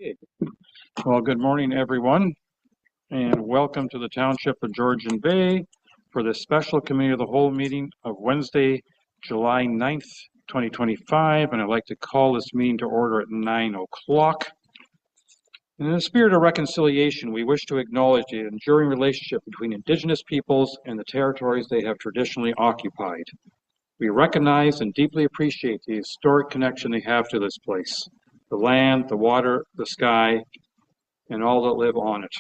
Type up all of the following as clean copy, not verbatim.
Okay. Well, good morning, everyone, and welcome to the Township of Georgian Bay for this special Committee of the Whole meeting of Wednesday, July 9th, 2025, and I'd like to call this meeting to order at 9 o'clock. In the spirit of reconciliation, we wish to acknowledge the enduring relationship between Indigenous peoples and the territories they have traditionally occupied. We recognize and deeply appreciate the historic connection they have to this place, the land, the water, the sky, and all that live on it.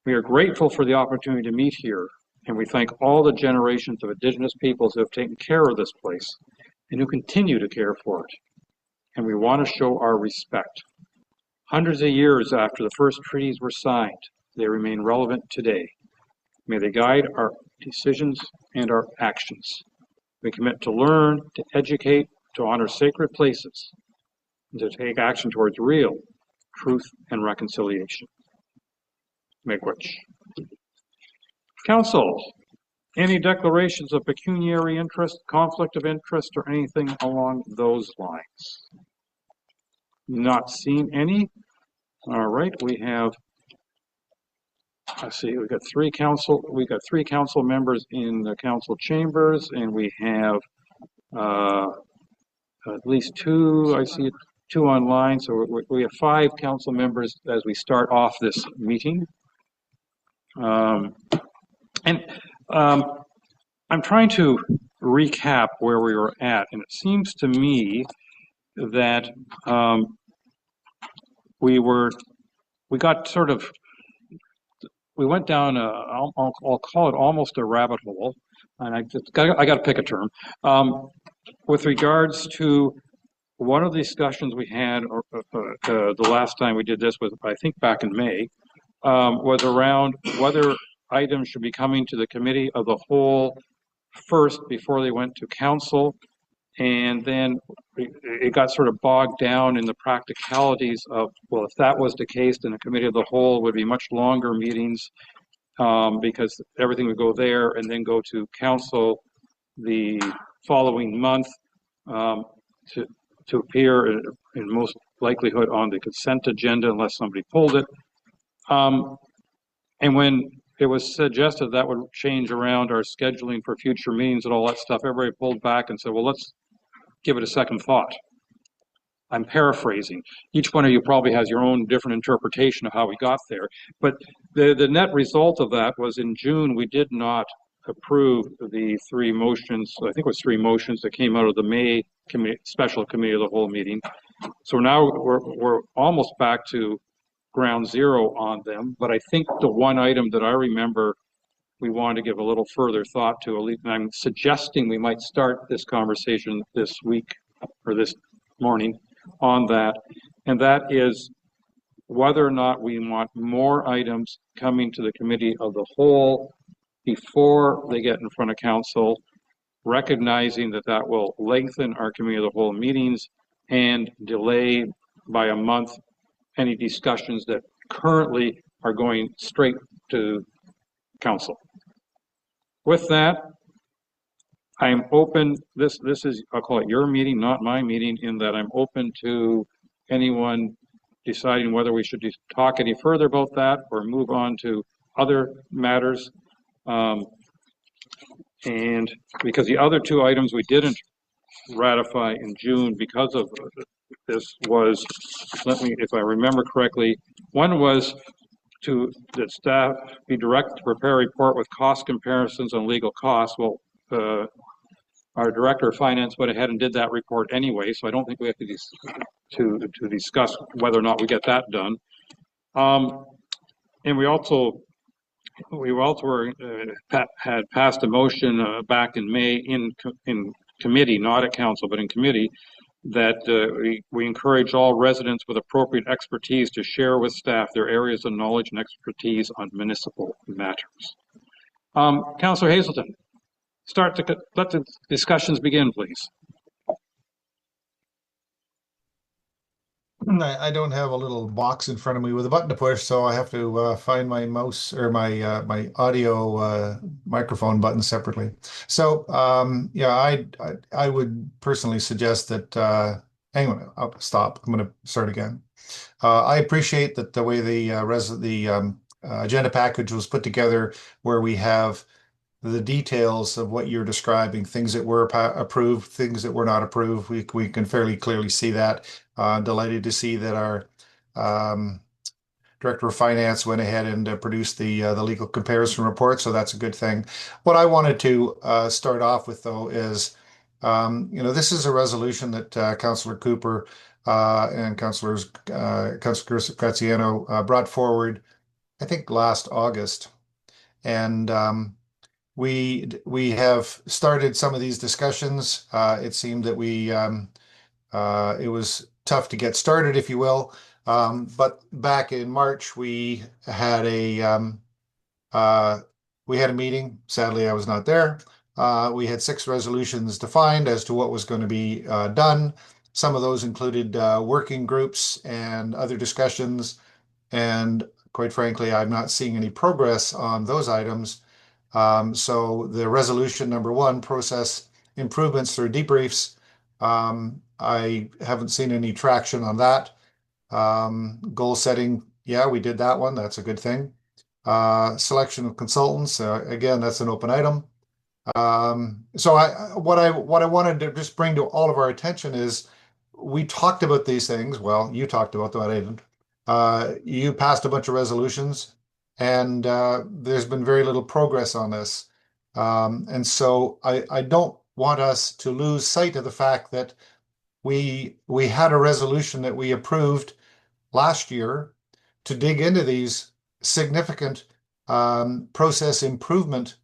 We are grateful for the opportunity to meet here, and we thank all the generations of Indigenous peoples who have taken care of this place and who continue to care for it. And we want to show our respect. Hundreds of years after the first treaties were signed, they remain relevant today. May they guide our decisions and our actions. We commit to learn, to educate, to honor sacred places, and to take action towards real truth and reconciliation. Make which. Council, any declarations of pecuniary interest, conflict of interest, or anything along those lines? Not seen any. All right, we have, let's see, we got three council members in the council chambers, and we have at least two, I see two online, so we have 5 council members as we start off this meeting. I'm trying to recap where we were at, and it seems to me that we went down I'll call it almost a rabbit hole, and I got to pick a term with regards to one of the discussions we had the last time we did this was, I think, back in May, was around whether items should be coming to the committee of the whole first before they went to council, and then it got sort of bogged down in the practicalities of, well, if that was the case, then the committee of the whole would be much longer meetings, because everything would go there and then go to council the following month, to appear in most likelihood on the consent agenda unless somebody pulled it. And when it was suggested that would change around our scheduling for future meetings and all that stuff, everybody pulled back and said, well, let's give it a second thought. I'm paraphrasing. Each one of you probably has your own different interpretation of how we got there. But the net result of that was in June, we did not approve the 3 motions. I think it was 3 motions that came out of the May special committee of the whole meeting. So now we're almost back to ground zero on them. But I think the one item that I remember we want to give a little further thought to, and I'm suggesting we might start this conversation this week or this morning on that, and that is whether or not we want more items coming to the committee of the whole before they get in front of council, recognizing that that will lengthen our committee of the whole meetings and delay by a month any discussions that currently are going straight to council. With that, I'm open. This is, I'll call it your meeting, not my meeting, in that I'm open to anyone deciding whether we should talk any further about that or move on to other matters. And because the other 2 items we didn't ratify in June because of this was, let me, if I remember correctly, one was that staff be directed to prepare a report with cost comparisons on legal costs. Well, our director of finance went ahead and did that report anyway, so I don't think we have to discuss whether or not we get that done. And we also had passed a motion back in May in committee, not at council, but in committee, that we encourage all residents with appropriate expertise to share with staff their areas of knowledge and expertise on municipal matters. Councillor Hazelton, let the discussions begin, please. I don't have a little box in front of me with a button to push, so I have to find my mouse or my audio microphone button separately. So yeah, I would personally suggest that. Hang on, I'll stop. I'm going to start again. I appreciate that the way the agenda package was put together, where we have the details of what you're describing, things that were approved, things that were not approved. We can fairly clearly see that. Delighted to see that our um, Director of Finance went ahead and produced the legal comparison report, so that's a good thing. What I wanted to start off with, though, is this is a resolution that Councillor Cooper and Councillor Graziano brought forward, I think, last August, and we have started some of these discussions. It seemed that it was tough to get started, if you will. But back in March, uh, we had a meeting. Sadly, I was not there. We had 6 resolutions defined as to what was going to be done. Some of those included working groups and other discussions. And quite frankly, I'm not seeing any progress on those items. So the resolution number 1, process improvements through debriefs, I haven't seen any traction on that. Goal setting, yeah, we did that one. That's a good thing. Selection of consultants, again, that's an open item. So what I wanted to just bring to all of our attention is we talked about these things. Well, you talked about them, I didn't. You passed a bunch of resolutions, and there's been very little progress on this. And so I don't want us to lose sight of the fact that we had a resolution that we approved last year to dig into these significant process improvement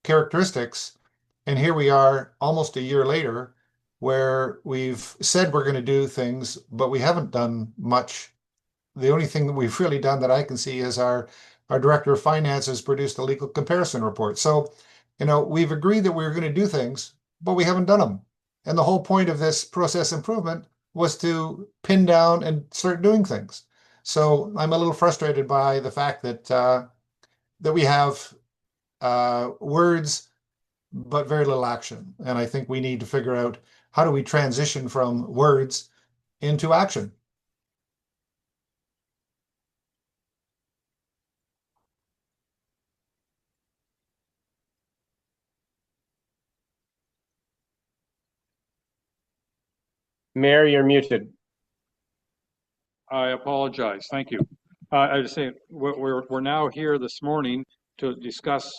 characteristics. And here we are almost a year later, where we've said we're going to do things, but we haven't done much. The only thing that we've really done that I can see is our Director of Finance has produced a legal comparison report. So, we've agreed that we're going to do things, but we haven't done them. And the whole point of this process improvement was to pin down and start doing things. So I'm a little frustrated by the fact that we have words but very little action. And I think we need to figure out, how do we transition from words into action? Mayor, you're muted. I apologize. Thank you. I just say we're now here this morning to discuss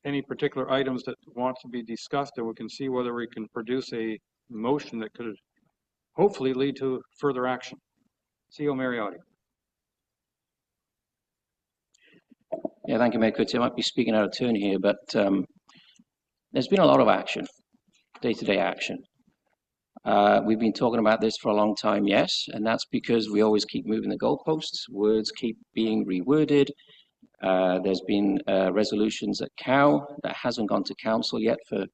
any particular items that want to be discussed, and we can see whether we can produce a motion that could hopefully lead to further action. CEO Mariotti. Yeah, thank you, Mayor Curtis. I might be speaking out of turn here, but there's been a lot of action, day-to-day action. We've been talking about this for a long time, yes, and that's because we always keep moving the goalposts. Words keep being reworded. There's been resolutions at COW that hasn't gone to council yet for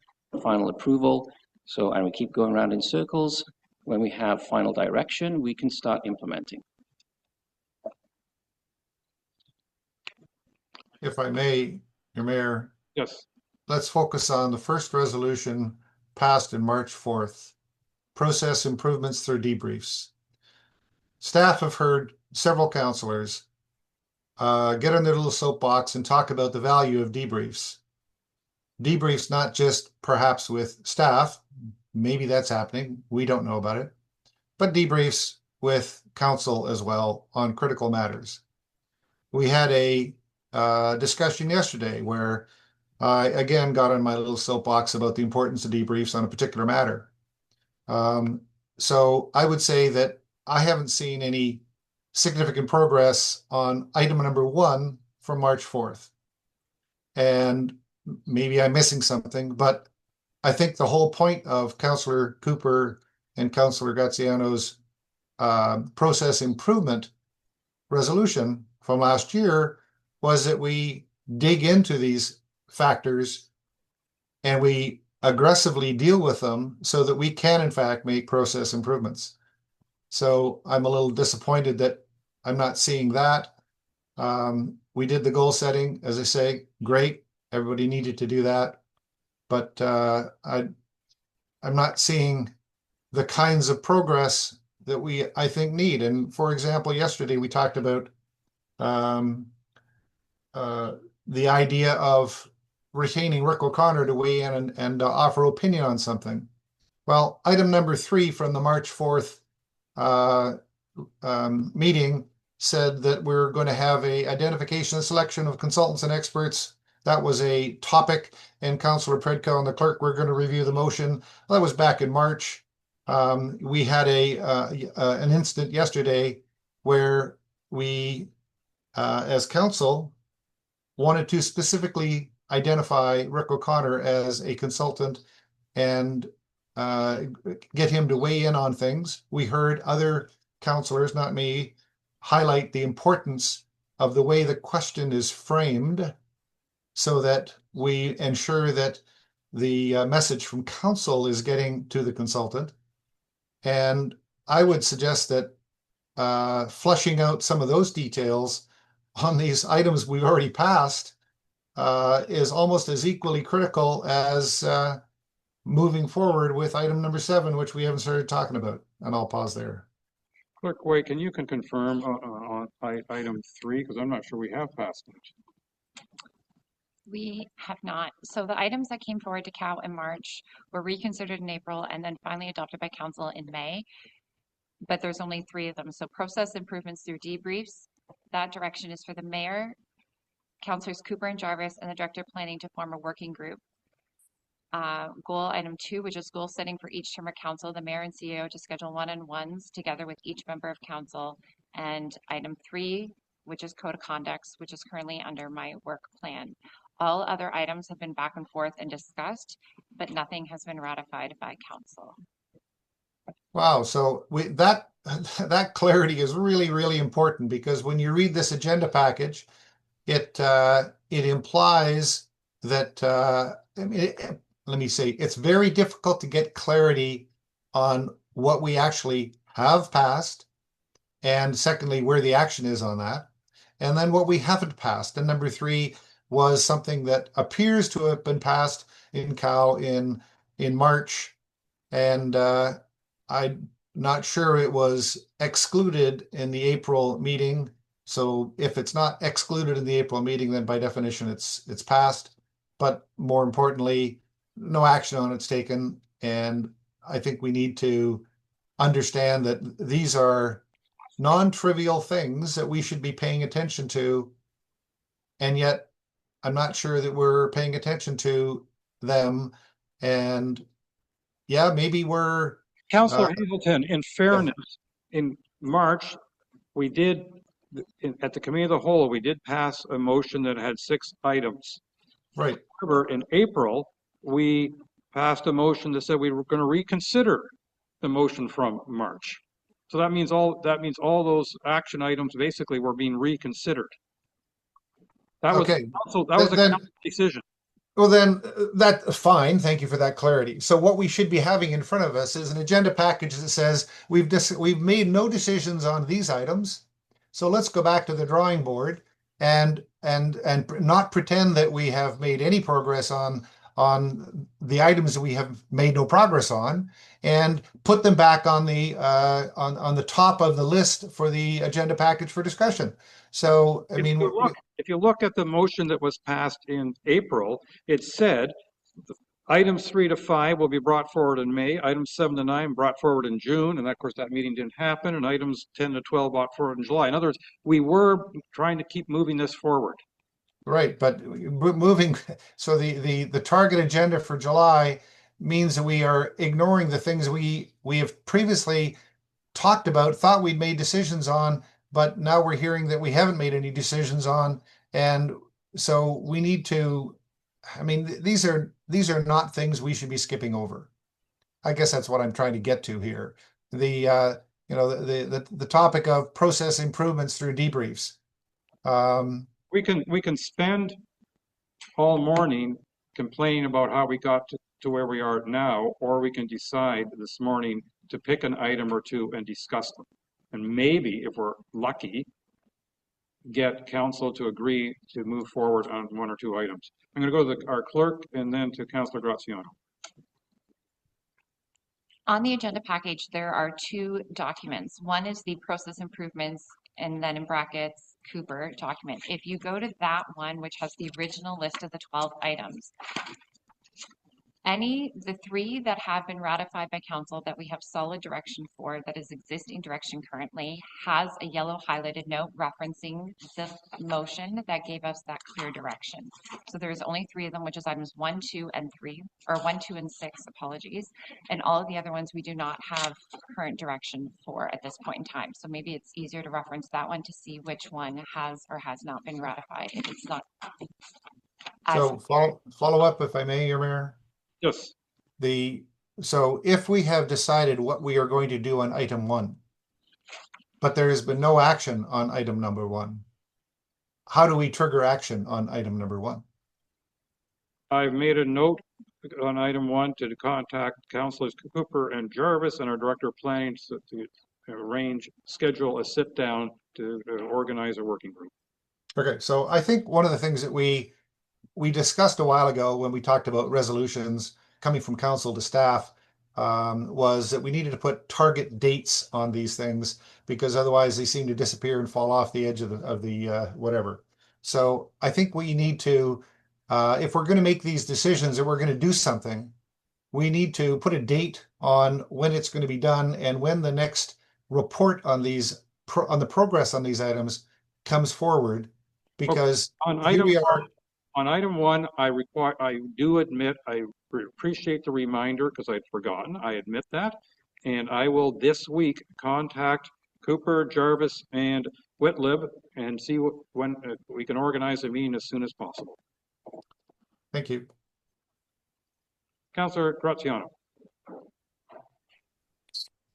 final approval. So, and we keep going around in circles. When we have final direction, we can start implementing. If I may, your Mayor. Yes. Let's focus on the first resolution passed in March 4th. Process improvements through debriefs. Staff have heard several councillors get on their little soapbox and talk about the value of debriefs. Debriefs, not just perhaps with staff, maybe that's happening, we don't know about it, but debriefs with council as well on critical matters. We had a discussion yesterday where I again got on my little soapbox about the importance of debriefs on a particular matter. So I would say that I haven't seen any significant progress on item number 1 from March 4th. And maybe I'm missing something, but I think the whole point of Councillor Cooper and Councillor Graziano's process improvement resolution from last year was that we dig into these factors and we aggressively deal with them so that we can, in fact, make process improvements. So I'm a little disappointed that I'm not seeing that. We did the goal setting, as I say, great. Everybody needed to do that. But I'm not seeing the kinds of progress I think need. And for example, yesterday we talked about um, the idea of retaining Rick O'Connor to weigh in and offer opinion on something. Well, item number 3 from the March 4th meeting said that we're going to have a identification and selection of consultants and experts. That was a topic, and Councillor Predko and the clerk were going to review the motion. That was back in March. We had an incident yesterday where we, as council, wanted to specifically identify Rick O'Connor as a consultant and get him to weigh in on things. We heard other councillors, not me, highlight the importance of the way the question is framed so that we ensure that the message from council is getting to the consultant. And I would suggest that flushing out some of those details on these items we've already passed is almost as equally critical as moving forward with item number 7, which we haven't started talking about. And I'll pause there. Clerk Wade, can you confirm on item 3, because I'm not sure we have passed it. We have not. So the items that came forward to Cal in March were reconsidered in April and then finally adopted by council in May. But there's only 3 of them. So process improvements through debriefs. That direction is for the mayor, councillors Cooper and Jarvis, and the director of planning to form a working group. Goal item 2, which is goal setting for each term of council, the mayor and CEO to schedule one-on-ones together with each member of council. And item 3, which is code of conducts, which is currently under my work plan. All other items have been back and forth and discussed, but nothing has been ratified by council. Wow, so that clarity is really, really important, because when you read this agenda package, it implies that let me say, it's very difficult to get clarity on what we actually have passed, and secondly, where the action is on that, and then what we haven't passed. And number 3 was something that appears to have been passed in Cal in March, and I'm not sure it was excluded in the April meeting. So if it's not excluded in the April meeting, then by definition it's passed. But more importantly, no action on it's taken. And I think we need to understand that these are non-trivial things that we should be paying attention to. And yet I'm not sure that we're paying attention to them. And yeah, maybe we're Councillor Hazelton, in fairness, in March, we did, at the committee of the whole, we did pass a motion that had 6 items. right. However, in April, we passed a motion that said we were going to reconsider the motion from March. So that means all those action items basically were being reconsidered. That was Okay. a council decision. Well, then that's fine. Thank you for that clarity. So what we should be having in front of us is an agenda package that says we've made no decisions on these items. So let's go back to the drawing board and not pretend that we have made any progress on the items that we have made no progress on, and put them back on the top of the list for the agenda package for discussion. So I mean, if you look at the motion that was passed in April, it said items 3 to 5 will be brought forward in May, items 7 to 9 brought forward in June, and of course that meeting didn't happen, and items 10 to 12 brought forward in July. In other words, we were trying to keep moving this forward. Right, but moving, so the target agenda for July means that we are ignoring the things we have previously talked about, thought we'd made decisions on, but now we're hearing that we haven't made any decisions on. And so we need to, I mean, these are not things we should be skipping over. I guess that's what I'm trying to get to here. The topic of process improvements through debriefs. We can spend all morning complaining about how we got to where we are now, or we can decide this morning to pick an item or 2 and discuss them. And maybe, if we're lucky, get council to agree to move forward on 1 or 2 items. I'm going to go to our clerk and then to Councillor Graziano. On the agenda package, there are two documents. One is the process improvements, and then in brackets, Cooper document. If you go to that one, which has the original list of the 12 items, the three that have been ratified by council that we have solid direction for, that is existing direction currently, has a yellow highlighted note referencing the motion that gave us that clear direction. So there's only three of them, which is items 1, 2, and 3, or 1, 2, and 6, apologies. And all of the other ones we do not have current direction for at this point in time. So maybe it's easier to reference that one to see which one has or has not been ratified if it's not. So follow up, if I may, Your Mayor. Yes. So if we have decided what we are going to do on item 1, but there has been no action on item number 1, how do we trigger action on item number 1? I've made a note on item 1 to contact Councilors Cooper and Jarvis and our Director of Planning to schedule a sit down to organize a working group. Okay, so I think one of the things that we discussed a while ago when we talked about resolutions coming from council to staff was that we needed to put target dates on these things, because otherwise they seem to disappear and fall off the edge of the whatever. So I think we need to, if we're going to make these decisions and we're going to do something, we need to put a date on when it's going to be done and when the next report on these on the progress on these items comes forward, because on here we are. On item 1, I do admit, I appreciate the reminder because I'd forgotten. I admit that. And I will this week contact Cooper, Jarvis, and Whitlib and see when we can organize a meeting as soon as possible. Thank you. Councillor Graziano.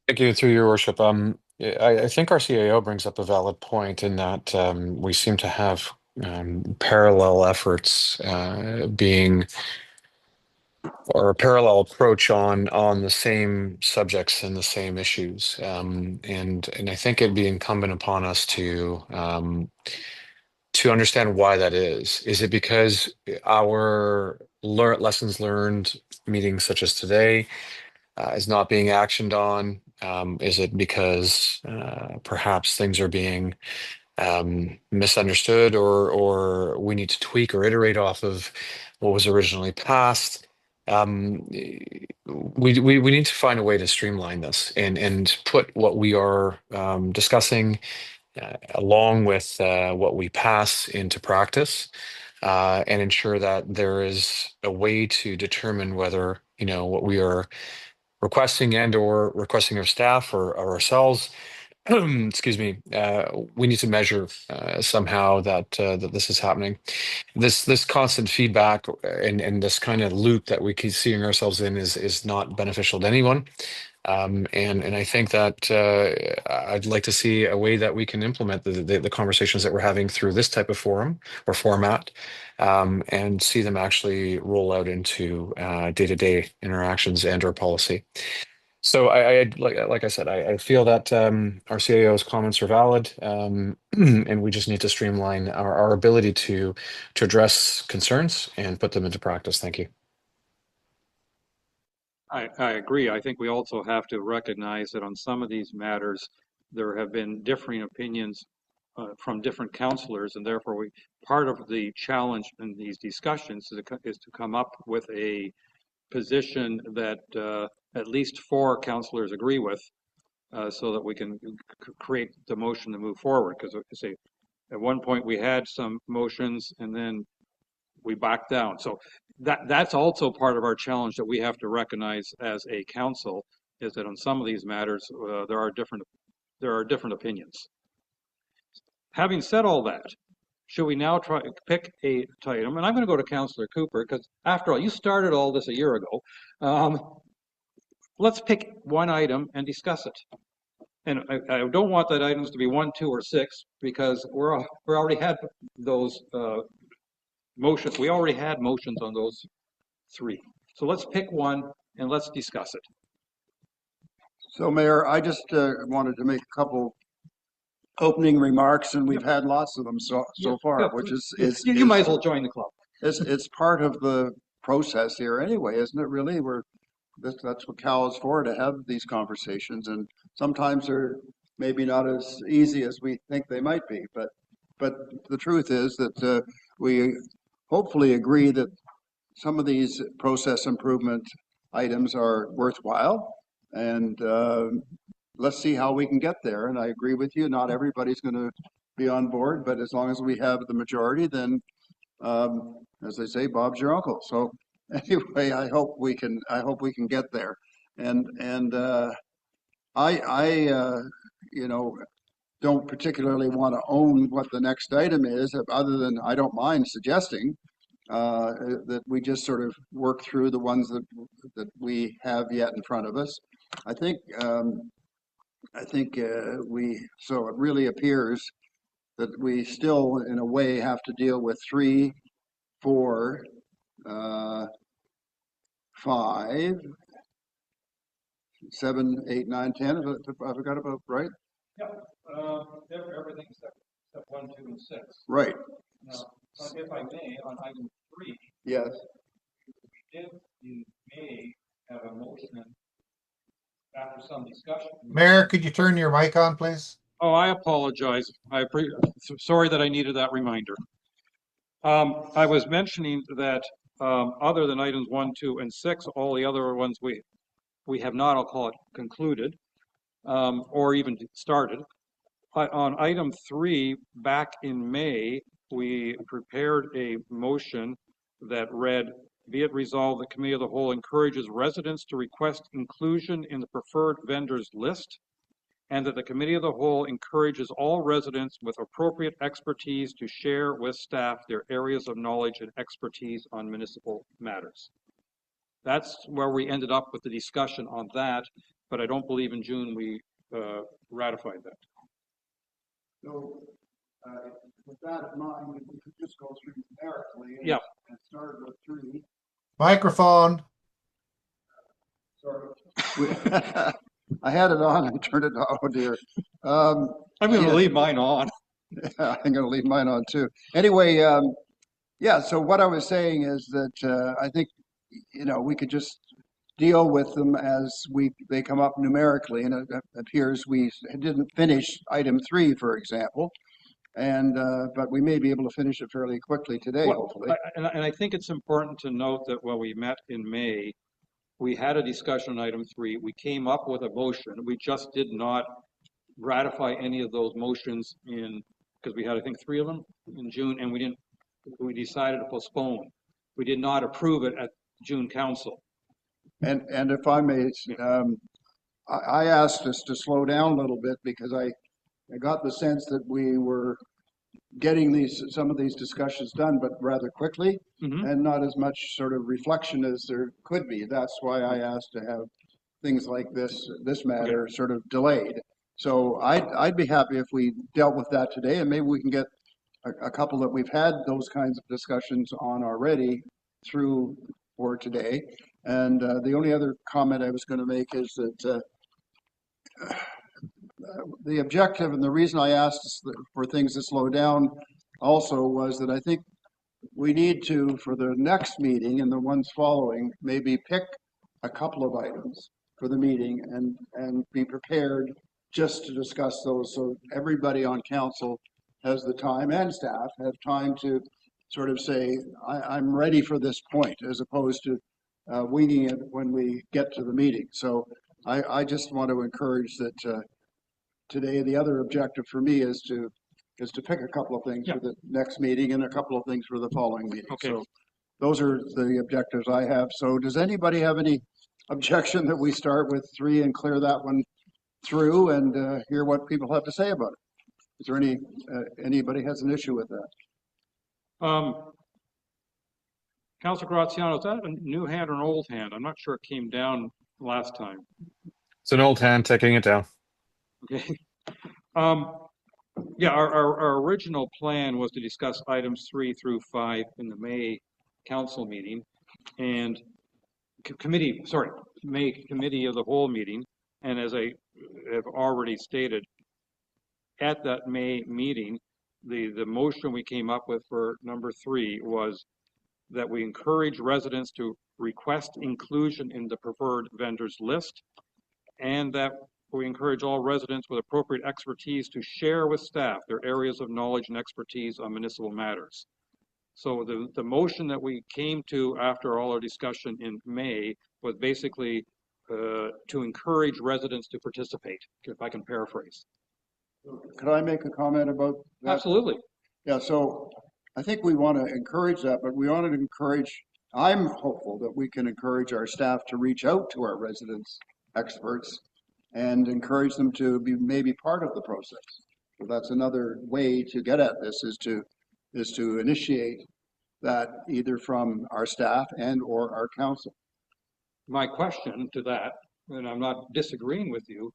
Thank you, through your worship. I think our CAO brings up a valid point in that we seem to have parallel efforts or a parallel approach on the same subjects and the same issues, and I think it'd be incumbent upon us to understand why that is. Is it because our lessons learned meetings such as today is not being actioned on? Is it because perhaps things are being misunderstood, or we need to tweak or iterate off of what was originally passed? We need to find a way to streamline this and put what we are discussing along with what we pass into practice, and ensure that there is a way to determine whether what we are requesting and or requesting of staff or ourselves, excuse me, we need to measure somehow that this is happening. This constant feedback and this kind of loop that we keep seeing ourselves in is not beneficial to anyone. And I think that I'd like to see a way that we can implement the conversations that we're having through this type of forum or format, and see them actually roll out into day-to-day interactions and or policy. So like I said, I feel that our CAO's comments are valid, and we just need to streamline our ability to address concerns and put them into practice. Thank you. I agree. I think we also have to recognize that on some of these matters, there have been differing opinions from different councillors, and therefore part of the challenge in these discussions is to come up with a position that at least 4 councillors agree with, so that we can create the motion to move forward. Because at one point we had some motions and then we backed down. So that's also part of our challenge that we have to recognize as a council, is that on some of these matters there are different opinions. Having said all that, should we now try to pick a item? And I'm going to go to Councillor Cooper, because after all, you started all this a year ago. Let's pick one item and discuss it. And I don't want that items to be 1, 2, or 6, because we already had those motions. We already had motions on those 3. So let's pick one and let's discuss it. So, Mayor, I just wanted to make a couple opening remarks, and we've had lots of them so far, which is you might as well join the club. It's part of the process here anyway, isn't it? Really, that's what Cal is for, to have these conversations. And sometimes they're maybe not as easy as we think they might be. But the truth is that we hopefully agree that some of these process improvement items are worthwhile. And let's see how we can get there. And I agree with you. Not everybody's going to be on board, but as long as we have the majority, then as they say, Bob's your uncle. So anyway, I hope we can get there. And I you know, don't particularly want to own what the next item is, other than I don't mind suggesting that we just sort of work through the ones that we have yet in front of us. I think so it really appears that we still, in a way, have to deal with 3, 4, 5, 7, 8, 9, 10. Have I got about right? Yeah, everything except 1, 2, and 6. Right. Now, if I may, on item 3, Yes. we did in May have a motion after some discussion. Mayor, could you turn your mic on, please? Oh, I apologize. Sorry that I needed that reminder. I was mentioning that other than items 1, 2, and 6, all the other ones we have not, I'll call it, concluded or even started. On item 3, back in May, we prepared a motion that read, be it resolved, the Committee of the Whole encourages residents to request inclusion in the preferred vendors list, and that the Committee of the Whole encourages all residents with appropriate expertise to share with staff their areas of knowledge and expertise on municipal matters. That's where we ended up with the discussion on that, but I don't believe in June we ratified that. So with that in mind, we could just go through numerically Yeah. and start with 3. Microphone. Sorry. I had it on and turned it off. Oh dear. I'm going to leave mine on. Yeah, I'm going to leave mine on too. Anyway, yeah, so what I was saying is that I think, we could just deal with them as they come up numerically. And it appears we didn't finish item 3, for example. And but we may be able to finish it fairly quickly today, hopefully. And I think it's important to note that when we met in May, we had a discussion on item 3. We came up with a motion. We just did not ratify any of those motions because we had, I think, 3 of them in June, and we decided to postpone. We did not approve it at June council. And if I may, I asked us to slow down a little bit because I got the sense that we were getting some of these discussions done, but rather quickly, and not as much sort of reflection as there could be. That's why I asked to have things like this matter sort of delayed. So I'd be happy if we dealt with that today, and maybe we can get a couple that we've had those kinds of discussions on already through for today. And the only other comment I was going to make is that the objective and the reason I asked for things to slow down also was that I think we need to, for the next meeting and the ones following, maybe pick a couple of items for the meeting and be prepared just to discuss those, so everybody on council has the time, and staff have time to sort of say, I'm ready for this point, as opposed to winging it when we get to the meeting. So I just want to encourage that today, the other objective for me is to pick a couple of things for the next meeting and a couple of things for the following meeting. Okay. So those are the objectives I have. So does anybody have any objection that we start with 3 and clear that one through and hear what people have to say about it? Is there anybody has an issue with that? Councilor Graziano, is that a new hand or an old hand? I'm not sure it came down last time. It's an old hand taking it down. Okay. Yeah, our original plan was to discuss items 3 through 5 in the May council meeting, and May committee of the whole meeting. And as I have already stated, at that May meeting, the motion we came up with for number 3 was that we encourage residents to request inclusion in the preferred vendors list, and that we encourage all residents with appropriate expertise to share with staff their areas of knowledge and expertise on municipal matters. So the motion that we came to after all our discussion in May was basically to encourage residents to participate, if I can paraphrase. Could I make a comment about that? Absolutely. Yeah, so I think we want to encourage that, but we want to encourage, I'm hopeful that we can encourage our staff to reach out to our residents, experts, and encourage them to be maybe part of the process. So that's another way to get at this, is to initiate that either from our staff and or our council. My question to that, and I'm not disagreeing with you,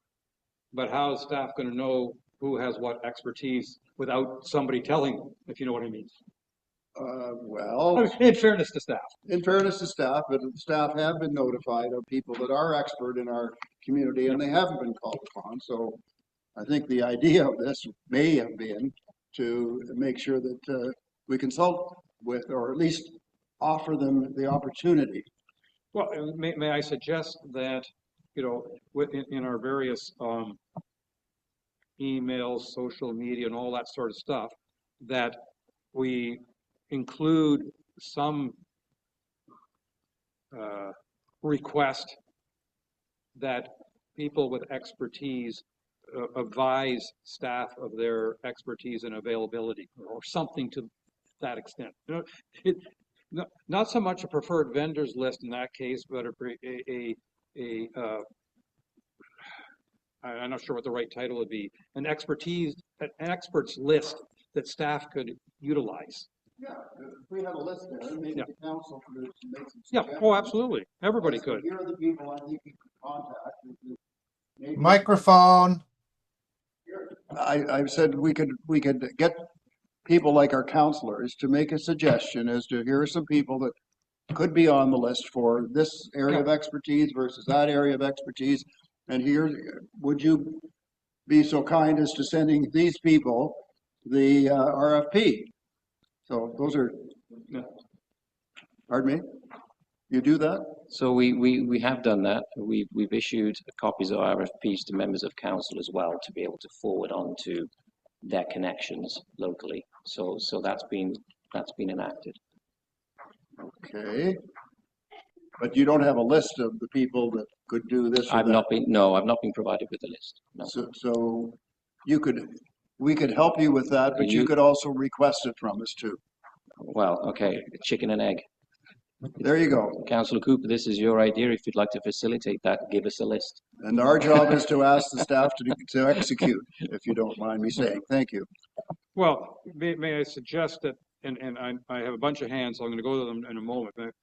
but how is staff going to know who has what expertise without somebody telling them, if you know what I mean? Well, In fairness to staff. in fairness to staff, but staff have been notified of people that are expert in our community and they haven't been called upon. So I think the idea of this may have been to make sure that we consult with, or at least offer them the opportunity. Well, may I suggest that, you know, in our various emails, social media, and all that sort of stuff, that we include some request that people with expertise advise staff of their expertise and availability, or something to that extent. You know, not so much a preferred vendors list in that case, but I'm not sure what the right title would be, an experts list that staff could utilize. Yeah, if we had a list there, maybe the council could make some Yeah, suggestions. oh, absolutely. Everybody could. Here are the people I think you could contact. Maybe- Microphone. I said we could get people like our counselors to make a suggestion as to here are some people that could be on the list for this area of expertise versus that area of expertise. And here, would you be so kind as to sending these people the RFP? So those are, pardon me, you do that? So we have done that. We've issued copies of RFPs to members of council as well to be able to forward on to their connections locally. So that's been enacted. Okay. But you don't have a list of the people that could do this or I've that? not been provided with a list. No. So we could help you with that, but you could also request it from us too. Well, okay, chicken and egg. There you go. Councillor Cooper, this is your idea. If you'd like to facilitate that, give us a list. And our job is to ask the staff to execute, if you don't mind me saying. Thank you. Well, may I suggest that, and I have a bunch of hands, so I'm going to go to them in a moment. But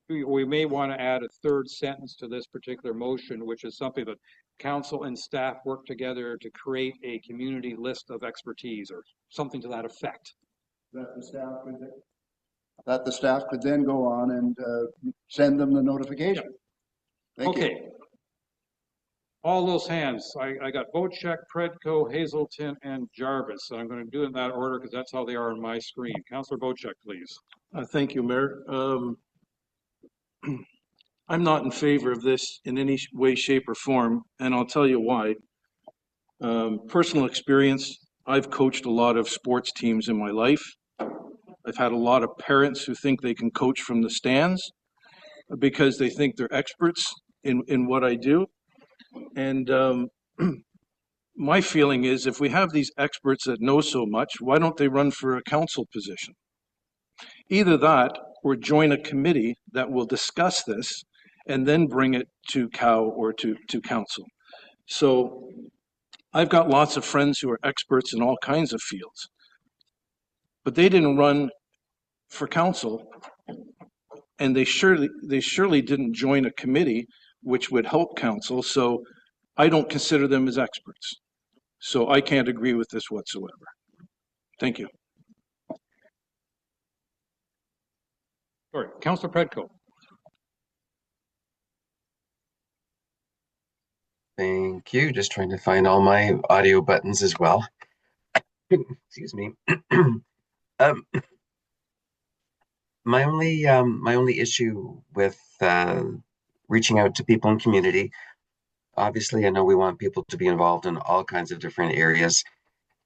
we may want to add a third sentence to this particular motion, which is something that council and staff work together to create a community list of expertise, or something to that effect. That the staff could then go on and send them the notification. Thank you. Okay. All those hands, I got Bocek, Predko, Hazelton, and Jarvis. So I'm going to do it in that order because that's how they are on my screen. Councillor Bocek, please. Thank you, Mayor. I'm not in favor of this in any way, shape, or form, and I'll tell you why. Personal experience, I've coached a lot of sports teams in my life. I've had a lot of parents who think they can coach from the stands because they think they're experts in what I do. And my feeling is, if we have these experts that know so much, why don't they run for a council position? Either that or join a committee that will discuss this and then bring it to COW or to council. So I've got lots of friends who are experts in all kinds of fields, but they didn't run for council, and they surely didn't join a committee which would help council. So I don't consider them as experts. So I can't agree with this whatsoever. Thank you. All right, Councillor Predko. Thank you. Just trying to find all my audio buttons as well. Excuse me. my only issue with reaching out to people in community, obviously, I know we want people to be involved in all kinds of different areas.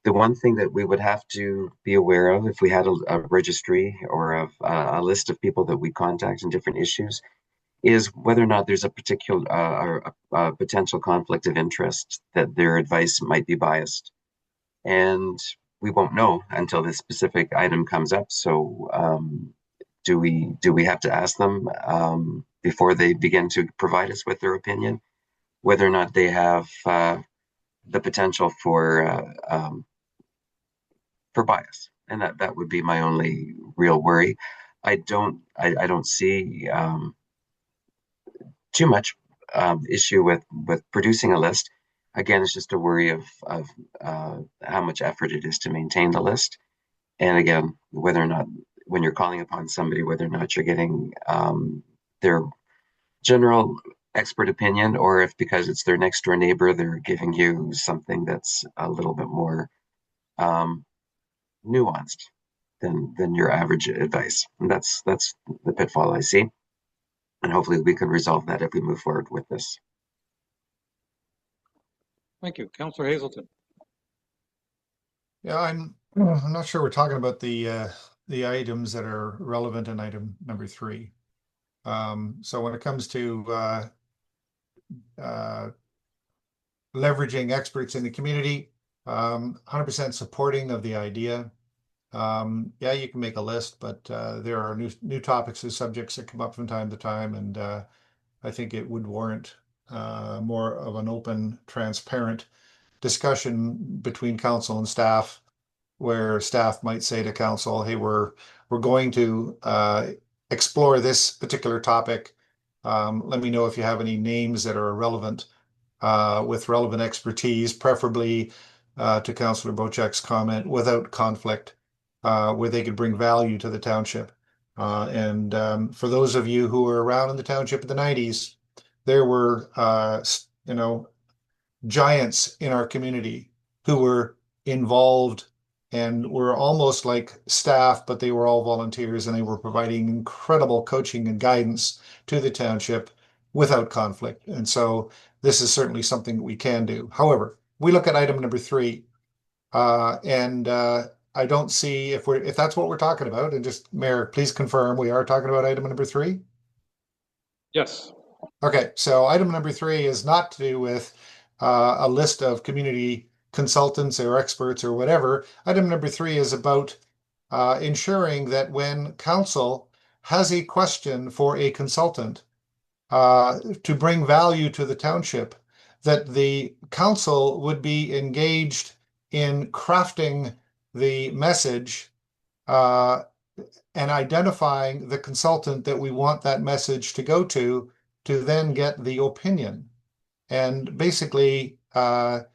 The one thing that we would have to be aware of if we had a registry or a list of people that we contact in different issues is whether or not there's a particular a potential conflict of interest that their advice might be biased. And we won't know until this specific item comes up. So do we have to ask them before they begin to provide us with their opinion, whether or not they have the potential for bias? And that would be my only real worry. I don't see too much issue with producing a list. Again, it's just a worry of how much effort it is to maintain the list. And again, whether or not when you're calling upon somebody, whether or not you're getting their general expert opinion, or if because it's their next door neighbor, they're giving you something that's a little bit more nuanced than your average advice. And that's the pitfall I see. And hopefully we can resolve that if we move forward with this. Thank you. Councillor Hazelton. Yeah, I'm not sure we're talking about the items that are relevant in item number 3. So when it comes to leveraging experts in the community, 100% supporting of the idea. Yeah, you can make a list, but there are new topics and subjects that come up from time to time, and I think it would warrant more of an open, transparent discussion between council and staff, where staff might say to council, "Hey, we're going to explore this particular topic. Let me know if you have any names that are relevant with relevant expertise, preferably to Councillor Bocek's comment, without conflict, where they could bring value to the township." And for those of you who were around in the township in the 90s, there were, giants in our community who were involved and were almost like staff, but they were all volunteers, and they were providing incredible coaching and guidance to the township without conflict. And so this is certainly something that we can do. However, we look at item number 3, and I don't see if that's what we're talking about. And just Mayor, please confirm we are talking about item number 3. Yes. Okay, so item number 3 is not to do with a list of community consultants or experts or whatever. Item number 3 is about ensuring that when council has a question for a consultant to bring value to the township, that the council would be engaged in crafting the message and identifying the consultant that we want that message to go to then get the opinion. And basically, as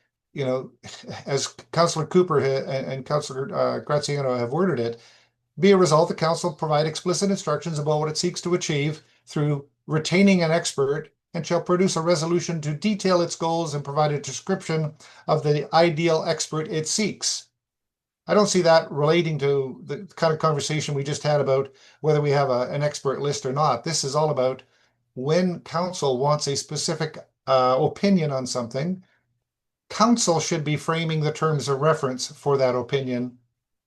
Councillor Cooper and Councillor Graziano have worded it, be a result, the council provide explicit instructions about what it seeks to achieve through retaining an expert, and shall produce a resolution to detail its goals and provide a description of the ideal expert it seeks. I don't see that relating to the kind of conversation we just had about whether we have an expert list or not. This is all about when council wants a specific opinion on something, council should be framing the terms of reference for that opinion,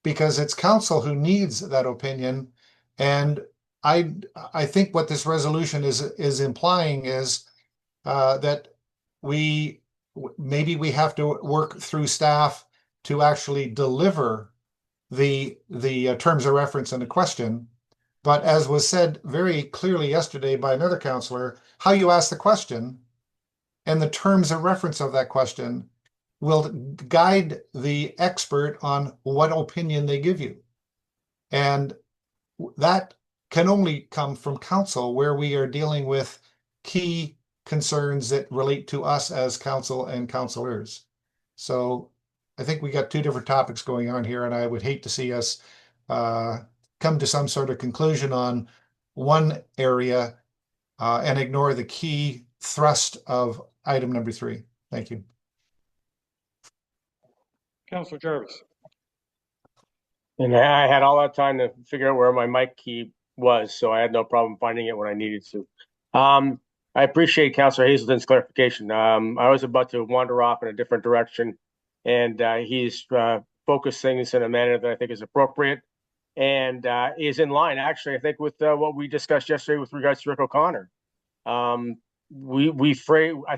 because it's council who needs that opinion. And I think what this resolution is implying is that maybe we have to work through staff to actually deliver the terms of reference in the question. But as was said very clearly yesterday by another councillor, how you ask the question and the terms of reference of that question will guide the expert on what opinion they give you. And that can only come from council, where we are dealing with key concerns that relate to us as council and councillors. So I think we got 2 different topics going on here, and I would hate to see us come to some sort of conclusion on one area and ignore the key thrust of item number 3. Thank you. Councillor Jarvis. And I had all that time to figure out where my mic key was, so I had no problem finding it when I needed to. I appreciate Councillor Hazelton's clarification. I was about to wander off in a different direction, and he's focused things in a manner that I think is appropriate and is in line, actually, I think, with what we discussed yesterday with regards to Rick O'Connor. I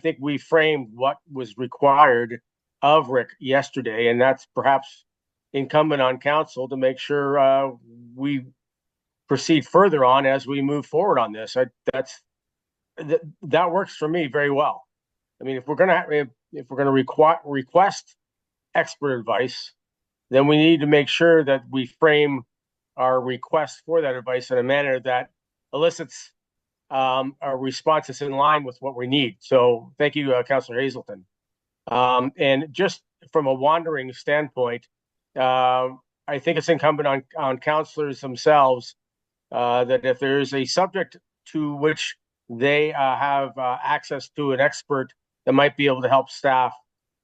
think we framed what was required of Rick yesterday, and that's perhaps incumbent on council to make sure we proceed further on as we move forward on this. That works for me very well. I mean, if we're gonna request expert advice, then we need to make sure that we frame our request for that advice in a manner that elicits a response that's in line with what we need. So thank you, Councillor Hazelton. And just from a wandering standpoint, I think it's incumbent on councillors themselves that if there's a subject to which they have access to an expert that might be able to help staff,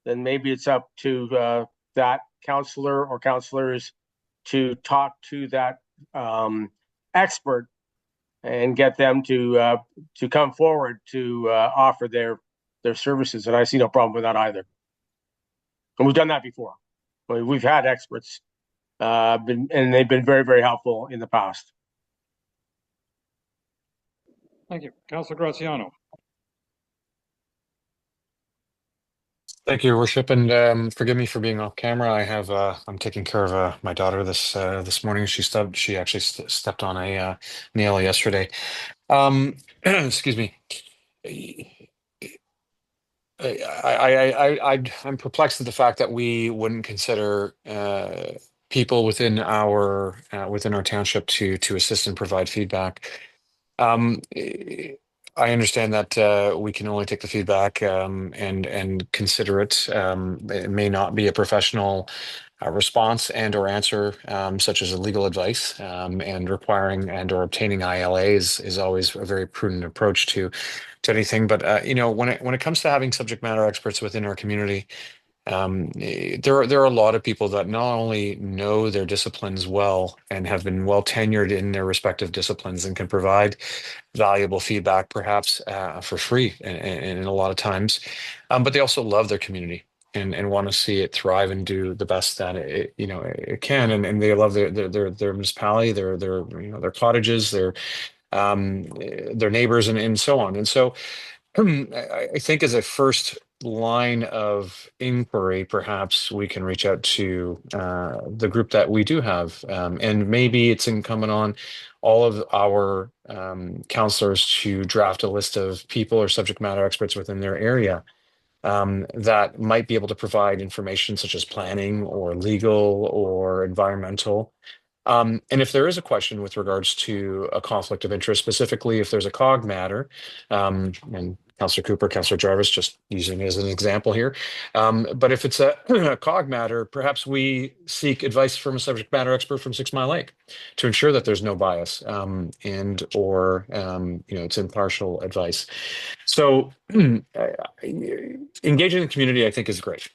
then maybe it's up to that councillor or councillors to talk to that expert and get them to come forward to offer their services. And I see no problem with that either. And we've done that before. I mean, we've had experts, and they've been very, very helpful in the past. Thank you. Councillor Graziano. Thank you, Your Worship, and forgive me for being off camera. I'm taking care of my daughter this morning. She actually stepped on a nail yesterday. Excuse me. I'm perplexed at the fact that we wouldn't consider people within our township to assist and provide feedback. I understand that we can only take the feedback and consider it. It may not be a professional response and or answer, such as a legal advice, and requiring and or obtaining ILA is always a very prudent approach to anything. But when it comes to having subject matter experts within our community, there are a lot of people that not only know their disciplines well and have been well tenured in their respective disciplines and can provide valuable feedback, perhaps for free, and a lot of times, but they also love their community and want to see it thrive and do the best that it can, and they love their municipality, their cottages, their neighbors, and so on. And so I think as a first line of inquiry, perhaps we can reach out to the group that we do have, and maybe it's incumbent on all of our counselors to draft a list of people or subject matter experts within their area that might be able to provide information such as planning or legal or environmental. And if there is a question with regards to a conflict of interest, specifically if there's a COG matter, and Councillor Cooper, Councillor Jarvis, just using it as an example here. But if it's a COG matter, perhaps we seek advice from a subject matter expert from 6 Mile Lake to ensure that there's no bias and or it's impartial advice. So engaging the community, I think, is great.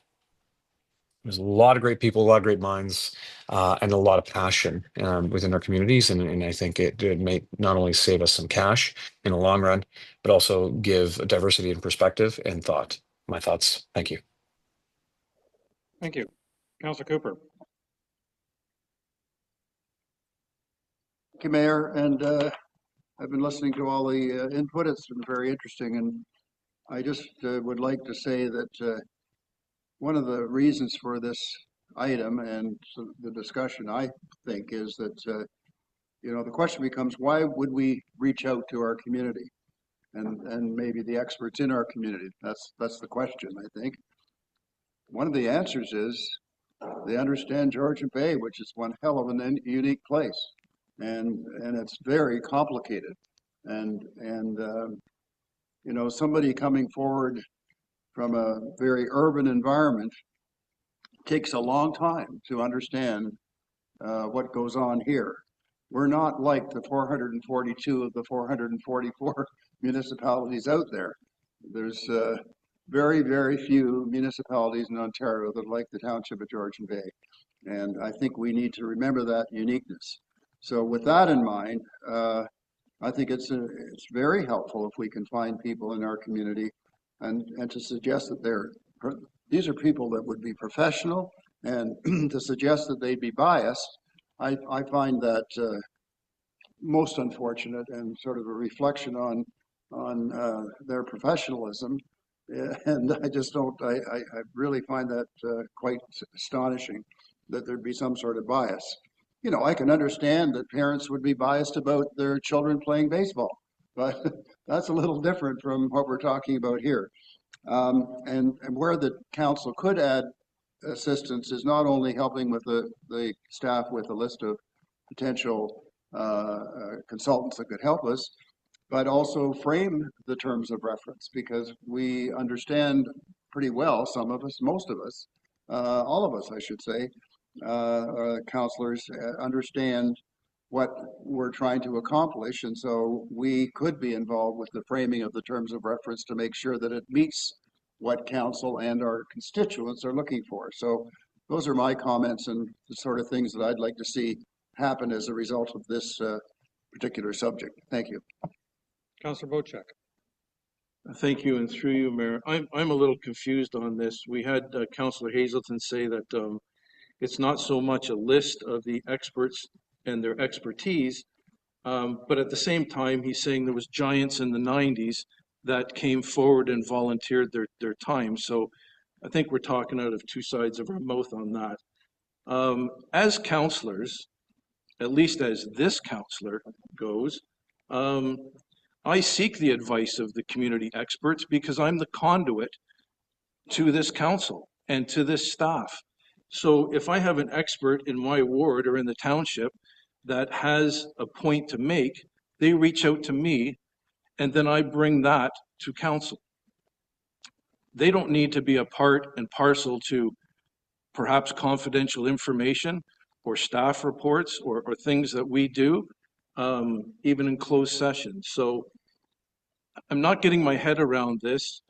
There's a lot of great people, a lot of great minds, and a lot of passion within our communities. And I think it may not only save us some cash in the long run, but also give diversity in perspective and thought. My thoughts. Thank you. Thank you. Councillor Cooper. Thank you, Mayor. And I've been listening to all the input. It's been very interesting. And I just would like to say that one of the reasons for this item and the discussion, I think, is that, the question becomes, why would we reach out to our community and maybe the experts in our community? That's the question, I think. One of the answers is they understand Georgian Bay, which is one hell of a unique place. And it's very complicated. And somebody coming forward from a very urban environment takes a long time to understand what goes on here. We're not like the 442 of the 444 municipalities out there. There's very, very few municipalities in Ontario that are like the Township of Georgian Bay. And I think we need to remember that uniqueness. So with that in mind, I think it's very helpful if we can find people in our community and to suggest that these are people that would be professional, and to suggest that they'd be biased, I find that most unfortunate and sort of a reflection on their professionalism. And I just don't, I really find that quite astonishing that there'd be some sort of bias. You know, I can understand that parents would be biased about their children playing baseball, but that's a little different from what we're talking about here. And where the council could add assistance is not only helping with the staff with a list of potential consultants that could help us, but also frame the terms of reference, because we understand pretty well, some of us, most of us, all of us, I should say, counselors understand what we're trying to accomplish. And so we could be involved with the framing of the terms of reference to make sure that it meets what council and our constituents are looking for. So those are my comments and the sort of things that I'd like to see happen as a result of this particular subject. Thank you. Councillor Bochek. Thank you, and through you, Mayor. I'm a little confused on this. We had Councillor Hazelton say that it's not so much a list of the experts and their expertise, but at the same time, he's saying there was giants in the 90s that came forward and volunteered their time. So I think we're talking out of two sides of our mouth on that. As councillors, at least as this councillor goes, I seek the advice of the community experts because I'm the conduit to this council and to this staff. So if I have an expert in my ward or in the township that has a point to make, they reach out to me, and then I bring that to council. They don't need to be a part and parcel to perhaps confidential information or staff reports or things that we do, even in closed sessions. So I'm not getting my head around this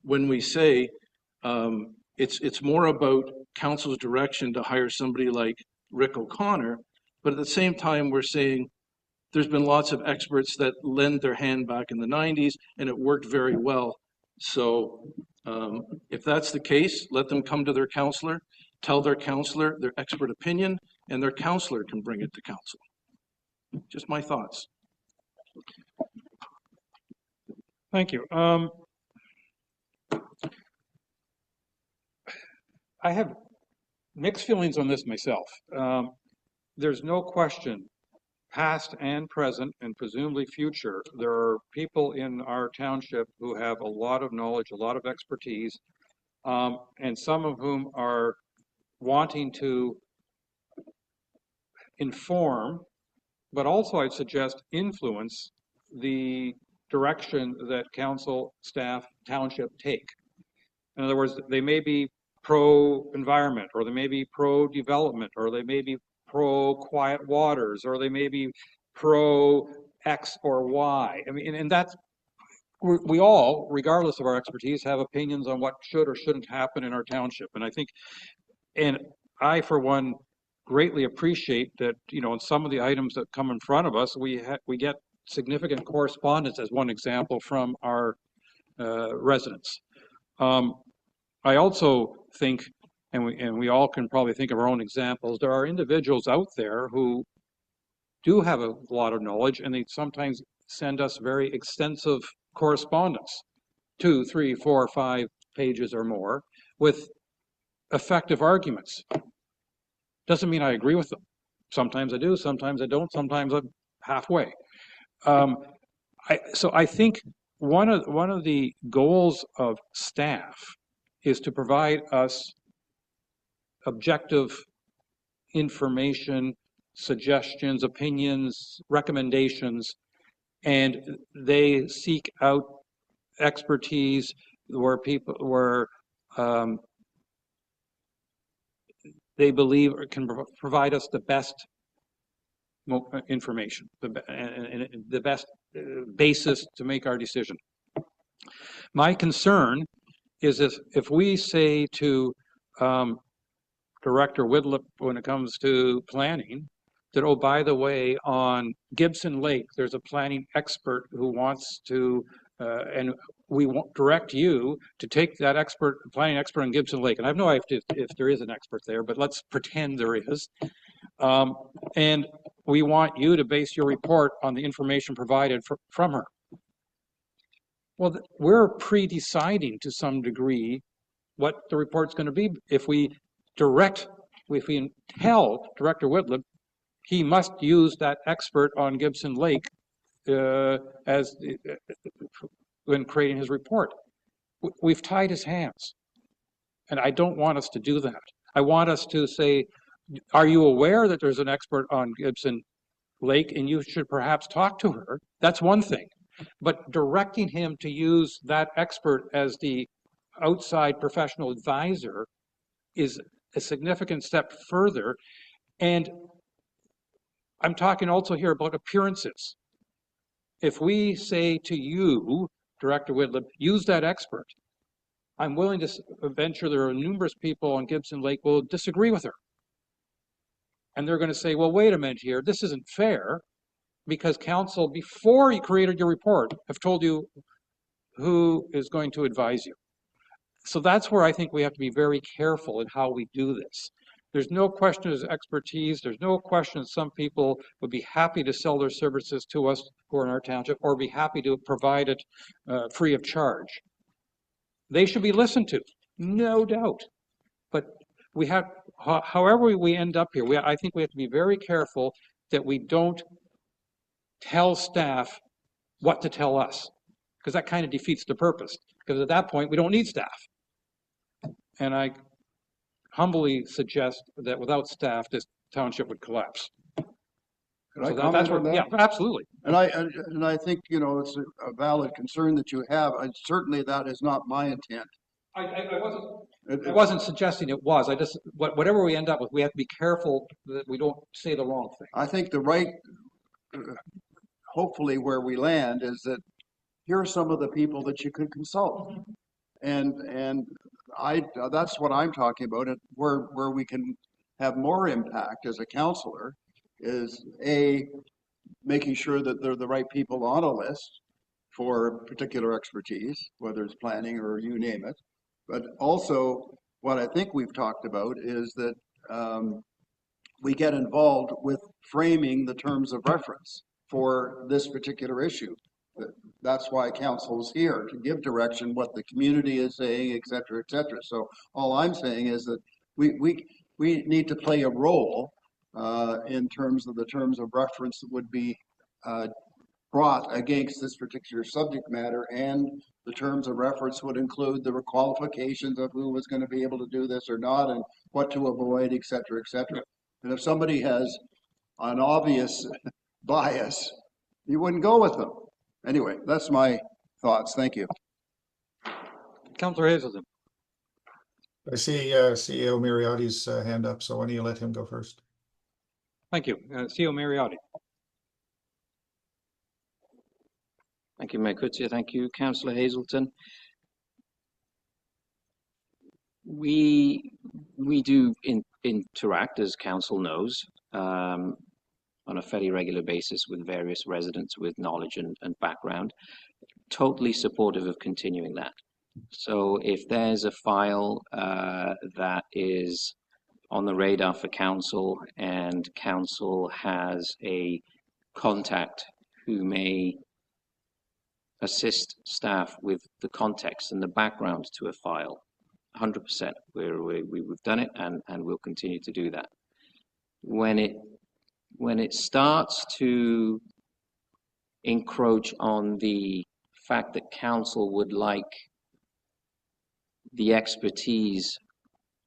when we say it's more about council's direction to hire somebody like Rick O'Connor, but at the same time we're saying there's been lots of experts that lend their hand back in the 90s and it worked very well. So if that's the case, let them come to their counselor, tell their counselor their expert opinion, and their counselor can bring it to council. Just my thoughts. Thank you. I have mixed feelings on this myself. There's no question, past and present, and presumably future, there are people in our township who have a lot of knowledge, a lot of expertise, and some of whom are wanting to inform, but also I'd suggest influence the direction that council, staff, township take. In other words, they may be pro-environment, or they may be pro-development, or they may be pro-quiet waters, or they may be pro-X or Y. I mean, and that's, we all, regardless of our expertise, have opinions on what should or shouldn't happen in our township. And I think, and I, for one, greatly appreciate that, you know, in some of the items that come in front of us, we get significant correspondence, as one example, from our residents. I also think, and we all can probably think of our own examples, there are individuals out there who do have a lot of knowledge, and they sometimes send us very extensive correspondence, 2, 3, 4, 5 pages or more, with effective arguments. Doesn't mean I agree with them. Sometimes I do, sometimes I don't, sometimes I'm halfway. So I think one of the goals of staff is to provide us objective information, suggestions, opinions, recommendations, and they seek out expertise where they believe can provide us the best information, the best basis to make our decision. My concern is if we say to Director Whitlip, when it comes to planning, that, oh, by the way, on Gibson Lake, there's a planning expert who wants to, and we won't direct you to take that planning expert on Gibson Lake. And I have no idea if there is an expert there, but let's pretend there is. And we want you to base your report on the information provided from her. Well, we're pre-deciding to some degree what the report's going to be. If we tell Director Whitlam he must use that expert on Gibson Lake when creating his report. We've tied his hands, and I don't want us to do that. I want us to say, are you aware that there's an expert on Gibson Lake and you should perhaps talk to her? That's one thing. But directing him to use that expert as the outside professional advisor is a significant step further. And I'm talking also here about appearances. If we say to you, Director Whitlam, use that expert, I'm willing to venture there are numerous people on Gibson Lake will disagree with her. And they're going to say, well, wait a minute here, this isn't fair, because council, before you created your report, have told you who is going to advise you. So that's where I think we have to be very careful in how we do this. There's no question of expertise. There's no question that some people would be happy to sell their services to us who are in our township, or be happy to provide it free of charge. They should be listened to, no doubt. But we have, however we end up here, I think we have to be very careful that we don't tell staff what to tell us, because that kind of defeats the purpose. Because at that point, we don't need staff. And I humbly suggest that without staff, this township would collapse. Could I comment on that? Yeah, absolutely. And I think, you know, it's a valid concern that you have. Certainly that is not my intent. I wasn't suggesting it was. I just, whatever we end up with, we have to be careful that we don't say the wrong thing. I think the right, hopefully where we land is that here are some of the people that you could consult. And that's what I'm talking about. And where we can have more impact as a counselor is making sure that they're the right people on a list for particular expertise, whether it's planning or you name it. But also what I think we've talked about is that we get involved with framing the terms of reference for this particular issue. That's why council is here, to give direction, what the community is saying, et cetera, et cetera. So all I'm saying is that we need to play a role in terms of the terms of reference that would be brought against this particular subject matter, and the terms of reference would include the qualifications of who was going to be able to do this or not, and what to avoid, et cetera, et cetera. And if somebody has an obvious bias, you wouldn't go with them. Anyway, that's my thoughts. Thank you. Councillor Hazelton. I see CEO Mariotti's hand up, so why don't you let him go first? Thank you. CEO Mariotti. Thank you, Mayor Coetzee. Thank you, Councillor Hazelton. We do interact, as council knows, on a fairly regular basis with various residents with knowledge and background. Totally supportive of continuing that. So if there's a file that is on the radar for council, and council has a contact who may assist staff with the context and the background to a file, 100%. We've done it, and we'll continue to do that. When it starts to encroach on the fact that council would like the expertise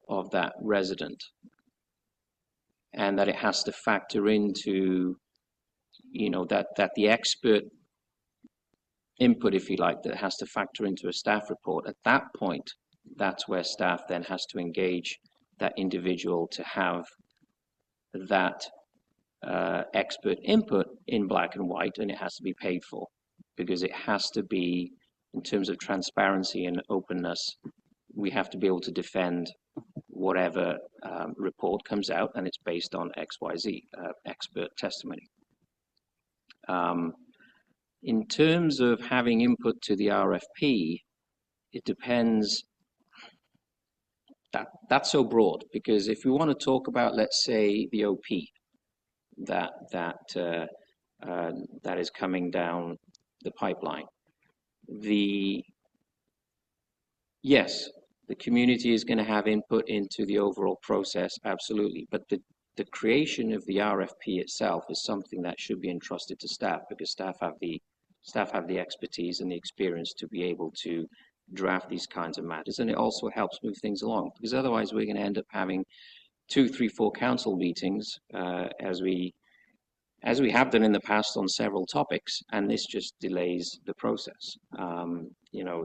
of that resident, and that it has to factor into, you know, that the expert input, if you like, that has to factor into a staff report, at that point, that's where staff then has to engage that individual to have that expert input in black and white, and it has to be paid for, because it has to be, in terms of transparency and openness, we have to be able to defend whatever report comes out, and it's based on XYZ expert testimony. In terms of having input to the RFP, it depends. That's so broad, because if we want to talk about, let's say, the OP that is coming down the pipeline, yes, the community is going to have input into the overall process, absolutely. But the creation of the RFP itself is something that should be entrusted to staff, because staff have the expertise and the experience to be able to draft these kinds of matters. And it also helps move things along, because otherwise we're going to end up having 2, 3, 4 council meetings as we have done in the past on several topics, and this just delays the process. You know,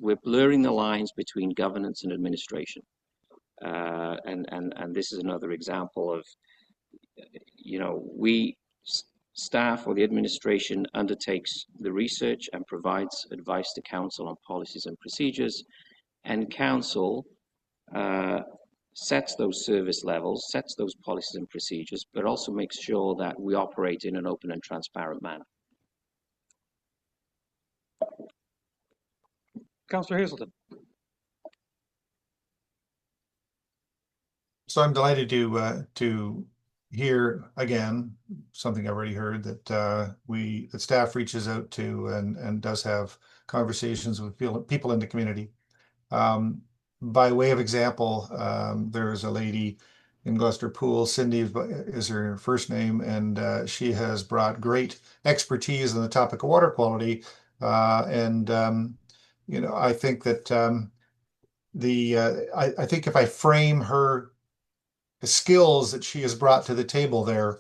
we're blurring the lines between governance and administration, and this is another example of, you know, staff or the administration undertakes the research and provides advice to council on policies and procedures, and council sets those service levels, sets those policies and procedures, but also makes sure that we operate in an open and transparent manner. Councillor Hazelton. So I'm delighted to hear again something I've already heard, that that staff reaches out to and does have conversations with people in the community. By way of example, there's a lady in Gloucester Pool, Cindy is her first name, and she has brought great expertise on the topic of water quality. You know, I think that I think if I frame her skills that she has brought to the table there,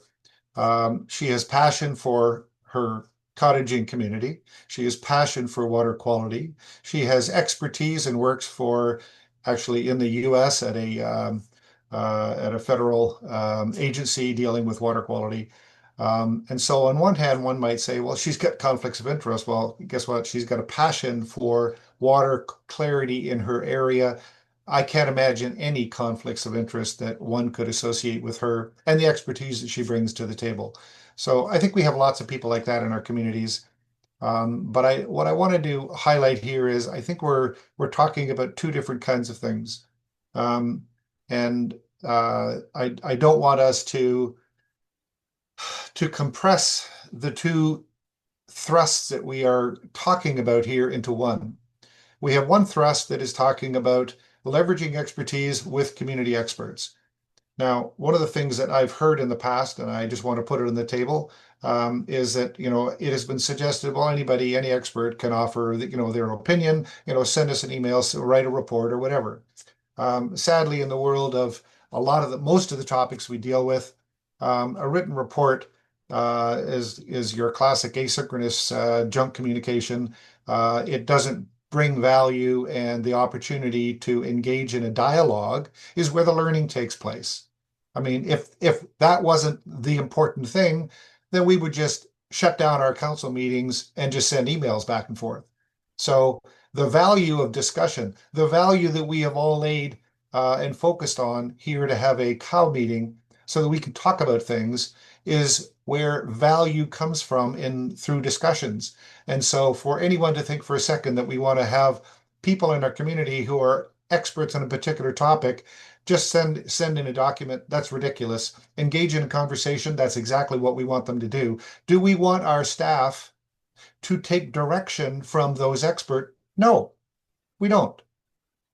she has passion for her cottaging community. She has passion for water quality. She has expertise and works for, actually in the U.S. at a federal agency dealing with water quality. And so on one hand, one might say, well, she's got conflicts of interest. Well, guess what? She's got a passion for water clarity in her area. I can't imagine any conflicts of interest that one could associate with her and the expertise that she brings to the table. So I think we have lots of people like that in our communities. But what I wanted to highlight here is, I think we're talking about two different kinds of things. I don't want us to compress the two thrusts that we are talking about here into one. We have one thrust that is talking about leveraging expertise with community experts. Now, one of the things that I've heard in the past, and I just want to put it on the table, is that, you know, it has been suggested, well, any expert can offer, you know, their opinion, you know, send us an email, write a report or whatever. Sadly, in the world of most of the topics we deal with, a written report is your classic asynchronous junk communication. It doesn't bring value, and the opportunity to engage in a dialogue is where the learning takes place. I mean, if that wasn't the important thing, then we would just shut down our council meetings and just send emails back and forth. So the value of discussion, the value that we have all laid and focused on here to have a COW meeting so that we can talk about things, is where value comes from through discussions. And so for anyone to think for a second that we want to have people in our community who are experts on a particular topic just send in a document, that's ridiculous. Engage in a conversation, that's exactly what we want them to do. Do we want our staff to take direction from those experts? No, we don't.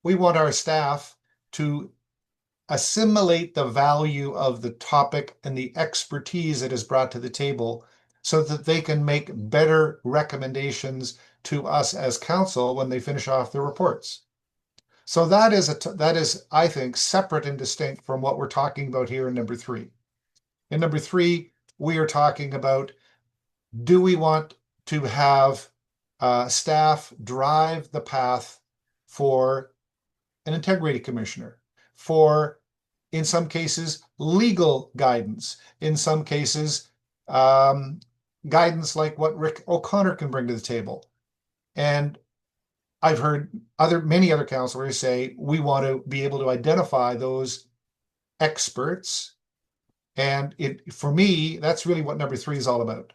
We want our staff to assimilate the value of the topic and the expertise that is brought to the table so that they can make better recommendations to us as council when they finish off their reports. So that is, I think, separate and distinct from what we're talking about here in number 3. In number 3, we are talking about, do we want to have staff drive the path for an integrity commissioner, for, in some cases, legal guidance, in some cases, guidance like what Rick O'Connor can bring to the table. And I've heard many other councillors say we want to be able to identify those experts. And for me, that's really what number 3 is all about.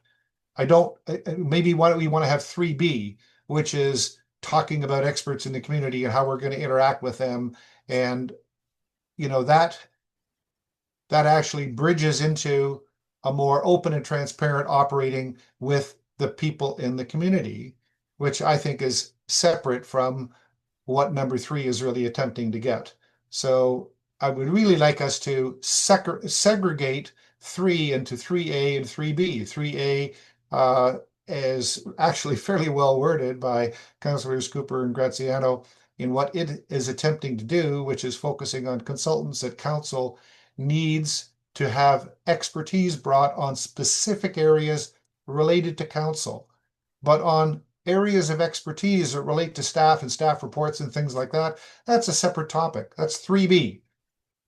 I don't, maybe why don't we want to have 3B, which is talking about experts in the community and how we're going to interact with them. And, that actually bridges into a more open and transparent operating with the people in the community, which I think is separate from what number 3 is really attempting to get. So I would really like us to segregate 3 into 3A and 3B. 3A is actually fairly well worded by Councillors Cooper and Graziano in what it is attempting to do, which is focusing on consultants that council needs to have expertise brought on specific areas related to council, but on areas of expertise that relate to staff and staff reports and things like that, that's a separate topic. That's 3B.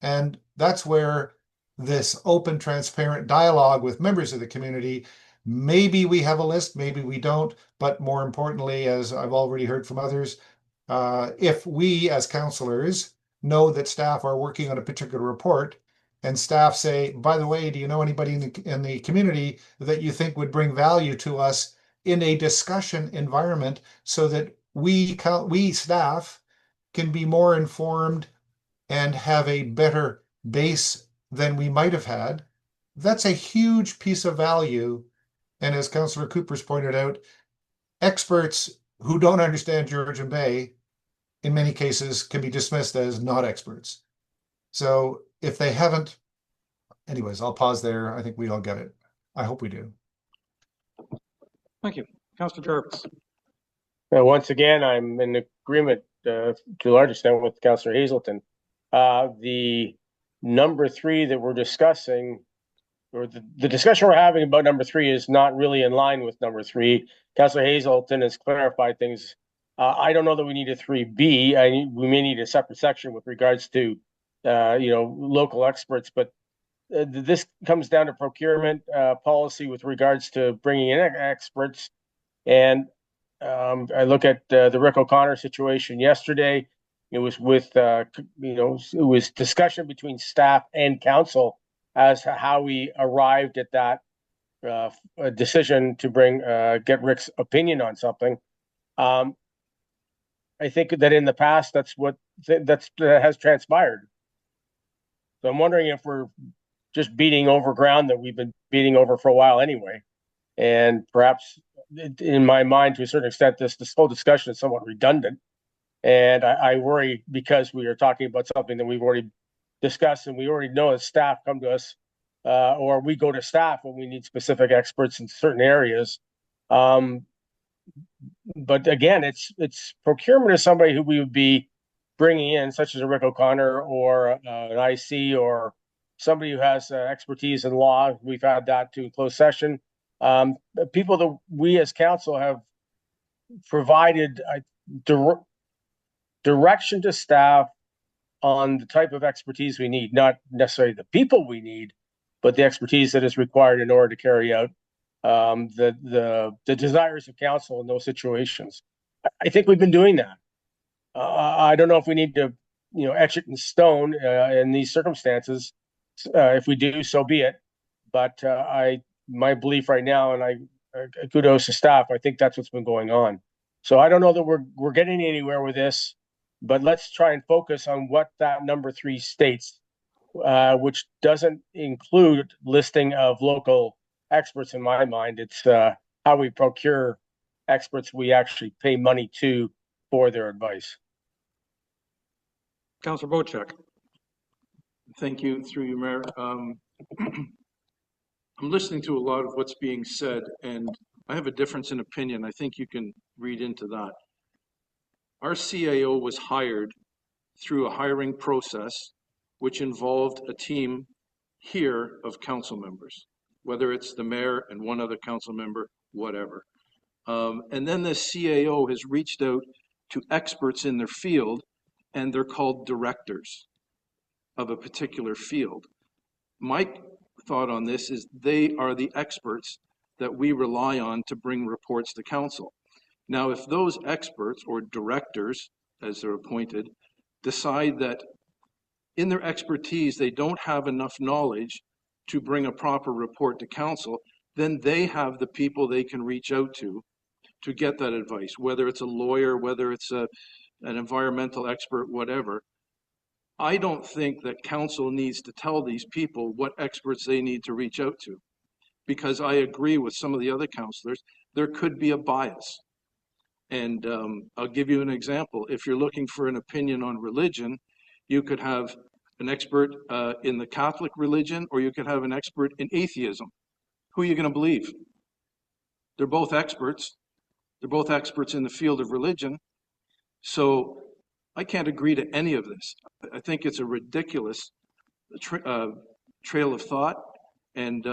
And that's where this open, transparent dialogue with members of the community, maybe we have a list, maybe we don't, but more importantly, as I've already heard from others, if we as councillors know that staff are working on a particular report, and staff say, by the way, do you know anybody in the community that you think would bring value to us in a discussion environment, so that we staff can be more informed and have a better base than we might have had? That's a huge piece of value. And as Councillor Cooper's pointed out, experts who don't understand Georgian Bay, in many cases, can be dismissed as not experts. So if they haven't, anyways, I'll pause there. I think we all get it. I hope we do. Thank you. Councillor Jarvis. Once again, I'm in agreement to a large extent with Councillor Hazelton. The number 3 that we're discussing, or the discussion we're having about number 3, is not really in line with number 3. Councillor Hazelton has clarified things. I don't know that we need a 3B. We may need a separate section with regards to, local experts, but this comes down to procurement policy with regards to bringing in experts. And I look at the Rick O'Connor situation yesterday. It was with, it was discussion between staff and council as to how we arrived at that decision to get Rick's opinion on something. I think that in the past, that has transpired. So I'm wondering if we're just beating over ground that we've been beating over for a while anyway. And perhaps, in my mind, to a certain extent, this whole discussion is somewhat redundant. And I worry, because we are talking about something that we've already discussed, and we already know that staff come to us, or we go to staff when we need specific experts in certain areas. But again, it's procurement is somebody who we would be bringing in, such as a Rick O'Connor or an IC, or somebody who has expertise in law. We've had that to closed session. People that we as council have provided direction to staff on the type of expertise we need, not necessarily the people we need, but the expertise that is required in order to carry out the desires of council in those situations. I think we've been doing that. I don't know if we need to, etch it in stone in these circumstances. If we do, so be it. But my belief right now, and I kudos to staff, I think that's what's been going on. So I don't know that we're getting anywhere with this, but let's try and focus on what that number 3 states, which doesn't include listing of local experts. In my mind, it's how we procure experts we actually pay money to for their advice. Councillor Bocek. Thank you, through you, Mayor. I'm listening to a lot of what's being said, and I have a difference in opinion. I think you can read into that. Our CAO was hired through a hiring process which involved a team here of council members, whether it's the mayor and one other council member, whatever. And then the CAO has reached out to experts in their field, and they're called directors of a particular field. My thought on this is they are the experts that we rely on to bring reports to council. Now, if those experts or directors, as they're appointed, decide that in their expertise they don't have enough knowledge to bring a proper report to council, then they have the people they can reach out to get that advice, whether it's a lawyer, whether it's an environmental expert, whatever. I don't think that council needs to tell these people what experts they need to reach out to, because I agree with some of the other councillors, there could be a bias. And I'll give you an example. If you're looking for an opinion on religion, you could have an expert in the Catholic religion, or you could have an expert in atheism. Who are you going to believe? They're both experts. They're both experts in the field of religion. So I can't agree to any of this. I think it's a ridiculous trail of thought, and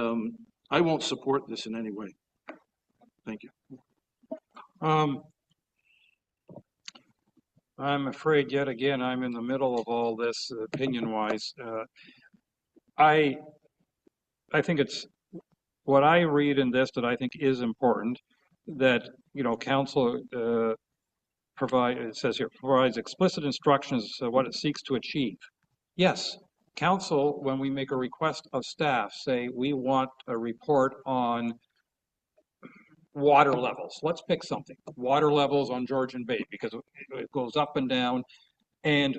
I won't support this in any way. Thank you. I'm afraid yet again I'm in the middle of all this opinion-wise. I think it's what I read in this that I think is important, that council provides explicit instructions as to what it seeks to achieve. Yes, council, when we make a request of staff, say we want a report on water levels. Let's pick something. Water levels on Georgian Bay, because it goes up and down, and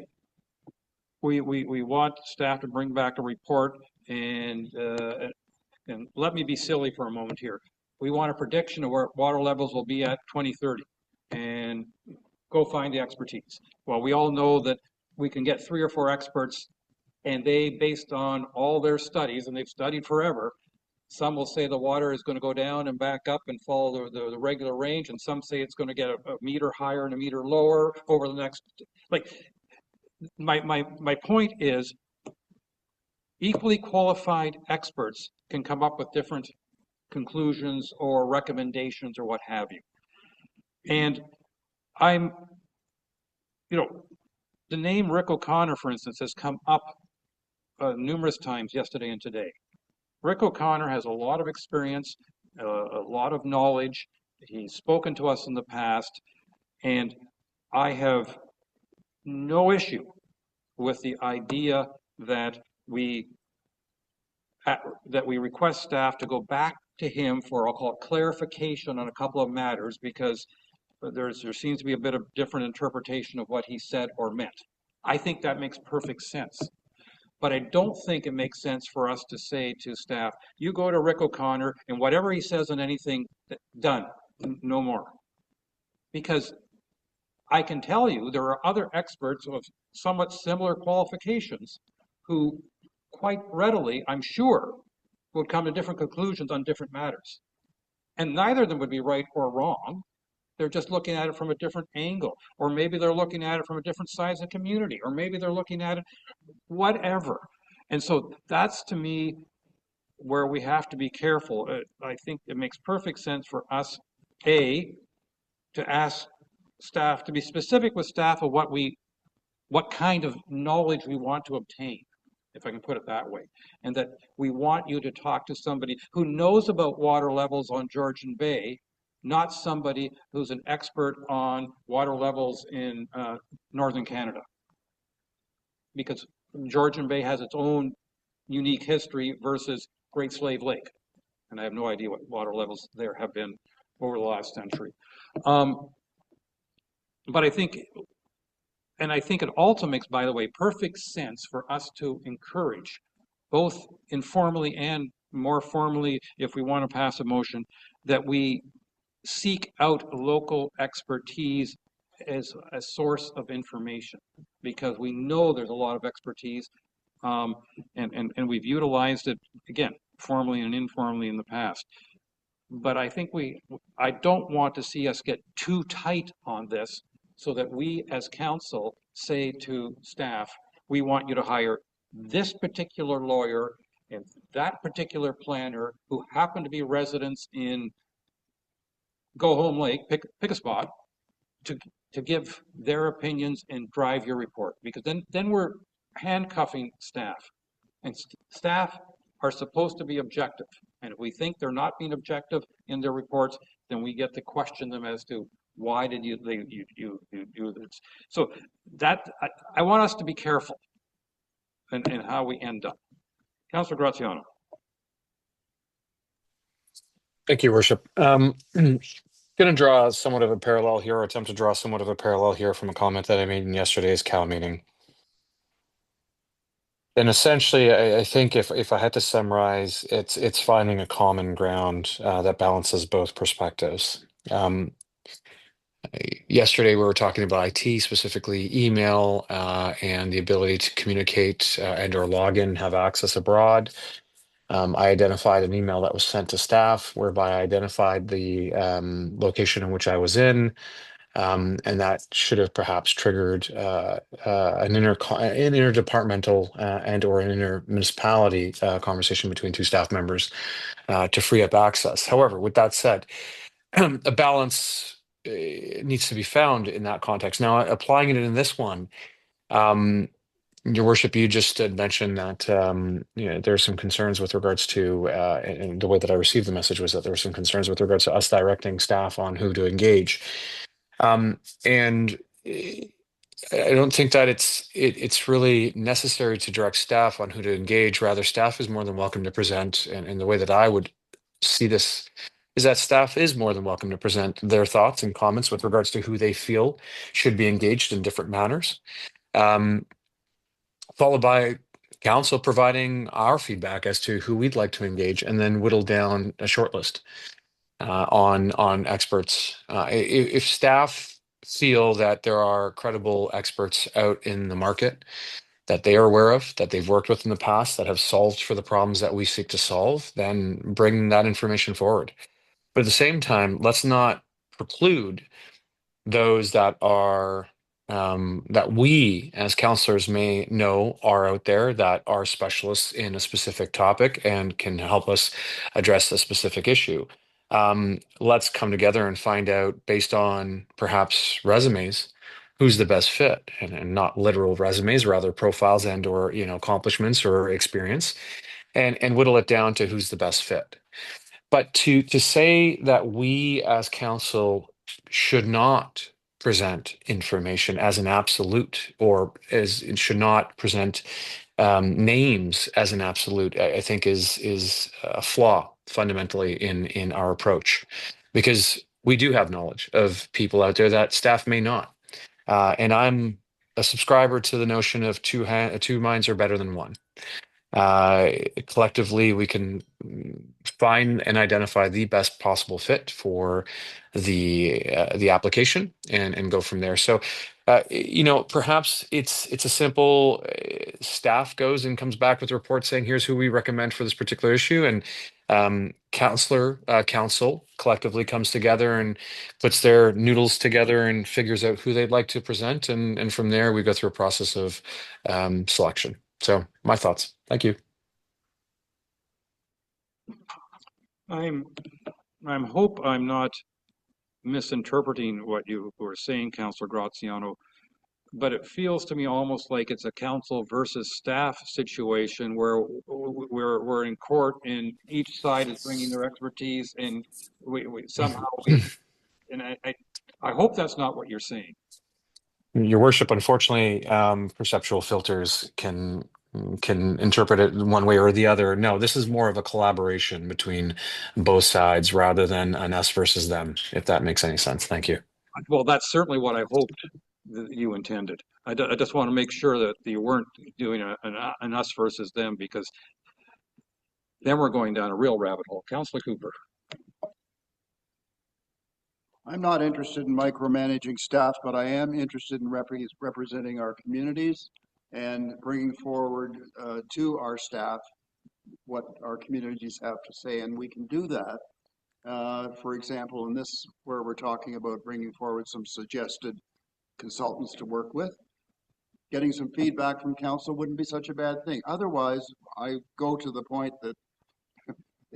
we want staff to bring back a report, and let me be silly for a moment here. We want a prediction of where water levels will be at 2030, and go find the expertise. Well, we all know that we can get 3 or 4 experts, and they, based on all their studies, and they've studied forever, some will say the water is going to go down and back up and follow the regular range, and some say it's going to get a meter higher and a meter lower over the next. Like, my point is, equally qualified experts can come up with different conclusions or recommendations or what have you. And I'm, the name Rick O'Connor, for instance, has come up numerous times yesterday and today. Rick O'Connor has a lot of experience, a lot of knowledge. He's spoken to us in the past, and I have no issue with the idea that we request staff to go back to him for, I'll call it, clarification on a couple of matters, because there seems to be a bit of different interpretation of what he said or meant. I think that makes perfect sense. But I don't think it makes sense for us to say to staff, you go to Rick O'Connor, and whatever he says on anything, done, no more. Because I can tell you there are other experts of somewhat similar qualifications who quite readily, I'm sure, would come to different conclusions on different matters. And neither of them would be right or wrong. They're just looking at it from a different angle, or maybe they're looking at it from a different size of community, or maybe they're looking at it whatever. And so that's, to me, where we have to be careful. I think it makes perfect sense for us, to ask staff, to be specific with staff of what kind of knowledge we want to obtain, if I can put it that way, and that we want you to talk to somebody who knows about water levels on Georgian Bay, not somebody who's an expert on water levels in northern Canada. Because Georgian Bay has its own unique history versus Great Slave Lake. And I have no idea what water levels there have been over the last century. But I think it also makes, by the way, perfect sense for us to encourage, both informally and more formally, if we want to pass a motion, that we seek out local expertise as a source of information, because we know there's a lot of expertise, and we've utilized it, again, formally and informally in the past. But I think I don't want to see us get too tight on this, so that we as council say to staff, we want you to hire this particular lawyer and that particular planner who happen to be residents in Go Home Lake, pick a spot, to give their opinions and drive your report. Because then we're handcuffing staff. And staff are supposed to be objective. And if we think they're not being objective in their reports, then we get to question them as to Why did you do this? So that I want us to be careful in how we end up. Councillor Graziano. Thank you, Worship. Going to draw somewhat of a parallel here, or attempt to draw somewhat of a parallel here from a comment that I made in yesterday's Cal meeting. And essentially, I think if I had to summarize, it's finding a common ground that balances both perspectives. Yesterday, we were talking about IT, specifically email, and the ability to communicate and or log in, have access abroad. I identified an email that was sent to staff whereby I identified the location in which I was in, and that should have perhaps triggered an interdepartmental and or an inter-municipality conversation between two staff members to free up access. However, with that said, a balance needs to be found in that context. Now, applying it in this one, Your Worship, you just mentioned that there are some concerns with regards to, and the way that I received the message was that there were some concerns with regards to us directing staff on who to engage. And I don't think that it's really necessary to direct staff on who to engage. Rather, staff is more than welcome to present, and the way that I would see this is that staff is more than welcome to present their thoughts and comments with regards to who they feel should be engaged in different manners. Followed by council providing our feedback as to who we'd like to engage, and then whittle down a short list on experts. If staff feel that there are credible experts out in the market that they are aware of, that they've worked with in the past, that have solved for the problems that we seek to solve, then bring that information forward. But at the same time, let's not preclude those that are that we as counselors may know are out there that are specialists in a specific topic and can help us address a specific issue. Let's come together and find out, based on perhaps resumes, who's the best fit, and not literal resumes, rather profiles and or accomplishments or experience, and whittle it down to who's the best fit. But to say that we as council should not present information as an absolute, or as it should not present names as an absolute, I think is a flaw fundamentally in our approach, because we do have knowledge of people out there that staff may not, and I'm a subscriber to the notion of two minds are better than one. Collectively, we can find and identify the best possible fit for the application and go from there. So, perhaps it's a simple staff goes and comes back with a report saying, here's who we recommend for this particular issue, and council collectively comes together and puts their noodles together and figures out who they'd like to present, and from there we go through a process of selection. So my thoughts. Thank you. I'm hope I'm not misinterpreting what you were saying, Councillor Graziano, but it feels to me almost like it's a council versus staff situation where we're in court and each side is bringing their expertise, and we somehow and I hope that's not what you're saying. Your Worship, unfortunately, perceptual filters can interpret it one way or the other. No, this is more of a collaboration between both sides rather than an us versus them, if that makes any sense. Thank you. Well, that's certainly what I hoped that you intended. I just want to make sure that you weren't doing an us versus them, because then we're going down a real rabbit hole. Councillor Cooper. I'm not interested in micromanaging staff, but I am interested in representing our communities and bringing forward to our staff what our communities have to say. And we can do that. For example, in this, where we're talking about bringing forward some suggested consultants to work with, getting some feedback from council wouldn't be such a bad thing. Otherwise, I go to the point that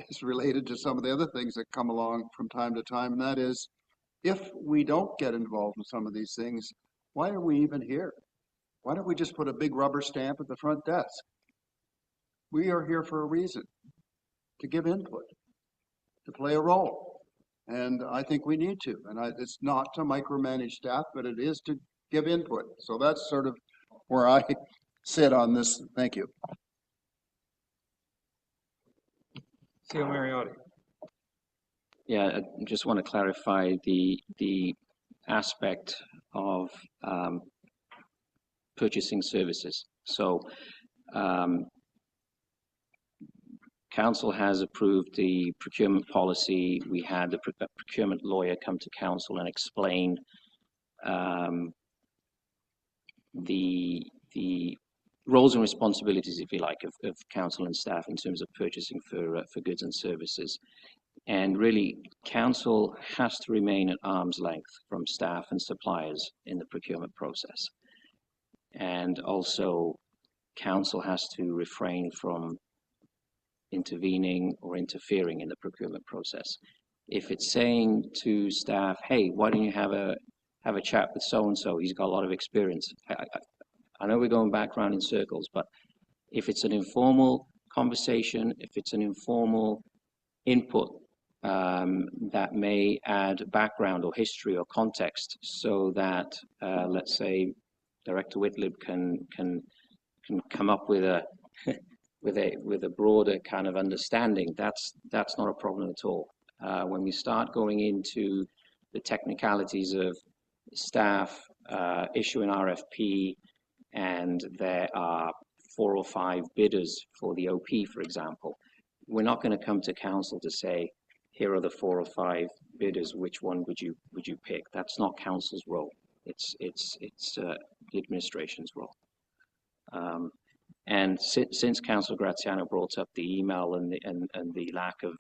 is related to some of the other things that come along from time to time, and that is, if we don't get involved in some of these things, why are we even here? Why don't we just put a big rubber stamp at the front desk? We are here for a reason, to give input, to play a role. And I think we need to. And it's not to micromanage staff, but it is to give input. So that's sort of where I sit on this. Thank you. CEO Mariotti. Yeah, I just want to clarify the aspect of purchasing services. So council has approved the procurement policy. We had the procurement lawyer come to council and explain the roles and responsibilities, if you like, of council and staff in terms of purchasing for goods and services. And really, council has to remain at arm's length from staff and suppliers in the procurement process. And also, council has to refrain from intervening or interfering in the procurement process. If it's saying to staff, hey, why don't you have a chat with so-and-so, he's got a lot of experience. I know we're going back around in circles, but if it's an informal conversation, if it's an informal input that may add background or history or context, so that let's say Director Whitlib can come up with a with a broader kind of understanding, that's not a problem at all. When we start going into the technicalities of staff issue an RFP and there are 4 or 5 bidders for the OP, for example, we're not going to come to council to say, here are the 4 or 5 bidders, which one would you pick? That's not council's role. It's the administration's role. And since Councillor Graziano brought up the email and the lack of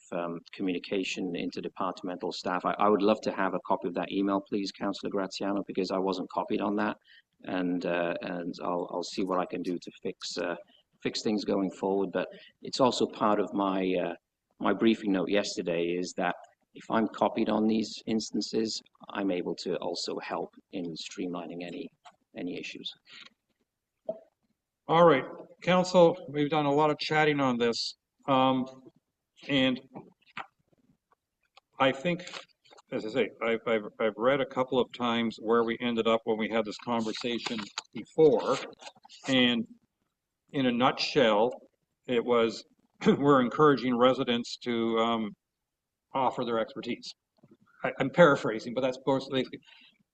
communication interdepartmental staff, I would love to have a copy of that email, please, Councillor Graziano, because I wasn't copied on that, and I'll see what I can do to fix things going forward. But it's also part of my my briefing note yesterday is that if I'm copied on these instances, I'm able to also help in streamlining any issues. All right, Council, we've done a lot of chatting on this, and I think, as I say, I've read a couple of times where we ended up when we had this conversation before, and in a nutshell, it was we're encouraging residents to offer their expertise. I'm paraphrasing, but that's basically.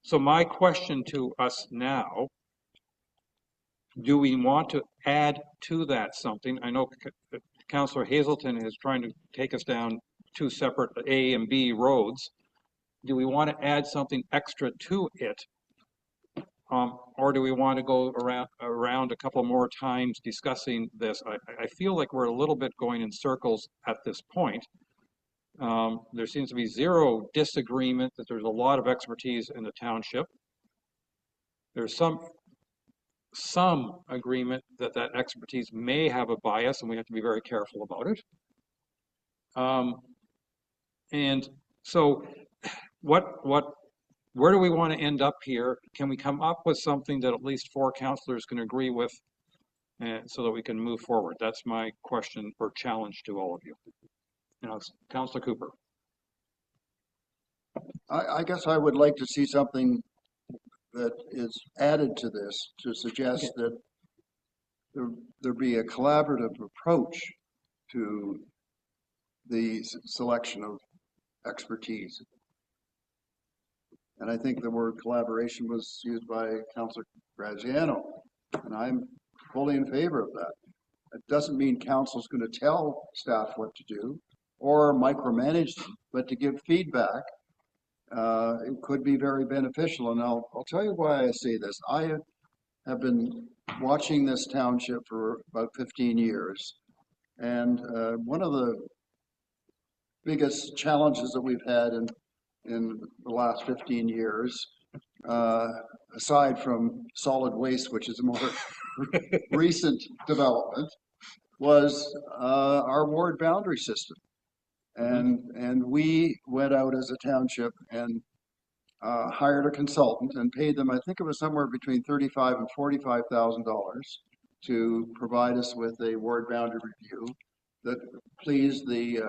So my question to us now, do we want to add to that something? I know Councillor Hazelton is trying to take us down 2 separate A and B roads. Do we want to add something extra to it? Or do we want to go around a couple more times discussing this? I feel like we're a little bit going in circles at this point. There seems to be zero disagreement that there's a lot of expertise in the township. There's some agreement that expertise may have a bias, and we have to be very careful about it. And so, where do we want to end up here? Can we come up with something that at least 4 councillors can agree with, so that we can move forward? That's my question or challenge to all of you. Councillor Cooper. I guess I would like to see something that is added to this to suggest that there be a collaborative approach to the selection of expertise. And I think the word collaboration was used by Councillor Graziano, and I'm fully in favor of that. It doesn't mean council's going to tell staff what to do or micromanage them, but to give feedback. It could be very beneficial, and I'll tell you why I say this. I have been watching this township for about 15 years, and one of the biggest challenges that we've had in the last 15 years, aside from solid waste, which is a more recent development, was our ward boundary system. And we went out as a township and hired a consultant and paid them, I think it was somewhere between $35,000 and $45,000 to provide us with a ward boundary review that pleased the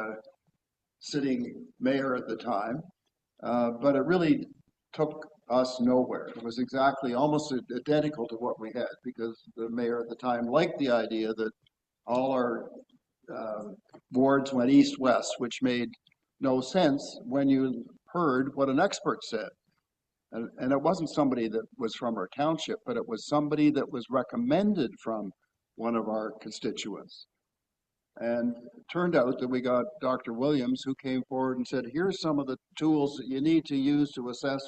sitting mayor at the time. but it really took us nowhere. It was exactly almost identical to what we had because the mayor at the time liked the idea that all our wards went east-west, which made no sense when you heard what an expert said. And it wasn't somebody that was from our township, but it was somebody that was recommended from one of our constituents. And it turned out that we got Dr. Williams, who came forward and said, here's some of the tools that you need to use to assess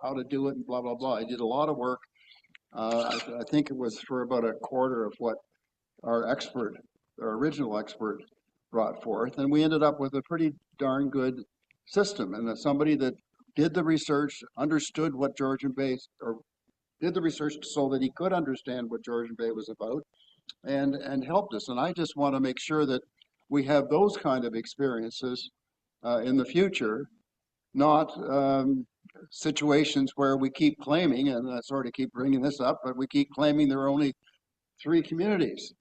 how to do it and blah, blah, blah. He did a lot of work. I think it was for about a quarter of what our original expert brought forth. And we ended up with a pretty darn good system. And somebody that did the research, understood what Georgian Bay, or did the research so that he could understand what Georgian Bay was about, and helped us. And I just want to make sure that we have those kind of experiences in the future, not situations where we keep claiming, and I sort of keep bringing this up, but we keep claiming there are only 3 communities.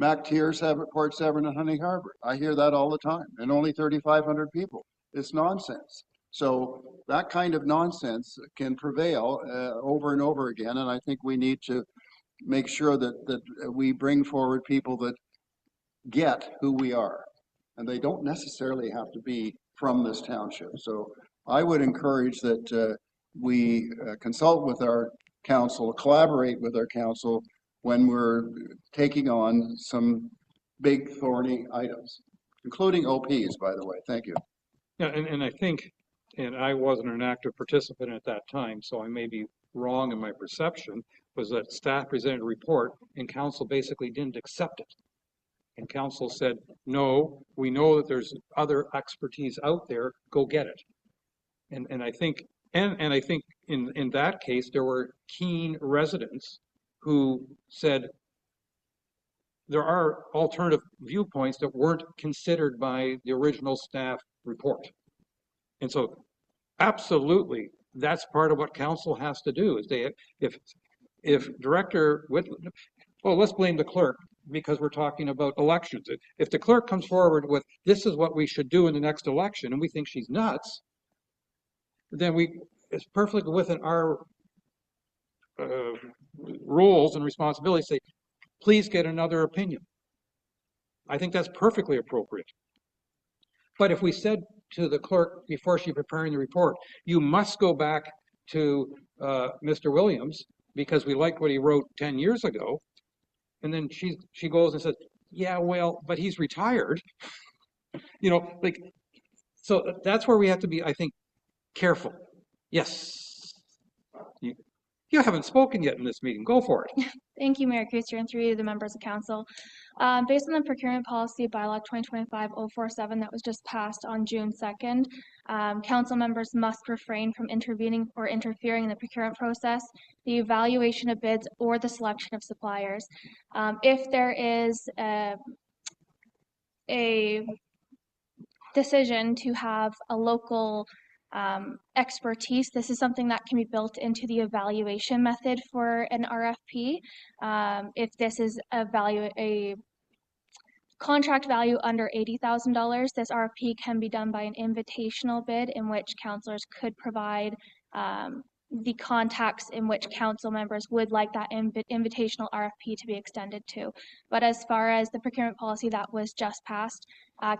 MacTiers, Port Severn, and Honey Harbor. I hear that all the time, and only 3,500 people. It's nonsense. So that kind of nonsense can prevail over and over again, and I think we need to make sure that we bring forward people that get who we are, and they don't necessarily have to be from this township. So I would encourage that we consult with our council, collaborate with our council when we're taking on some big thorny items, including OPs, by the way. Thank you. Yeah, and I think, and I wasn't an active participant at that time, so I may be wrong in my perception, was that staff presented a report and council basically didn't accept it. And council said, no, we know that there's other expertise out there, go get it. And I think, and I think in that case, there were keen residents who said there are alternative viewpoints that weren't considered by the original staff report. And so absolutely, that's part of what council has to do is if Director Whitland, well, let's blame the clerk because we're talking about elections. If the clerk comes forward with this is what we should do in the next election and we think she's nuts, then it's perfectly within our rules and responsibilities say, please get another opinion. I think that's perfectly appropriate. But if we said to the clerk before she's preparing the report, you must go back to Mr. Williams because we liked what he wrote 10 years ago, and then she goes and says, yeah, well, but he's retired. So that's where we have to be, I think, careful. Yes. You haven't spoken yet in this meeting. Go for it. Thank you, Mayor Kuster, and through the members of council. Based on the procurement policy bylaw 2025-047 that was just passed on June 2nd, council members must refrain from intervening or interfering in the procurement process, the evaluation of bids, or the selection of suppliers. If there is a decision to have a local expertise, this is something that can be built into the evaluation method for an RFP. If this is a contract value under $80,000, this RFP can be done by an invitational bid in which councilors could provide the contacts in which council members would like that invitational RFP to be extended to. But as far as the procurement policy that was just passed,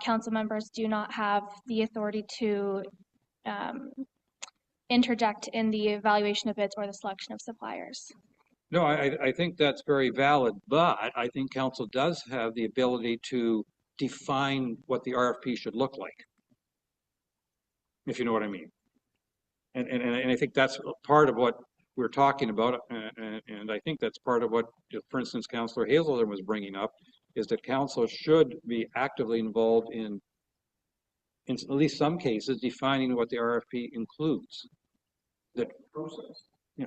council members do not have the authority to interject in the evaluation of bids or the selection of suppliers. No, I think that's very valid, but I think council does have the ability to define what the RFP should look like, if you know what I mean. And I think that's part of what we're talking about, and I think that's part of what, for instance, Councillor Hazelden was bringing up, is that council should be actively involved in at least some cases, defining what the RFP includes. The process. Yeah.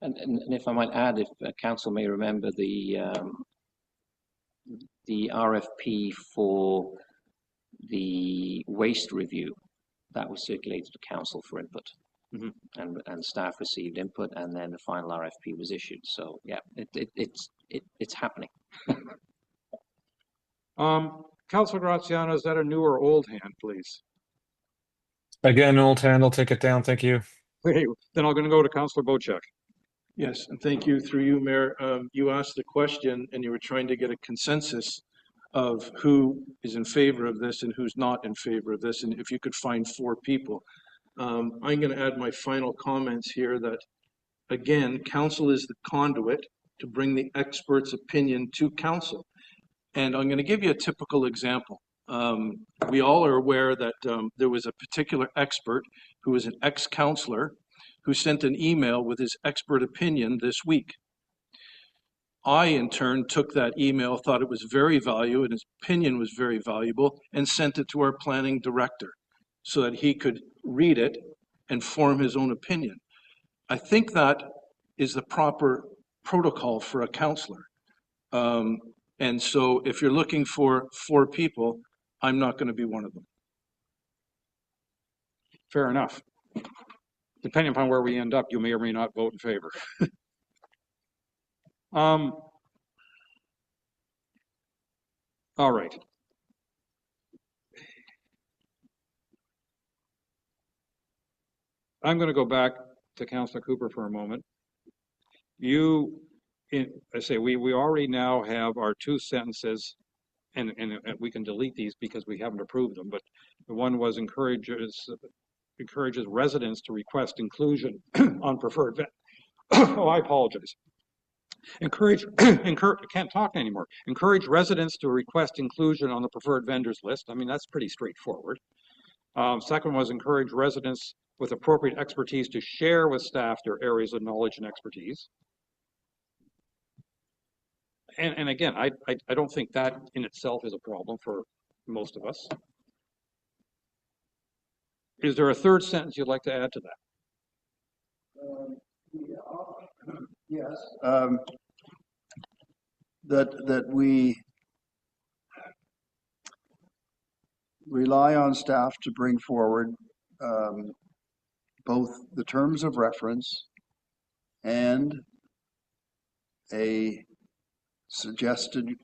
And if I might add, if council may remember the RFP for the waste review that was circulated to council for input. Mm-hmm. and staff received input, and then the final RFP was issued. So yeah, it's happening. Councilor Graziano, is that a new or old hand, please? Again, old hand, I'll take it down. Thank you. Okay, then I'm going to go to Councillor Bocek. Yes, and thank you through you, Mayor. You asked the question and you were trying to get a consensus of who is in favor of this and who's not in favor of this, and if you could find 4 people. I'm going to add my final comments here that, again, council is the conduit to bring the expert's opinion to council. And I'm going to give you a typical example. We all are aware that there was a particular expert who was an ex-councillor who sent an email with his expert opinion this week. I, in turn, took that email, thought it was very valuable, and his opinion was very valuable, and sent it to our planning director so that he could read it and form his own opinion. I think that is the proper protocol for a councillor. And so if you're looking for 4 people, I'm not going to be one of them. Fair enough. Depending upon where we end up, you may or may not vote in favor. All right. I'm going to go back to Councillor Cooper for a moment. I say we already now have our 2 sentences, and we can delete these because we haven't approved them, but the one was encourages residents to request inclusion on preferred oh, I apologize. I can't talk anymore. Encourage residents to request inclusion on the preferred vendors list. I mean, that's pretty straightforward. Second was encourage residents with appropriate expertise to share with staff their areas of knowledge and expertise. And again, I don't think that in itself is a problem for most of us. Is there a third sentence you'd like to add to that? Yes. That we rely on staff to bring forward both the terms of reference and a suggestion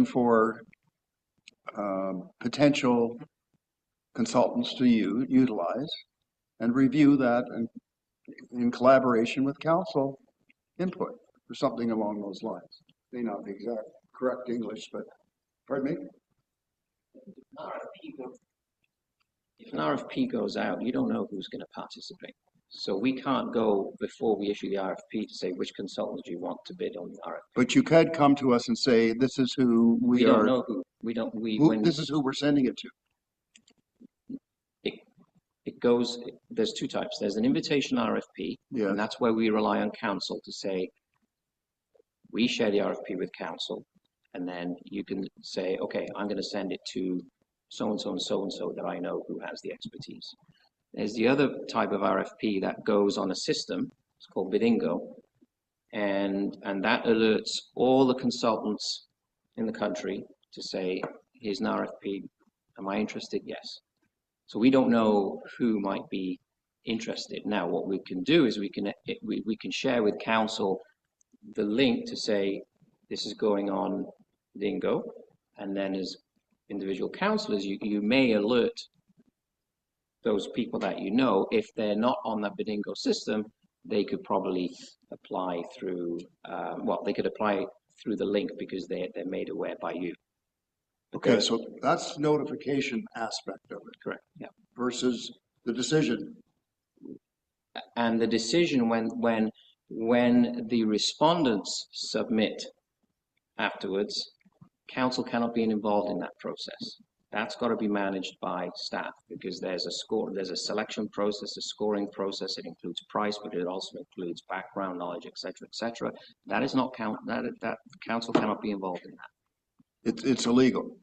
for potential consultants to utilize, and review that in collaboration with council input or something along those lines. May not be exact correct English, but pardon me? If an RFP goes out, you don't know who's going to participate. So we can't go before we issue the RFP to say which consultant do you want to bid on the RFP. But you could come to us and say, this is who we don't know who. This is who we're sending it to. It goes, there's 2 types. There's an invitation RFP, and that's where we rely on council to say, we share the RFP with council, and then you can say, okay, I'm going to send it to so-and-so and so-and-so that I know who has the expertise. There's the other type of RFP that goes on a system, it's called Bidingo, and that alerts all the consultants in the country to say, here's an RFP, am I interested? Yes. So we don't know who might be interested. Now, what we can do is we can share with council the link to say, this is going on Bidingo, and then as individual councillors, you may alert those people that you know. If they're not on that Bidingo system, they could probably apply through, they could apply through the link because they're made aware by you. Okay, so that's notification aspect of it. Correct, yeah. Versus the decision. And the decision when the respondents submit afterwards, council cannot be involved in that process. That's got to be managed by staff because there's a selection process, a scoring process. It includes price, but it also includes background knowledge, etc., etc. That is not that council cannot be involved in that. It's illegal.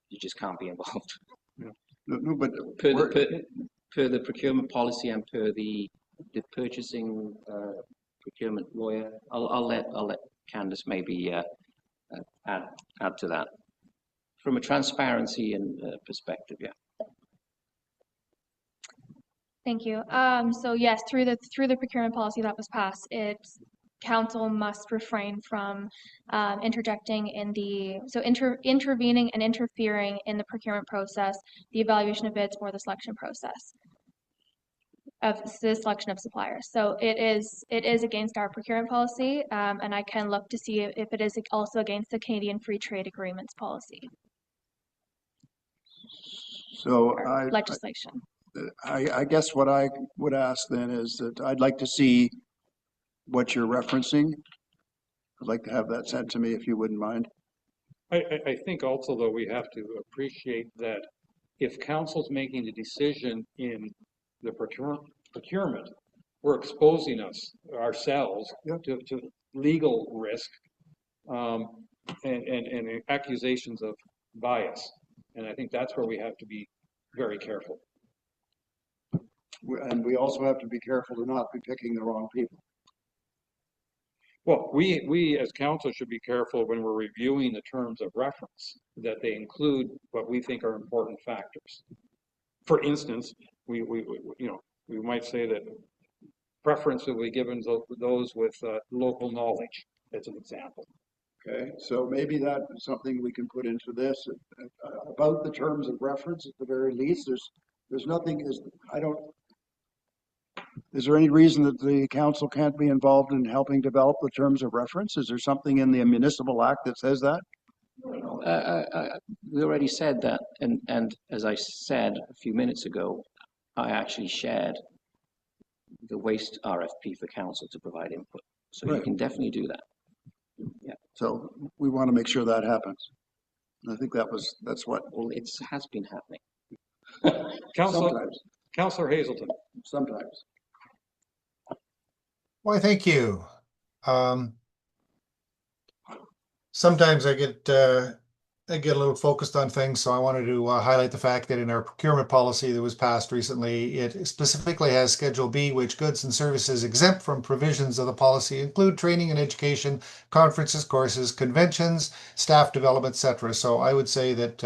You just can't be involved. No, but per the procurement policy and per the purchasing procurement lawyer, I'll let Candace maybe add to that from a transparency and perspective. Yeah. Thank you. So yes, through the procurement policy that was passed, council must refrain from interjecting in the, so intervening and interfering in the procurement process, the evaluation of bids, or the selection process of the selection of suppliers. So it is against our procurement policy, and I can look to see if it is also against the Canadian Free Trade Agreements policy So or legislation. I guess what I would ask then is that I'd like to see what you're referencing. I'd like to have that sent to me if you wouldn't mind. I think also, though, we have to appreciate that if council's making the decision in the procurement, we're exposing ourselves to legal risk and accusations of bias. And I think that's where we have to be very careful. And we also have to be careful to not be picking the wrong people. Well, we as council should be careful when we're reviewing the terms of reference, that they include what we think are important factors. For instance, we might say that preference will be given to those with local knowledge, as an example. Okay, so maybe that is something we can put into this about the terms of reference at the very least. There's nothing, is there any reason that the council can't be involved in helping develop the terms of reference? Is there something in the municipal act that says that? We already said that, and as I said a few minutes ago, I actually shared the waste RFP for council to provide input. So Right. You can definitely do that. Yeah. So we want to make sure that happens. I think that's what. Well, it has been happening. Councillor Hazelton. Sometimes. Why, thank you. Sometimes I get a little focused on things, so I wanted to highlight the fact that in our procurement policy that was passed recently, it specifically has Schedule B, which goods and services exempt from provisions of the policy include training and education, conferences, courses, conventions, staff development, etc. So I would say that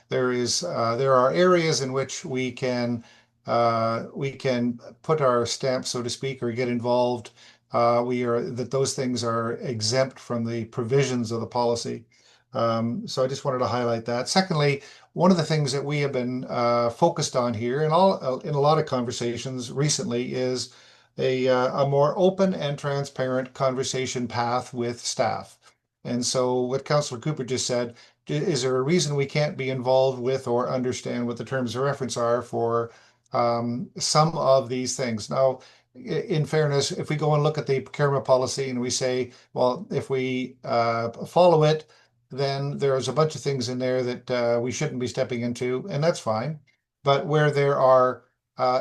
there are areas in which we can put our stamp, so to speak, or get involved. Those things are exempt from the provisions of the policy. So I just wanted to highlight that. Secondly, one of the things that we have been focused on here in a lot of conversations recently is a more open and transparent conversation path with staff. And so what Councillor Cooper just said, is there a reason we can't be involved with or understand what the terms of reference are for some of these things? Now, in fairness, if we go and look at the procurement policy and we say, well, if we follow it, then there's a bunch of things in there that we shouldn't be stepping into, and that's fine. But where there are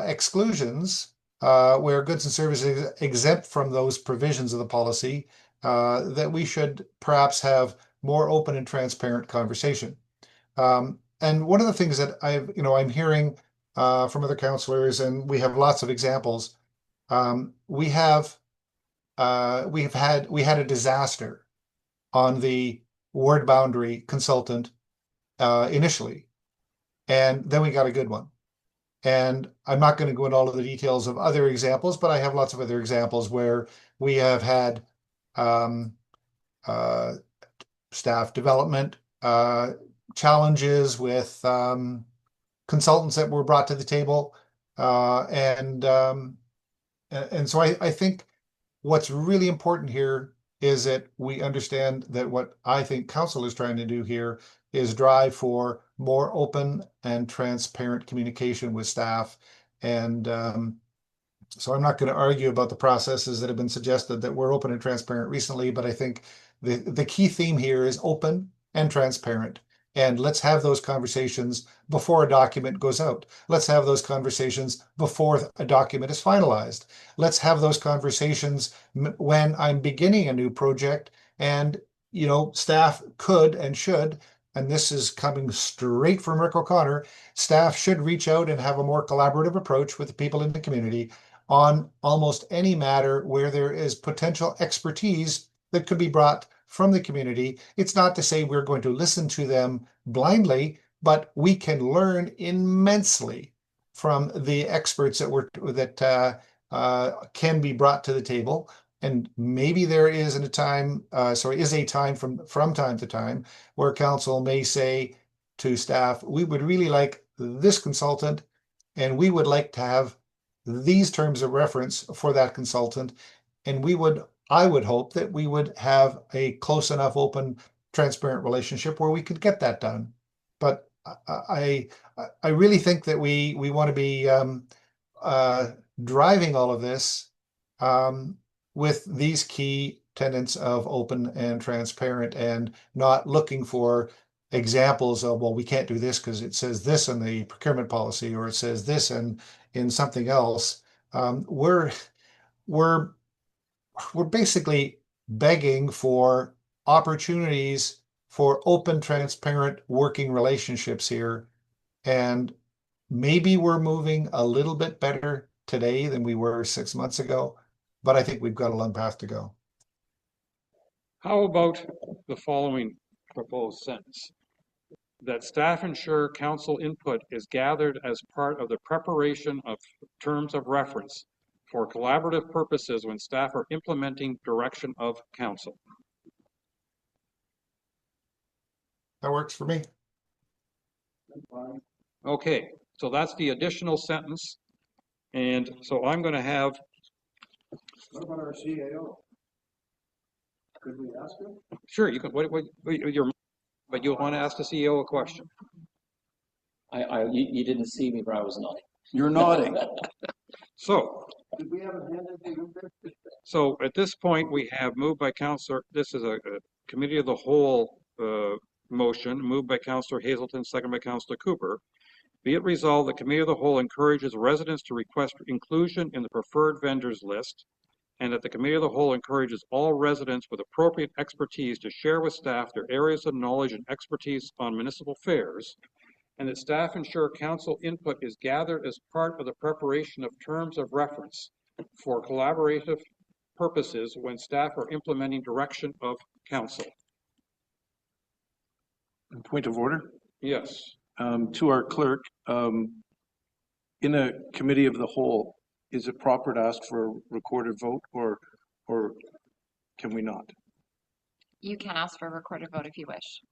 exclusions, where goods and services exempt from those provisions of the policy, that we should perhaps have more open and transparent conversation. And one of the things that I'm hearing from other councillors, and we have lots of examples. We had a disaster on the ward boundary consultant initially, and then we got a good one. And I'm not going to go into all of the details of other examples, but I have lots of other examples where we have had staff development challenges with consultants that were brought to the table, and so I think what's really important here is that we understand that what I think council is trying to do here is drive for more open and transparent communication with staff. And so I'm not going to argue about the processes that have been suggested that were open and transparent recently, but I think the key theme here is open and transparent. And let's have those conversations before a document goes out. Let's have those conversations before a document is finalized. Let's have those conversations when I'm beginning a new project, and staff could and should, and this is coming straight from Rick O'Connor, staff should reach out and have a more collaborative approach with the people in the community on almost any matter where there is potential expertise that could be brought from the community. It's not to say we're going to listen to them blindly, but we can learn immensely from the experts that can be brought to the table. And maybe there is a time, is a time from time to time where council may say to staff, we would really like this consultant, and we would like to have these terms of reference for that consultant. And I would hope that we would have a close enough, open, transparent relationship where we could get that done. But I really think that we want to be driving all of this with these key tenets of open and transparent, and not looking for examples of, well, we can't do this because it says this in the procurement policy, or it says this in something else. We're basically begging for opportunities for open, transparent working relationships here. And maybe we're moving a little bit better today than we were 6 months ago, but I think we've got a long path to go. How about the following proposed sentence? That staff ensure council input is gathered as part of the preparation of terms of reference for collaborative purposes when staff are implementing direction of council. That works for me. Okay, so that's the additional sentence. And so I'm going to have. What about our CAO? Could we ask him? Sure, you can. But you want to ask the CEO a question. You didn't see me, but I was nodding. You're nodding. So. Did we have a hand in? So at this point, we have moved by Councillor. This is a committee of the whole motion, moved by Councillor Hazelton, second by Councillor Cooper. Be it resolved, the committee of the whole encourages residents to request inclusion in the preferred vendors list, and that the committee of the whole encourages all residents with appropriate expertise to share with staff their areas of knowledge and expertise on municipal affairs, and that staff ensure council input is gathered as part of the preparation of terms of reference for collaborative purposes when staff are implementing direction of council. Point of order? Yes. To our clerk, in a committee of the whole, is it proper to ask for a recorded vote, or can we not? You can ask for a recorded vote if you wish.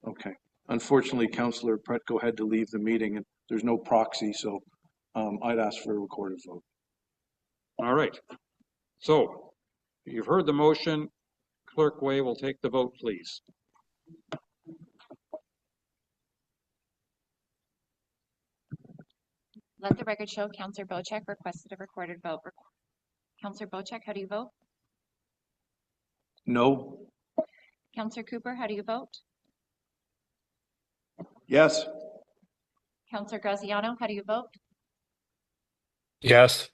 Okay. Unfortunately, Councillor Pretko had to leave the meeting, and there's no proxy, so I'd ask for a recorded vote. All right. So you've heard the motion. Clerk Way will take the vote, please. Let the record show Councillor Bocek requested a recorded vote. Councillor Bocek, how do you vote? No. Councillor Cooper, how do you vote? Yes. Councillor Graziano, how do you vote? Yes.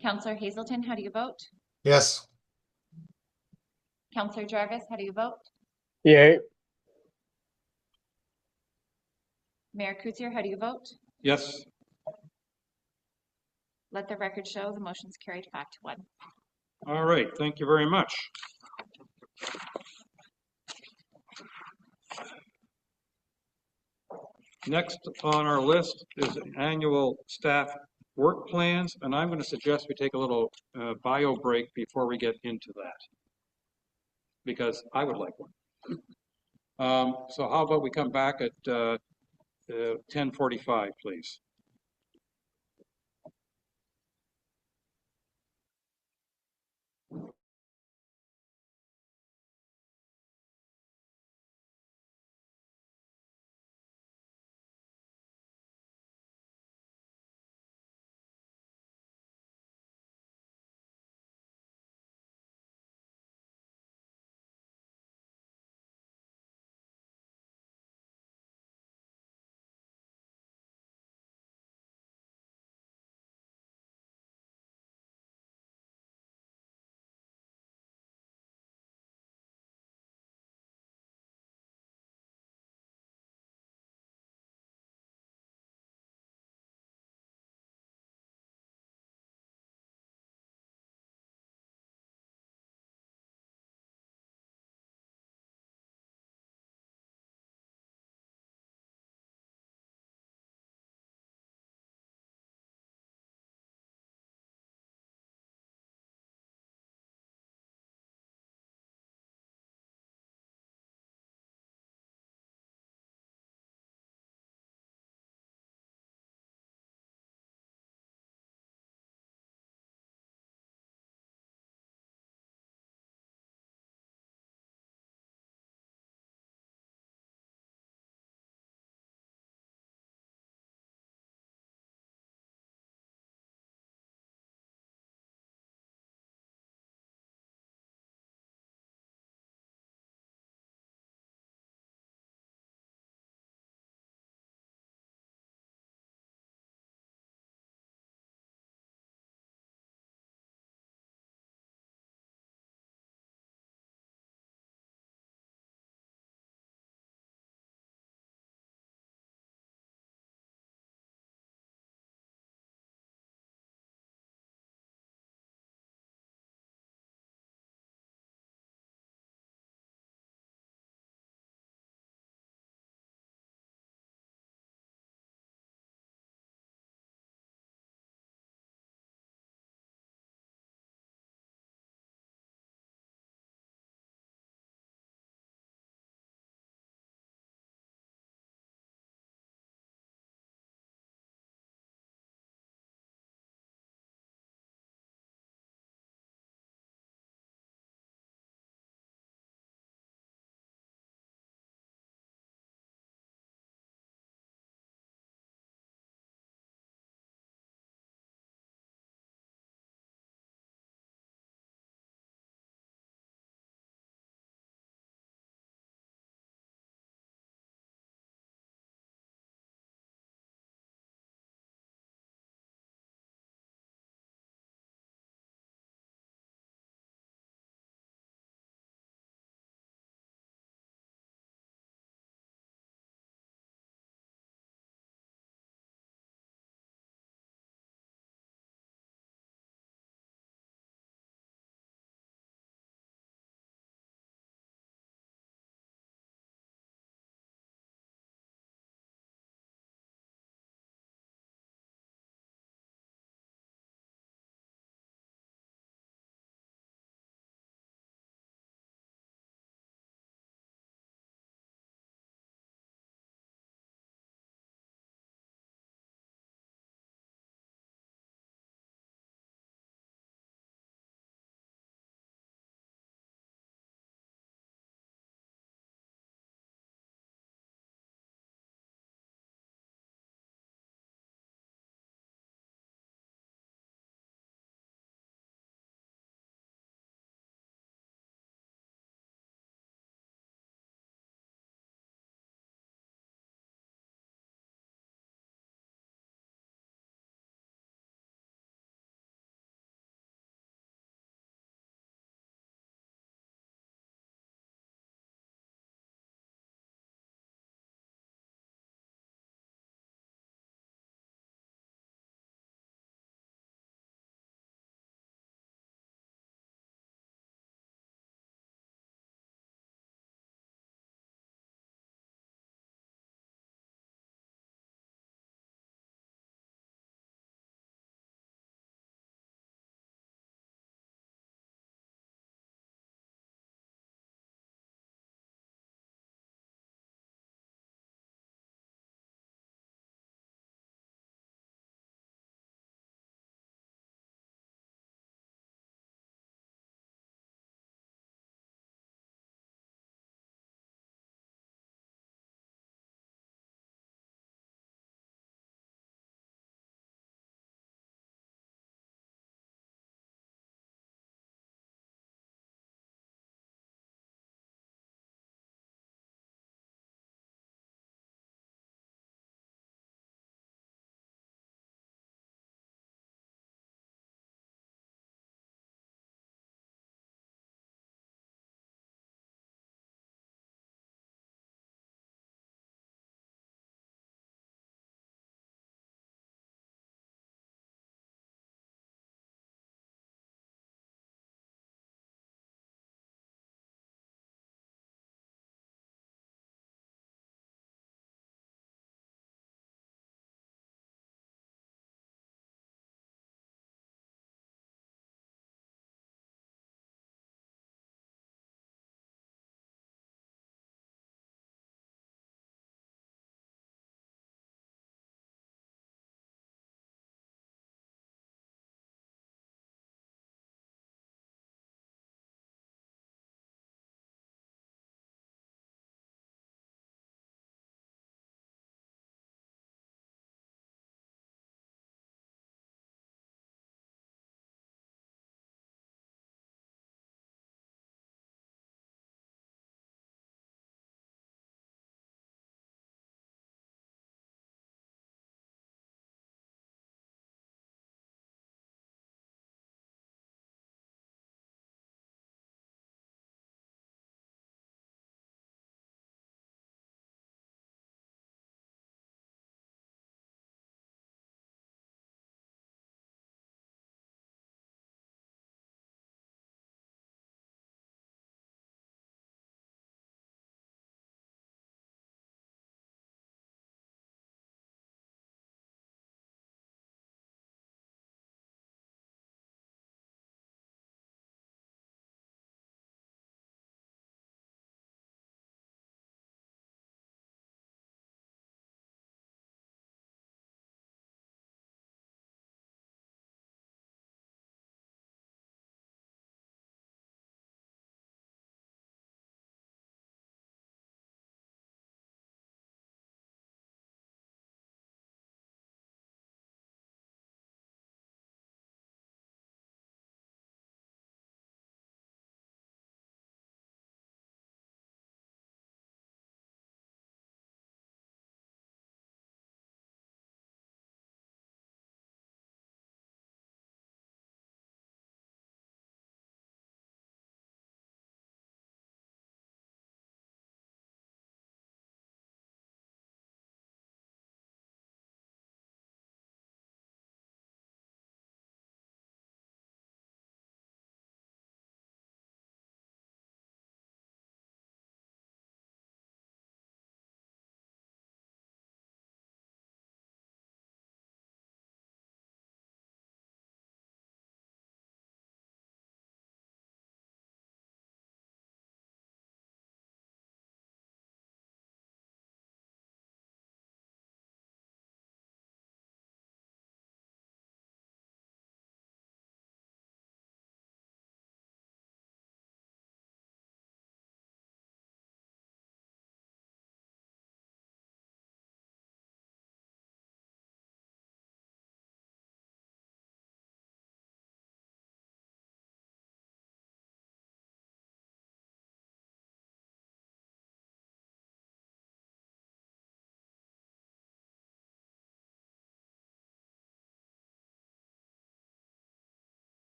Councillor Hazelton, how do you vote? Yes. Councillor Jarvis, how do you vote? Yay. Mayor Coutier, how do you vote? Yes. Let the record show the motion's carried 5-1. All right. Thank you very much. Next on our list is annual staff work plans, and I'm going to suggest we take a little bio break before we get into that, because I would like one. So how about we come back at 10:45, please?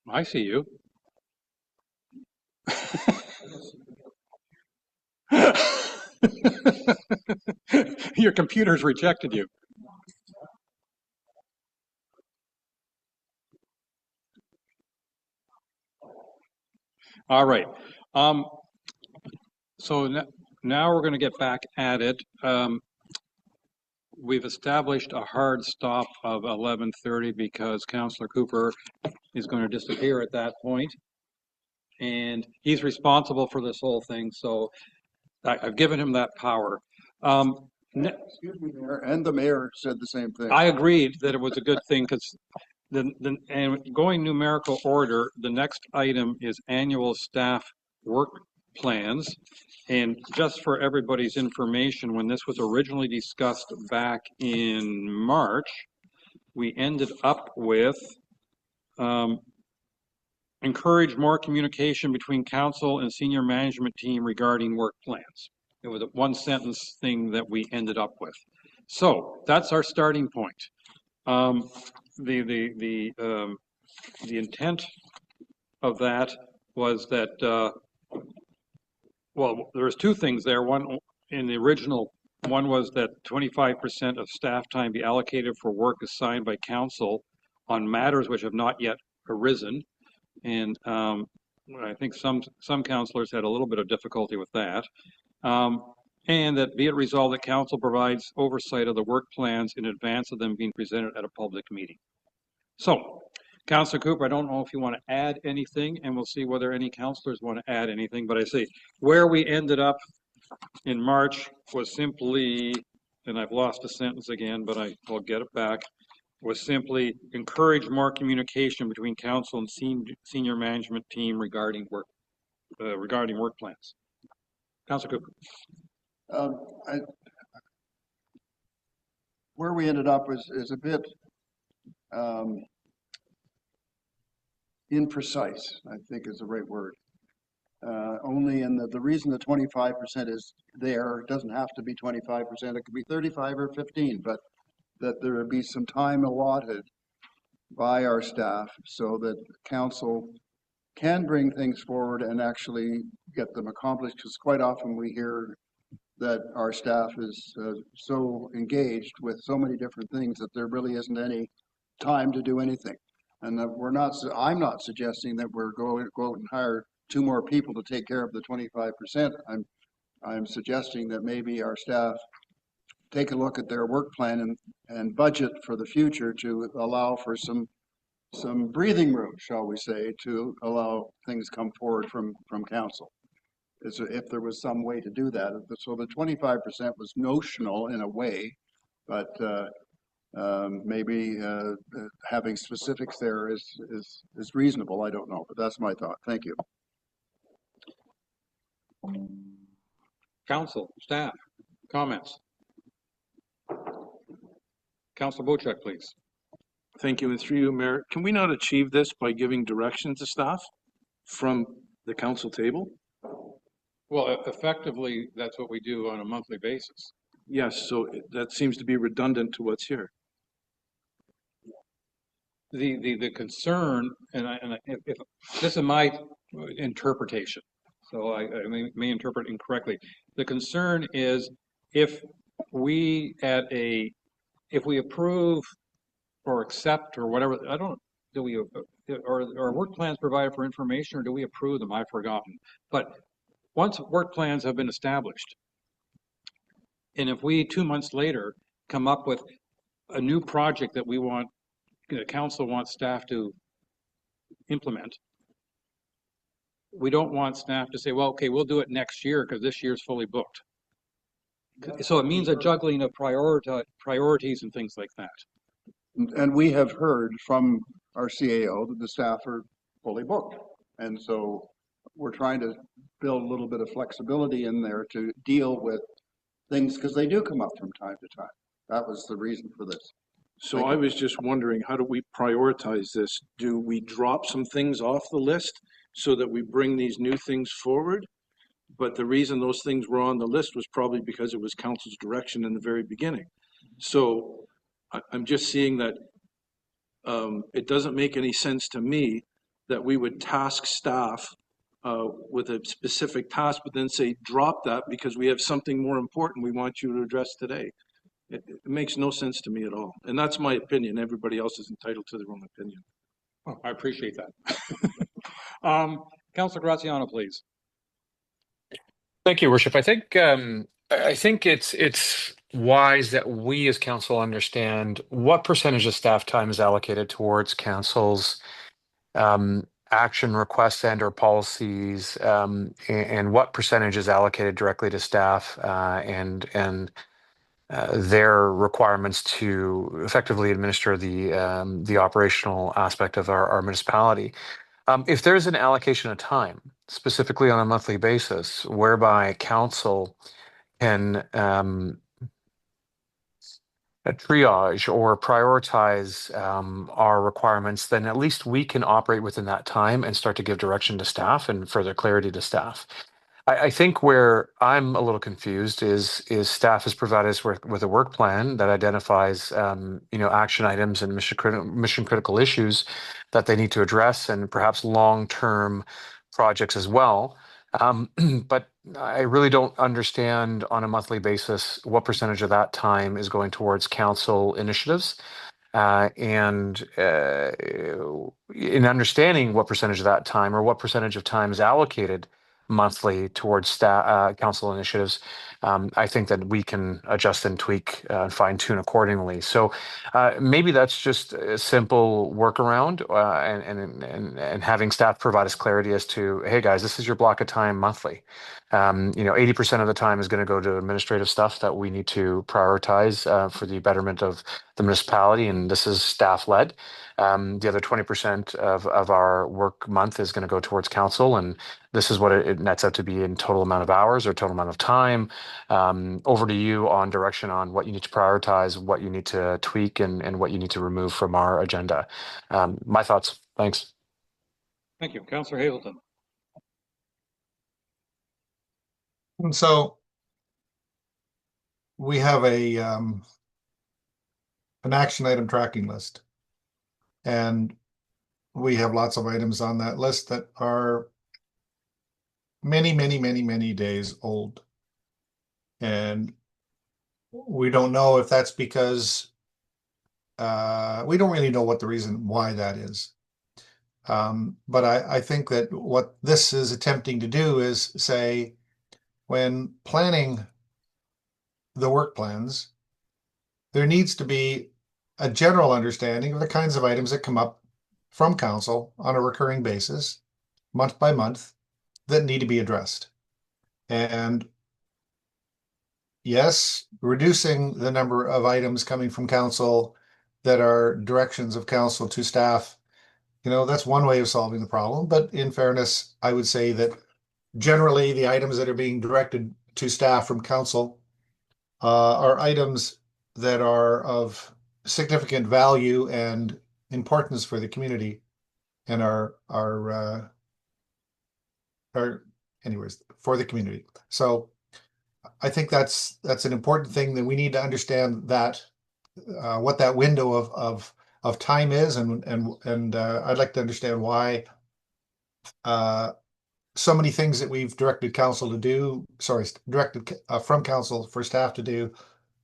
I see you. Your computer's rejected you. All right. So now we're going to get back at it. We've established a hard stop of 11:30 because Councillor Cooper is going to disappear at that point, and he's responsible for this whole thing. So I've given him that power. Excuse me, Mayor, and the mayor said the same thing. I agreed that it was a good thing because and going numerical order, the next item is annual staff work plans. And just for everybody's information, when this was originally discussed back in March, we ended up with encourage more communication between council and senior management team regarding work plans. It was a one sentence thing that we ended up with. So that's our starting point. The intent of that was that well, there's two things there. One in the original one was that 25% of staff time be allocated for work assigned by council on matters which have not yet arisen, and I think some councillors had a little bit of difficulty with that. And that be it resolved that council provides oversight of the work plans in advance of them being presented at a public meeting. So, Councillor Cooper, I don't know if you want to add anything, and we'll see whether any councillors want to add anything, but I see where we ended up in March was simply, and I've lost a sentence again, but I'll get it back, was simply encourage more communication between council and senior management team regarding work plans. Councillor Cooper. Where we ended up is a bit imprecise, I think is the right word. Only in the reason the 25% is there, it doesn't have to be 25%, it could be 35 or 15, but that there would be some time allotted by our staff so that council can bring things forward and actually get them accomplished, because quite often we hear that our staff is so engaged with so many different things that there really isn't any time to do anything. And that I'm not suggesting that we're going to go out and hire 2 more people to take care of the 25%. I'm suggesting that maybe our staff take a look at their work plan and budget for the future to allow for some breathing room, shall we say, to allow things come forward from council. If there was some way to do that. So the 25% was notional in a way, but maybe having specifics there is reasonable. I don't know, but that's my thought. Thank you. Council, staff, comments. Councillor Bochek, please. Thank you, and through you, Mayor. Can we not achieve this by giving direction to staff from the council table? Well, effectively, that's what we do on a monthly basis. Yes, so that seems to be redundant to what's here. The concern, if this is my interpretation, so I may interpret incorrectly. The concern is if we approve or accept or whatever, are work plans provided for information or do we approve them? I've forgotten. But once work plans have been established, and if we 2 months later come up with a new project that we want, the council wants staff to implement, we don't want staff to say, well, okay, we'll do it next year because this year's fully booked. So it means a juggling of priorities and things like that. And we have heard from our CAO that the staff are fully booked. And so we're trying to build a little bit of flexibility in there to deal with things because they do come up from time to time. That was the reason for this. So I was just wondering, how do we prioritize this? Do we drop some things off the list so that we bring these new things forward? But the reason those things were on the list was probably because it was council's direction in the very beginning. So I'm just seeing that it doesn't make any sense to me that we would task staff with a specific task, but then say, drop that because we have something more important we want you to address today. It makes no sense to me at all. And that's my opinion. Everybody else is entitled to their own opinion. Oh, I appreciate that. Councilor Graziano, please. Thank you, Worship. I think it's wise that we as council understand what percentage of staff time is allocated towards council's action requests and or policies, and what percentage is allocated directly to staff and their requirements to effectively administer the operational aspect of our municipality. If there's an allocation of time, specifically on a monthly basis, whereby council can triage or prioritize our requirements, then at least we can operate within that time and start to give direction to staff and further clarity to staff. I think where I'm a little confused is staff has provided us with a work plan that identifies action items and mission critical issues that they need to address, and perhaps long-term projects as well. But I really don't understand on a monthly basis what percentage of that time is going towards council initiatives. And in understanding what percentage of that time or what percentage of time is allocated monthly towards staff, council initiatives, I think that we can adjust and tweak and fine tune accordingly. So maybe that's just a simple workaround, and having staff provide us clarity as to, hey guys, this is your block of time monthly. 80% of the time is going to go to administrative stuff that we need to prioritize for the betterment of the municipality, and this is staff led. The other 20% of our work month is going to go towards council, and this is what it nets out to be in total amount of hours or total amount of time. Over to you on direction on what you need to prioritize, what you need to tweak, and what you need to remove from our agenda. My thoughts. Thanks. Thank you. Councilor Hazelton. And so we have an action item tracking list, and we have lots of items on that list that are many days old. And we don't know if that's because we don't really know what the reason why that is. But I think that what this is attempting to do is say, when planning the work plans, there needs to be a general understanding of the kinds of items that come up from council on a recurring basis, month by month, that need to be addressed. And yes, reducing the number of items coming from council that are directions of council to staff, that's one way of solving the problem. But in fairness, I would say that generally the items that are being directed to staff from council are items that are of significant value and importance for the community, and are anyways for the community. So I think that's an important thing, that we need to understand that what that window of time is, and I'd like to understand why so many things that we've directed council to do, directed from council for staff to do,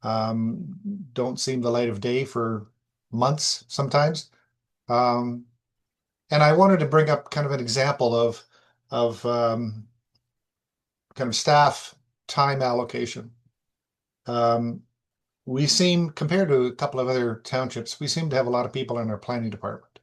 don't seem the light of day for months sometimes. And I wanted to bring up kind of an example of kind of staff time allocation. We seem, compared to a couple of other townships, we seem to have a lot of people in our planning department.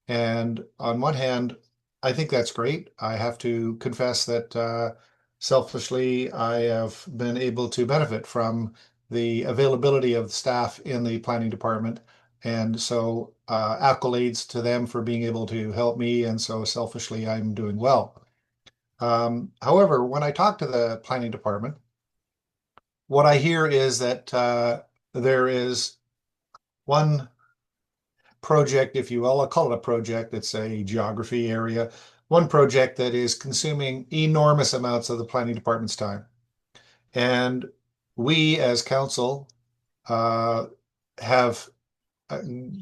And on one hand, I think that's great. I have to confess that selfishly, I have been able to benefit from the availability of staff in the planning department. And so accolades to them for being able to help me. And so selfishly, I'm doing well. However, when I talk to the planning department, what I hear is that there is one project, if you will, I'll call it a project, it's a geography area, one project that is consuming enormous amounts of the planning department's time. And we as council have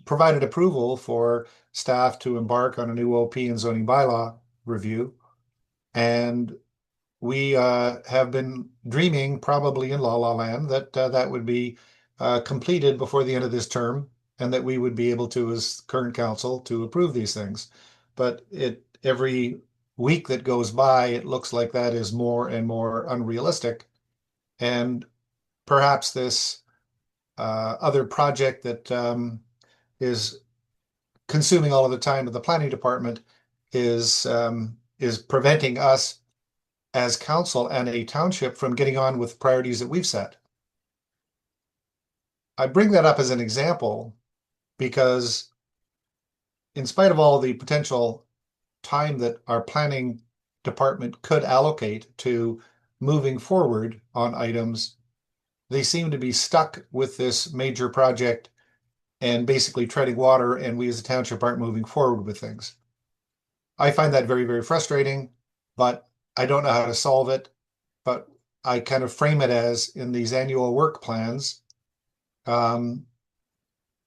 provided approval for staff to embark on a new OP and zoning bylaw review. And we have been dreaming, probably in La La Land, that that would be completed before the end of this term, and that we would be able to, as current council, to approve these things. But every week that goes by, it looks like that is more and more unrealistic. And perhaps this other project that is consuming all of the time of the planning department is preventing us as council and a township from getting on with priorities that we've set. I bring that up as an example because in spite of all the potential time that our planning department could allocate to moving forward on items, they seem to be stuck with this major project and basically treading water, and we as a township aren't moving forward with things. I find that very, very frustrating, but I don't know how to solve it. But I kind of frame it as in these annual work plans.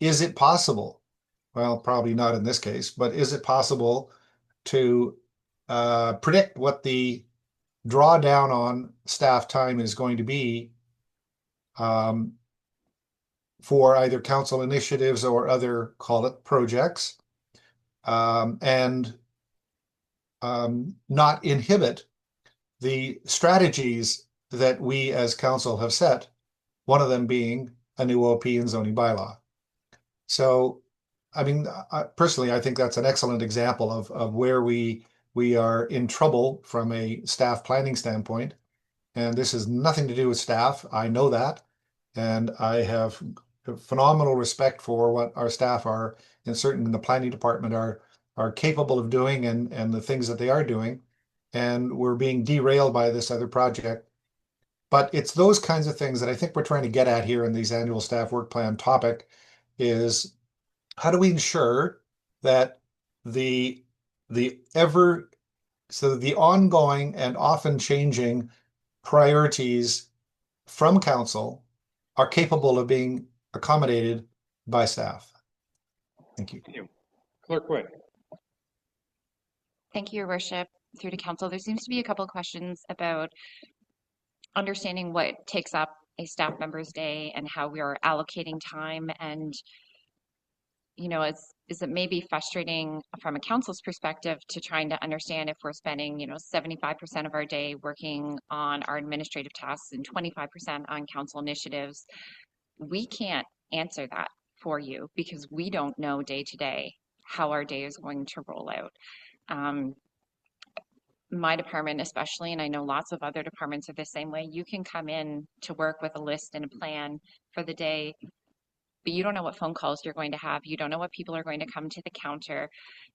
Is it possible? Well, probably not in this case, but is it possible to predict what the drawdown on staff time is going to be for either council initiatives or other, call it, projects, and not inhibit the strategies that we as council have set, one of them being a new OP and zoning bylaw. So, I mean, personally, I think that's an excellent example of where we are in trouble from a staff planning standpoint. And this has nothing to do with staff. I know that. And I have phenomenal respect for what our staff are, and certainly in the planning department are capable of doing and the things that they are doing. And we're being derailed by this other project. But it's those kinds of things that I think we're trying to get at here in these annual staff work plan topic is how do we ensure that the ongoing and often changing priorities from council are capable of being accommodated by staff. Thank you. Clerk Witt. Thank you, Your Worship. Through to council, there seems to be a couple of questions about understanding what takes up a staff member's day and how we are allocating time. And, you know, is it maybe frustrating from a council's perspective to trying to understand if we're spending, 75% of our day working on our administrative tasks and 25% on council initiatives? We can't answer that for you because we don't know day to day how our day is going to roll out. My department especially, and I know lots of other departments are the same way, you can come in to work with a list and a plan for the day, but you don't know what phone calls you're going to have. You don't know what people are going to come to the counter.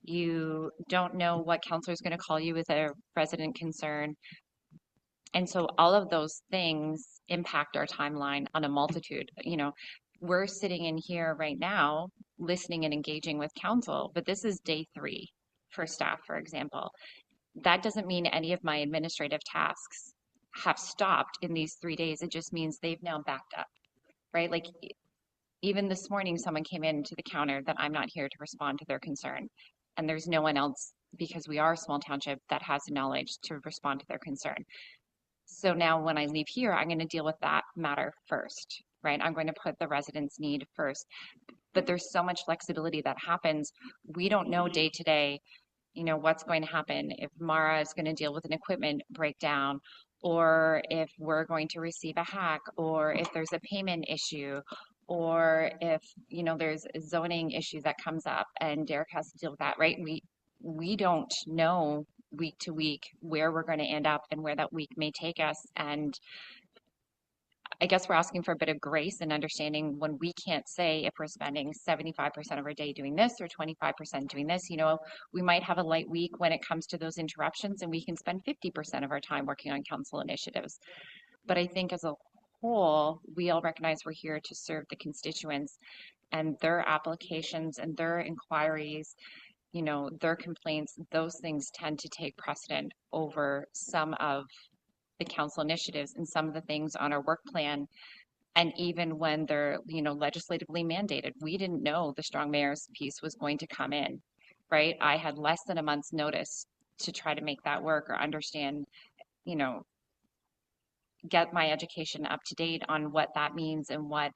You don't know what counselor is going to call you with a resident concern. And so all of those things impact our timeline on a multitude. We're sitting in here right now listening and engaging with council, but this is day 3 for staff, for example. That doesn't mean any of my administrative tasks have stopped in these 3 days. It just means they've now backed up, right? Like even this morning, someone came in to the counter that I'm not here to respond to their concern. And there's no one else, because we are a small township, that has the knowledge to respond to their concern. So now when I leave here, I'm going to deal with that matter first, right? I'm going to put the residents' need first. But there's so much flexibility that happens. We don't know day to day, what's going to happen if Mara is going to deal with an equipment breakdown, or if we're going to receive a hack, or if there's a payment issue, or if, there's a zoning issue that comes up and Derek has to deal with that, right? We don't know week to week where we're going to end up and where that week may take us. And I guess we're asking for a bit of grace and understanding when we can't say if we're spending 75% of our day doing this or 25% doing this. We might have a light week when it comes to those interruptions, and we can spend 50% of our time working on council initiatives. But I think as a whole, we all recognize we're here to serve the constituents, and their applications and their inquiries, their complaints, those things tend to take precedent over some of the council initiatives and some of the things on our work plan And even when they're, legislatively mandated, we didn't know the strong mayors piece was going to come in, right? I had less than a month's notice to try to make that work or understand, you know, get my education up to date on what that means and what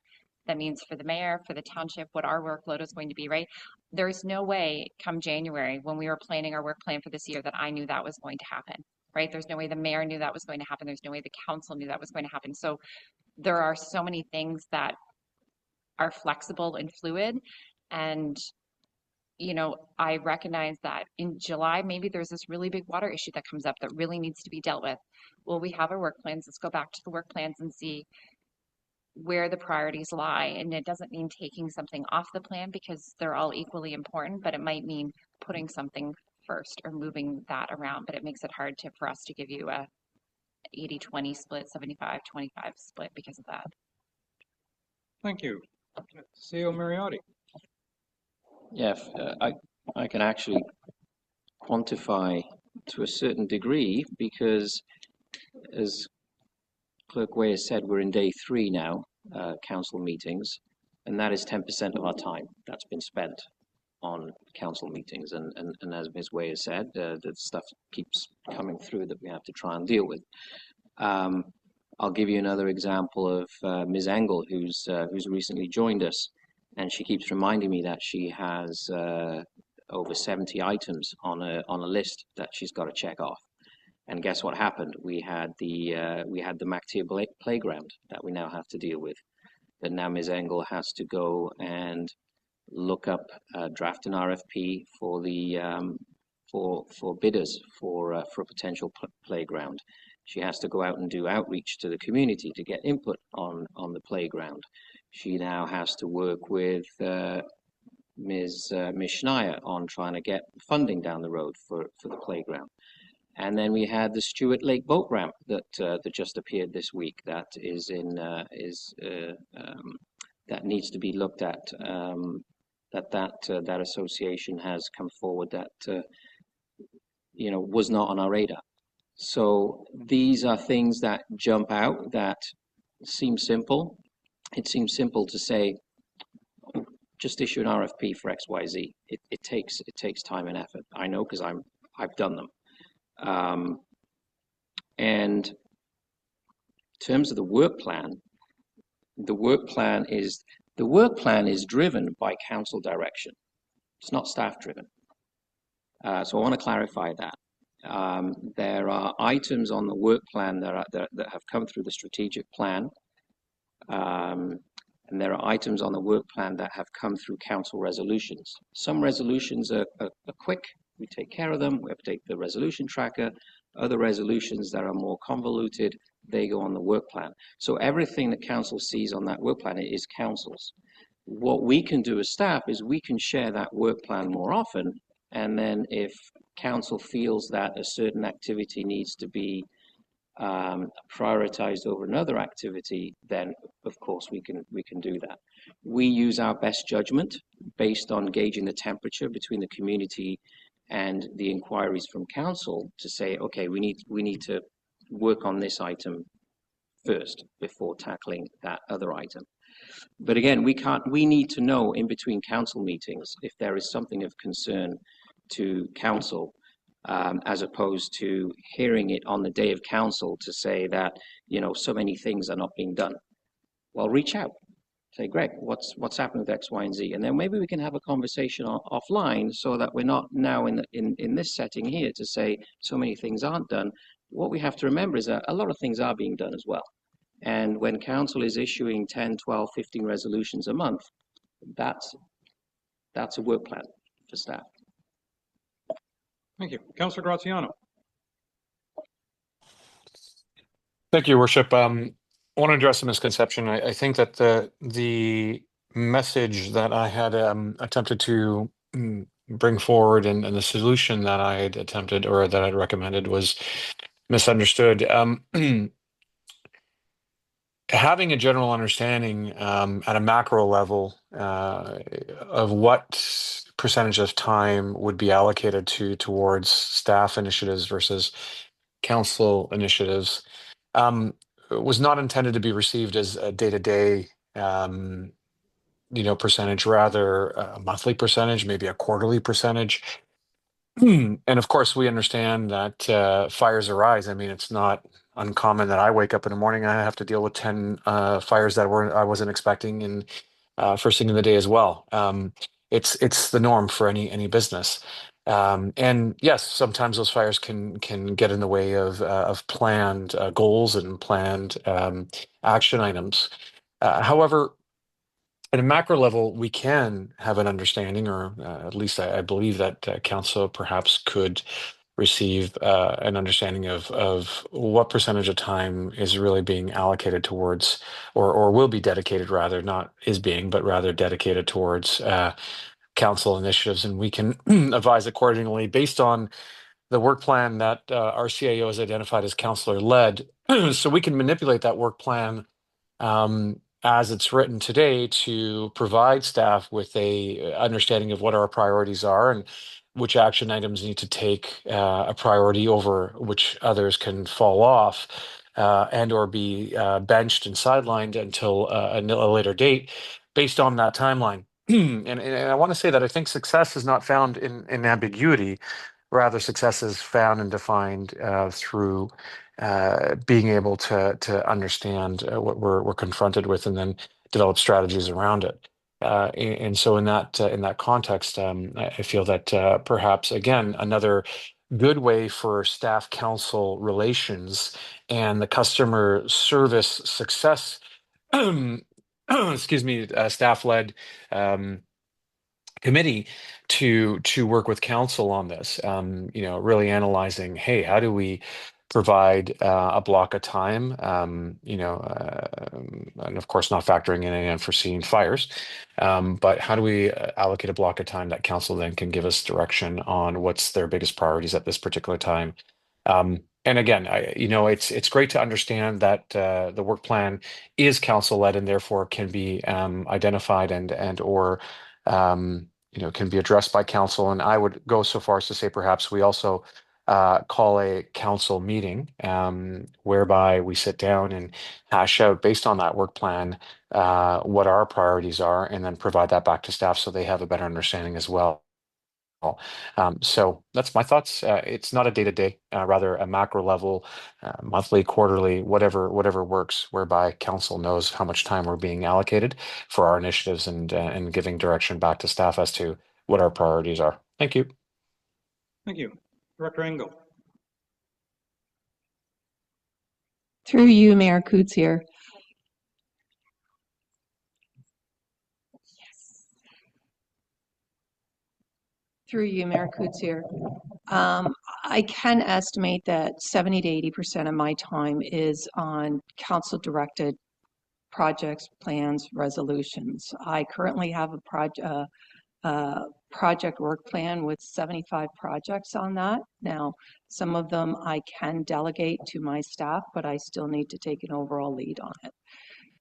that means for the mayor, for the township, what our workload is going to be, right? There's no way come January when we were planning our work plan for this year that I knew that was going to happen, right? There's no way the mayor knew that was going to happen. There's no way the council knew that was going to happen. So there are so many things that are flexible and fluid. And, I recognize that in July, maybe there's this really big water issue that comes up that really needs to be dealt with. Well, we have our work plans. Let's go back to the work plans and see where the priorities lie. And it doesn't mean taking something off the plan because they're all equally important, but it might mean putting something first or moving that around. But it makes it hard for us to give you a 80-20 split, 75-25 split because of that. Thank you. CEO Mariotti. Yeah, I can actually quantify to a certain degree because, as Clerk Way has said, we're in day 3 now, council meetings, and that is 10% of our time that's been spent on council meetings. And as Ms. Way has said, the stuff keeps coming through that we have to try and deal with. I'll give you another example of Ms. Engel, who's recently joined us, and she keeps reminding me that she has over 70 items on a list that she's got to check off. And guess what happened? We had the MacTier playground that we now have to deal with. That now Ms. Engel has to go and look up, draft an RFP for the for bidders for a potential playground. She has to go out and do outreach to the community to get input on the playground. She now has to work with Ms. Schneier on trying to get funding down the road for the playground. And then we had the Stewart Lake boat ramp that just appeared this week. That is that needs to be looked at. That association has come forward that was not on our radar. So these are things that jump out that seem simple. It seems simple to say, just issue an RFP for XYZ. It takes time and effort. I know because I've done them. And in terms of the work plan is driven by council direction. It's not staff driven. So I want to clarify that. There are items on the work plan that have come through the strategic plan, and there are items on the work plan that have come through council resolutions. Some resolutions are quick. We take care of them. We update the resolution tracker. Other resolutions that are more convoluted, they go on the work plan. So everything that council sees on that work plan is council's. What we can do as staff is we can share that work plan more often. And then if council feels that a certain activity needs to be prioritized over another activity, then of course we can do that. We use our best judgment based on gauging the temperature between the community and the inquiries from council to say, okay, we need to work on this item first before tackling that other item. But again, we need to know in between council meetings if there is something of concern to council, as opposed to hearing it on the day of council to say that, so many things are not being done. Well, reach out. Say, Greg, what's happened with X, Y, and Z? And then maybe we can have a conversation offline so that we're not now in this setting here to say so many things aren't done. What we have to remember is that a lot of things are being done as well. And when council is issuing 10, 12, 15 resolutions a month, that's a work plan for staff. Thank you. Councillor Graziano. Thank you, Your Worship. I want to address a misconception. I think that the message that I had attempted to bring forward and the solution that I had attempted or that I'd recommended was misunderstood. Having a general understanding at a macro level of what percentage of time would be allocated towards staff initiatives versus council initiatives was not intended to be received as a day-to-day percentage, rather a monthly percentage, maybe a quarterly percentage. And of course, we understand that fires arise. I mean, it's not uncommon that I wake up in the morning and I have to deal with 10 fires that I wasn't expecting, and first thing in the day as well. It's the norm for any business. And yes, sometimes those fires can get in the way of planned goals and planned action items. However, at a macro level, we can have an understanding, or at least I believe that council perhaps could receive an understanding of what percentage of time is really being allocated towards, or will be dedicated, rather, not is being, but rather dedicated towards council initiatives. And we can advise accordingly based on the work plan that our CIO has identified as councillor led. So we can manipulate that work plan as it's written today to provide staff with a understanding of what our priorities are and which action items need to take a priority over which others can fall off and or be benched and sidelined until a later date based on that timeline. And I want to say that I think success is not found in ambiguity. Rather, success is found and defined through being able to understand what we're confronted with, and then develop strategies around it. And so, in that context, I feel that perhaps again another good way for staff council relations and the customer service success, excuse me, staff led. Committee to work with council on this, really analyzing, hey, how do we provide a block of time, and of course not factoring in any unforeseen fires, but how do we allocate a block of time that council then can give us direction on what's their biggest priorities at this particular time. And again, it's great to understand that the work plan is council led and therefore can be identified and or can be addressed by council. And I would go so far as to say perhaps we also call a council meeting whereby we sit down and hash out based on that work plan what our priorities are, and then provide that back to staff so they have a better understanding as well. So that's my thoughts. It's not a day-to-day, rather a macro level, monthly, quarterly, whatever works, whereby council knows how much time we're being allocated for our initiatives and giving direction back to staff as to what our priorities are. Thank you. Thank you. Director Engel. Through you, Mayor Coots here. Through you, Mayor Coots here. I can estimate that 70 to 80% of my time is on council-directed projects, plans, resolutions. I currently have a project work plan with 75 projects on that. Now, some of them I can delegate to my staff, but I still need to take an overall lead on it.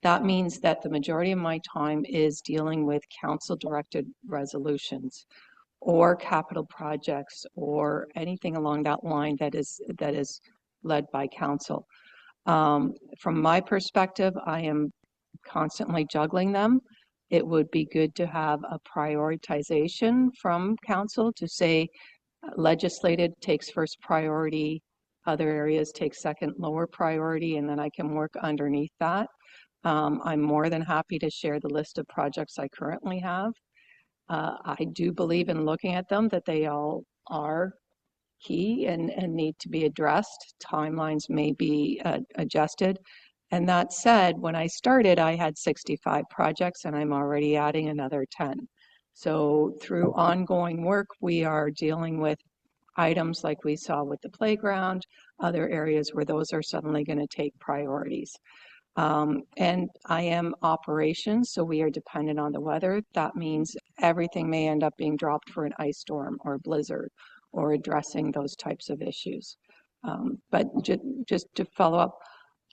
That means that the majority of my time is dealing with council-directed resolutions or capital projects or anything along that line that is led by council. From my perspective, I am constantly juggling them. It would be good to have a prioritization from council to say legislated takes first priority, other areas take second, lower priority, and then I can work underneath that. I'm more than happy to share the list of projects I currently have. I do believe in looking at them that they all are key and need to be addressed. Timelines may be adjusted. And that said, when I started, I had 65 projects and I'm already adding another 10. So through ongoing work, we are dealing with items like we saw with the playground, other areas where those are suddenly going to take priorities. And I am operations, so we are dependent on the weather. That means everything may end up being dropped for an ice storm or a blizzard or addressing those types of issues. But just to follow up,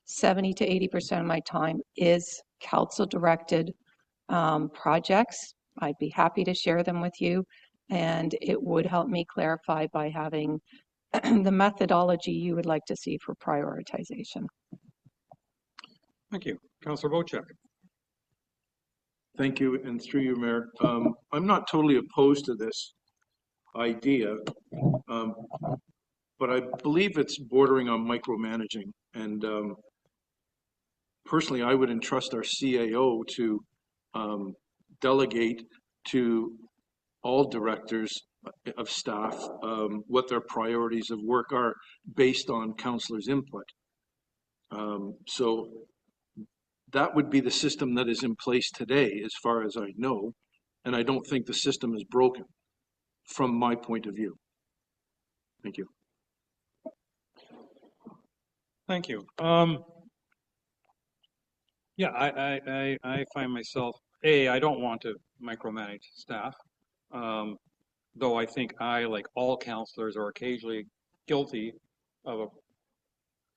70 to 80% of my time is council-directed projects. I'd be happy to share them with you, and it would help me clarify by having the methodology you would like to see for prioritization. Thank you. Councillor Wojcik. Thank you, and through you, Mayor. I'm not totally opposed to this idea, but I believe it's bordering on micromanaging. And personally, I would entrust our CAO to delegate to all directors of staff what their priorities of work are based on councillors' input. So that would be the system that is in place today, as far as I know, and I don't think the system is broken from my point of view. Thank you. Thank you. Yeah, I find myself, I don't want to micromanage staff, though I think I, like all counselors, are occasionally guilty of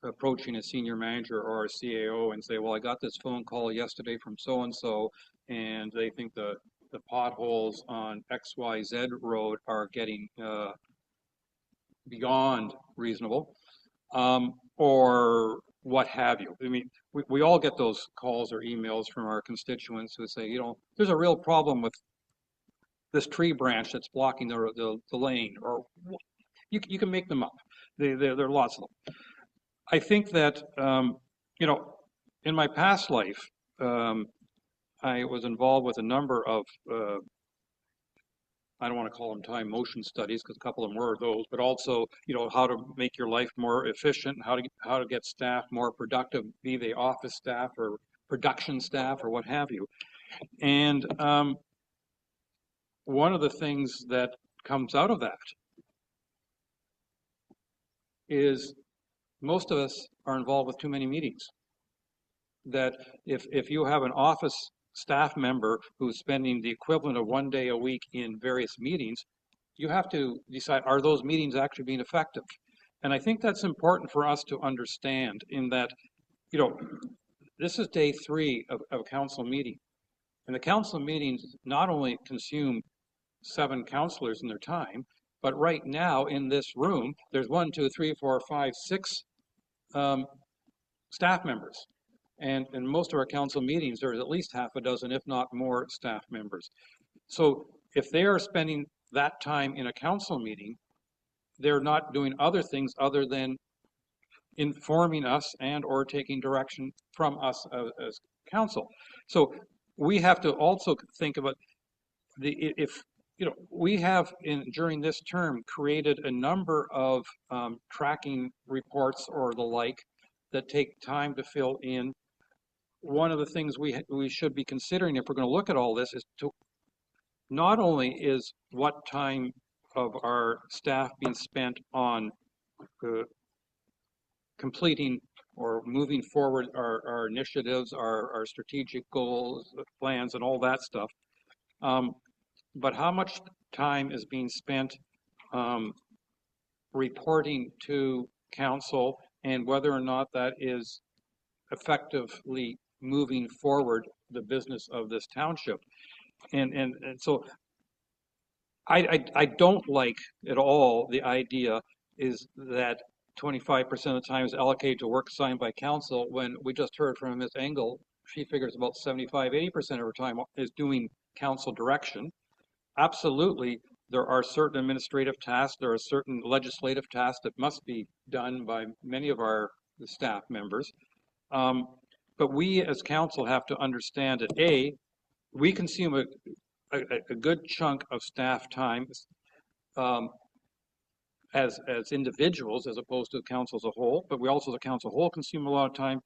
approaching a senior manager or a CAO and say, well, I got this phone call yesterday from so-and-so, and they think the potholes on XYZ road are getting beyond reasonable, or what have you. I mean, we all get those calls or emails from our constituents who say, you know, there's a real problem with this tree branch that's blocking the lane, or you can make them up. There are lots of them. I think that, you know, in my past life, I was involved with a number of, I don't want to call them time motion studies because a couple of them were those, but also, you know, how to make your life more efficient, how to get staff more productive, be they office staff or production staff or what have you. And one of the things that comes out of that is most of us are involved with too many meetings. That if you have an office staff member who's spending the equivalent of 1 day a week in various meetings, you have to decide, are those meetings actually being effective? And I think that's important for us to understand, in that, you know, this is day 3 of a council meeting. And the council meetings not only consume 7 councillors in their time, but right now in this room, there's 1, 2, 3, 4, 5, 6 staff members. And in most of our council meetings, there's at least half a dozen, if not more, staff members. So if they are spending that time in a council meeting, they're not doing other things other than informing us and or taking direction from us as council. So we have to also think about if you know, we have during this term created a number of tracking reports or the like that take time to fill in. One of the things we should be considering if we're going to look at all this is to not only is what time of our staff being spent on completing or moving forward our initiatives, our strategic goals, plans, and all that stuff, but how much time is being spent reporting to council, and whether or not that is effectively moving forward the business of this township. And so I don't like at all the idea is that 25% of the time is allocated to work assigned by council, when we just heard from Ms. Engel, she figures about 75-80% of her time is doing council direction. Absolutely, there are certain administrative tasks, there are certain legislative tasks that must be done by many of our staff members. But we as council have to understand that we consume a good chunk of staff time as individuals as opposed to the council as a whole, but we also as a council whole consume a lot of time.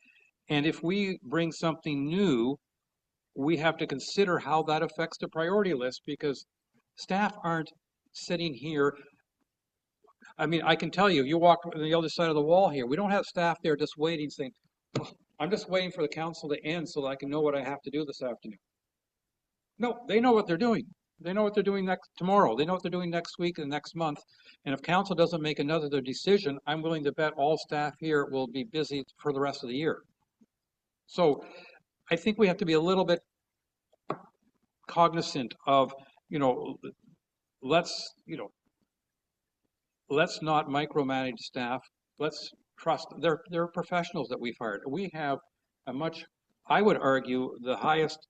And if we bring something new, we have to consider how that affects the priority list, because staff aren't sitting here. I mean, I can tell you, you walk on the other side of the wall here, we don't have staff there just waiting, saying, oh, I'm just waiting for the council to end so that I can know what I have to do this afternoon. No, they know what they're doing. They know what they're doing tomorrow. They know what they're doing next week and next month. And if council doesn't make another decision, I'm willing to bet all staff here will be busy for the rest of the year. So I think we have to be a little bit cognizant of, you know, let's not micromanage staff. Let's trust they're professionals that we've hired. We have a much I would argue the highest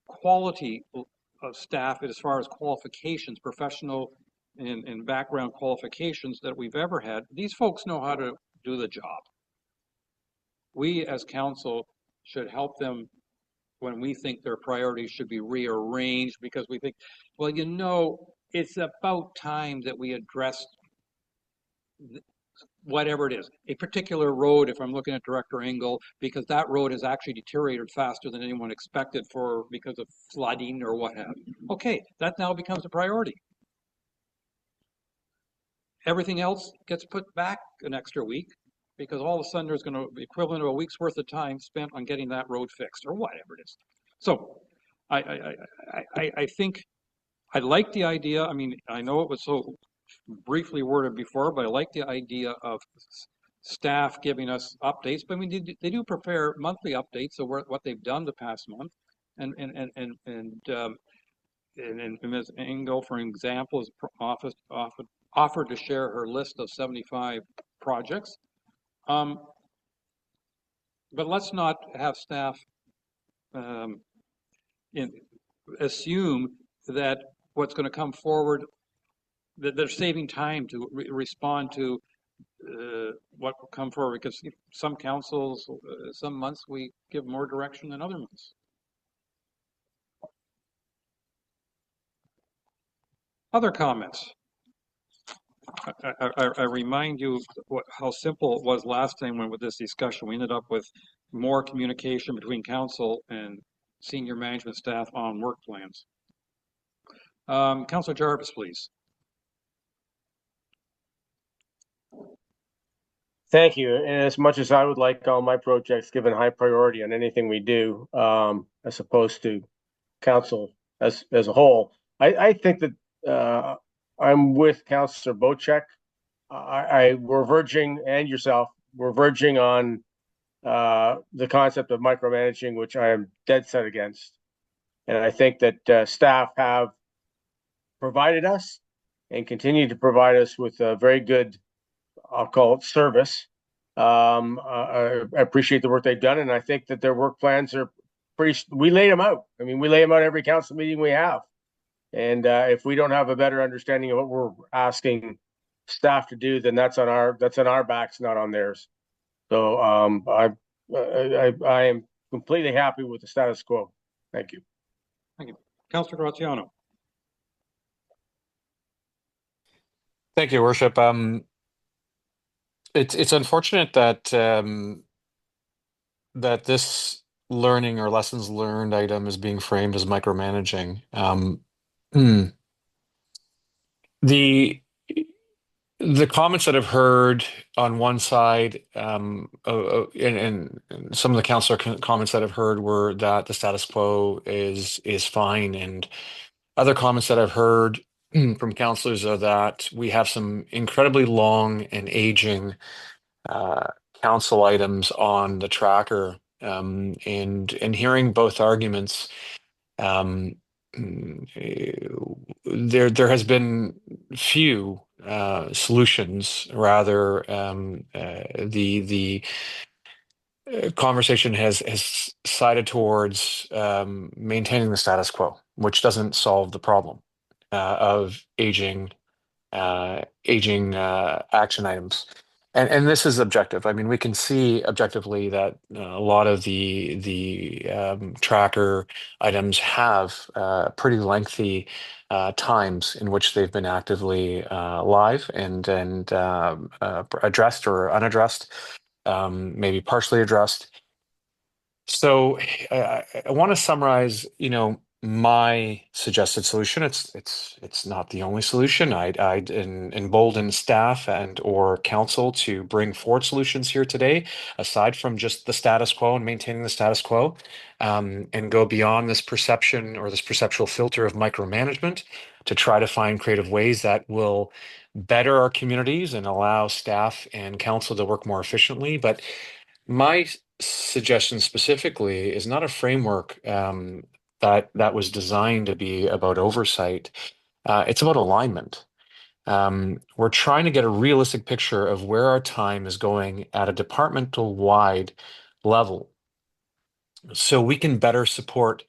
quality of staff as far as qualifications, professional and background qualifications that we've ever had. These folks know how to do the job. We as council should help them when we think their priorities should be rearranged because we think, well, you know, it's about time that we address whatever it is, a particular road, if I'm looking at Director Engel, because that road has actually deteriorated faster than anyone expected because of flooding or what have you. Okay, that now becomes a priority. Everything else gets put back an extra week because all of a sudden there's going to be equivalent of a week's worth of time spent on getting that road fixed or whatever it is. So I think I like the idea. I mean, I know it was so briefly worded before, but I like the idea of staff giving us updates. But I mean, they do prepare monthly updates of what they've done the past month, and Ms. Engel, for example, has offered to share her list of 75 projects. But let's not have staff assume that what's going to come forward, that they're saving time to respond to what will come forward, because some councils, some months we give more direction than other months. Other comments? I remind you how simple it was last time when with this discussion. We ended up with more communication between council and senior management staff on work plans. Councillor Jarvis, please. Thank you. And as much as I would like all my projects given high priority on anything we do, as opposed to council as a whole, I think that I'm with Councillor Bocek. We're verging, and yourself, we're verging on the concept of micromanaging, which I am dead set against. And I think that staff have provided us and continue to provide us with a very good, I'll call it, service. I appreciate the work they've done, and I think that their work plans are we laid them out. I mean, we lay them out every council meeting we have. And if we don't have a better understanding of what we're asking staff to do, then that's on our backs, not on theirs. So I am completely happy with the status quo. Thank you. Thank you. Councillor Graziano. Thank you, Worship. It's unfortunate that that this learning or lessons learned item is being framed as micromanaging. The comments that I've heard on one side, and some of the councillor comments that I've heard were that the status quo is fine, and other comments that I've heard from councillors are that we have some incredibly long and aging council items on the tracker, and hearing both arguments, there has been few solutions. Rather, the conversation has sided towards maintaining the status quo, which doesn't solve the problem of aging action items. And this is objective. I mean, we can see objectively that a lot of the tracker items have pretty lengthy times in which they've been actively live and addressed or unaddressed, maybe partially addressed. So I want to summarize, my suggested solution. It's not the only solution. I'd embolden staff and or council to bring forward solutions here today, aside from just the status quo and maintaining the status quo, and go beyond this perception or this perceptual filter of micromanagement to try to find creative ways that will better our communities and allow staff and council to work more efficiently. But my suggestion specifically is not a framework that was designed to be about oversight. It's about alignment. We're trying to get a realistic picture of where our time is going at a departmental wide level. so we can better support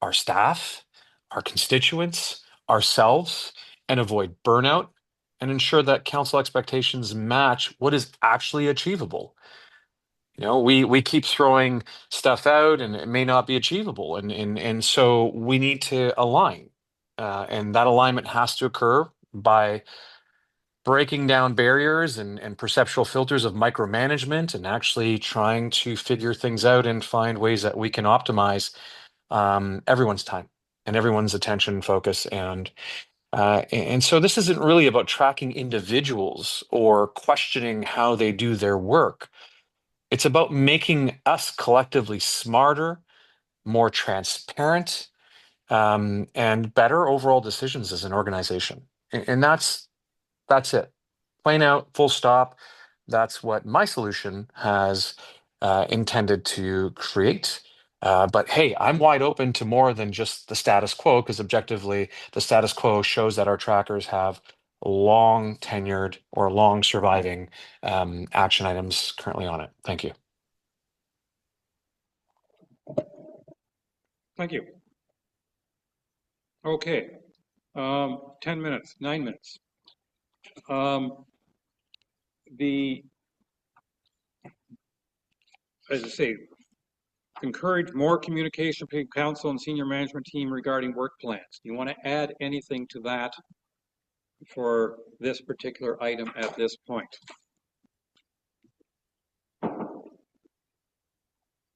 our staff, our constituents, ourselves, and avoid burnout and ensure that council expectations match what is actually achievable. We keep throwing stuff out and it may not be achievable. And so we need to align. And that alignment has to occur by breaking down barriers and perceptual filters of micromanagement and actually trying to figure things out and find ways that we can optimize everyone's time and everyone's attention focus. And so this isn't really about tracking individuals or questioning how they do their work. It's about making us collectively smarter, more transparent, and better overall decisions as an organization. And that's it. Plain out, full stop. That's what my solution has intended to create. But hey, I'm wide open to more than just the status quo, because objectively, the status quo shows that our trackers have long tenured or long surviving action items currently on it. Thank you. Thank you. Okay, 10 minutes, 9 minutes. As I say, encourage more communication between council and senior management team regarding work plans. Do you want to add anything to that for this particular item at this point?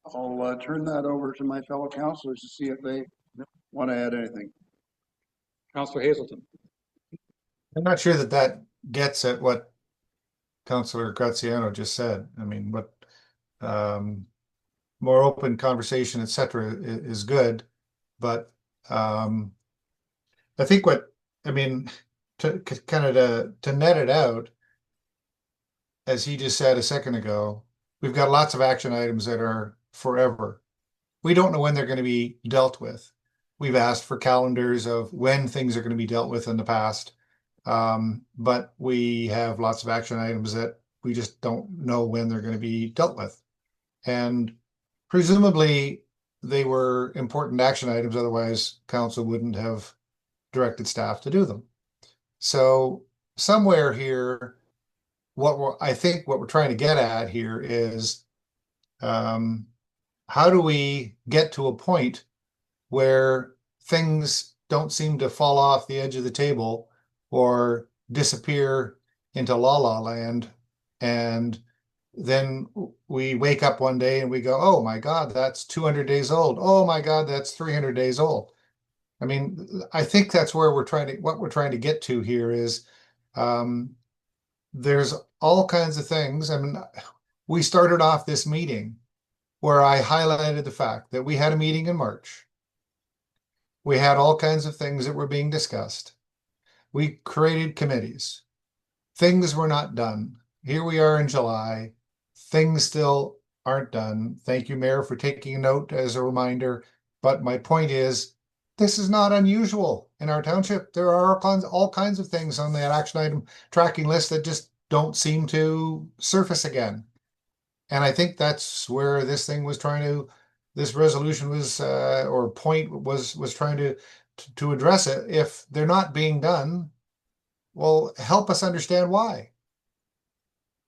I'll turn that over to my fellow councilors to see if they want to add anything. Councillor Hazelton. I'm not sure that gets at what Councillor Graziano just said. I mean, what more open conversation, etc., is good, but I think to net it out, as he just said a second ago, we've got lots of action items that are forever. We don't know when they're going to be dealt with. We've asked for calendars of when things are going to be dealt with in the past, but we have lots of action items that we just don't know when they're going to be dealt with. And presumably they were important action items, otherwise council wouldn't have directed staff to do them. So somewhere here, I think what we're trying to get at here is how do we get to a point where things don't seem to fall off the edge of the table or disappear into la land, and then we wake up one day and we go, oh my God, that's 200 days old. Oh my God, that's 300 days old. I mean, I think that's where what we're trying to get to here is there's all kinds of things. I mean, we started off this meeting where I highlighted the fact that we had a meeting in March. We had all kinds of things that were being discussed. We created committees. Things were not done. Here we are in July. Things still aren't done. Thank you, Mayor, for taking a note as a reminder. But my point is, this is not unusual in our township. There are all kinds of things on that action item tracking list that just don't seem to surface again. And I think that's where this resolution was, or point was trying to address it. If they're not being done, well, help us understand why.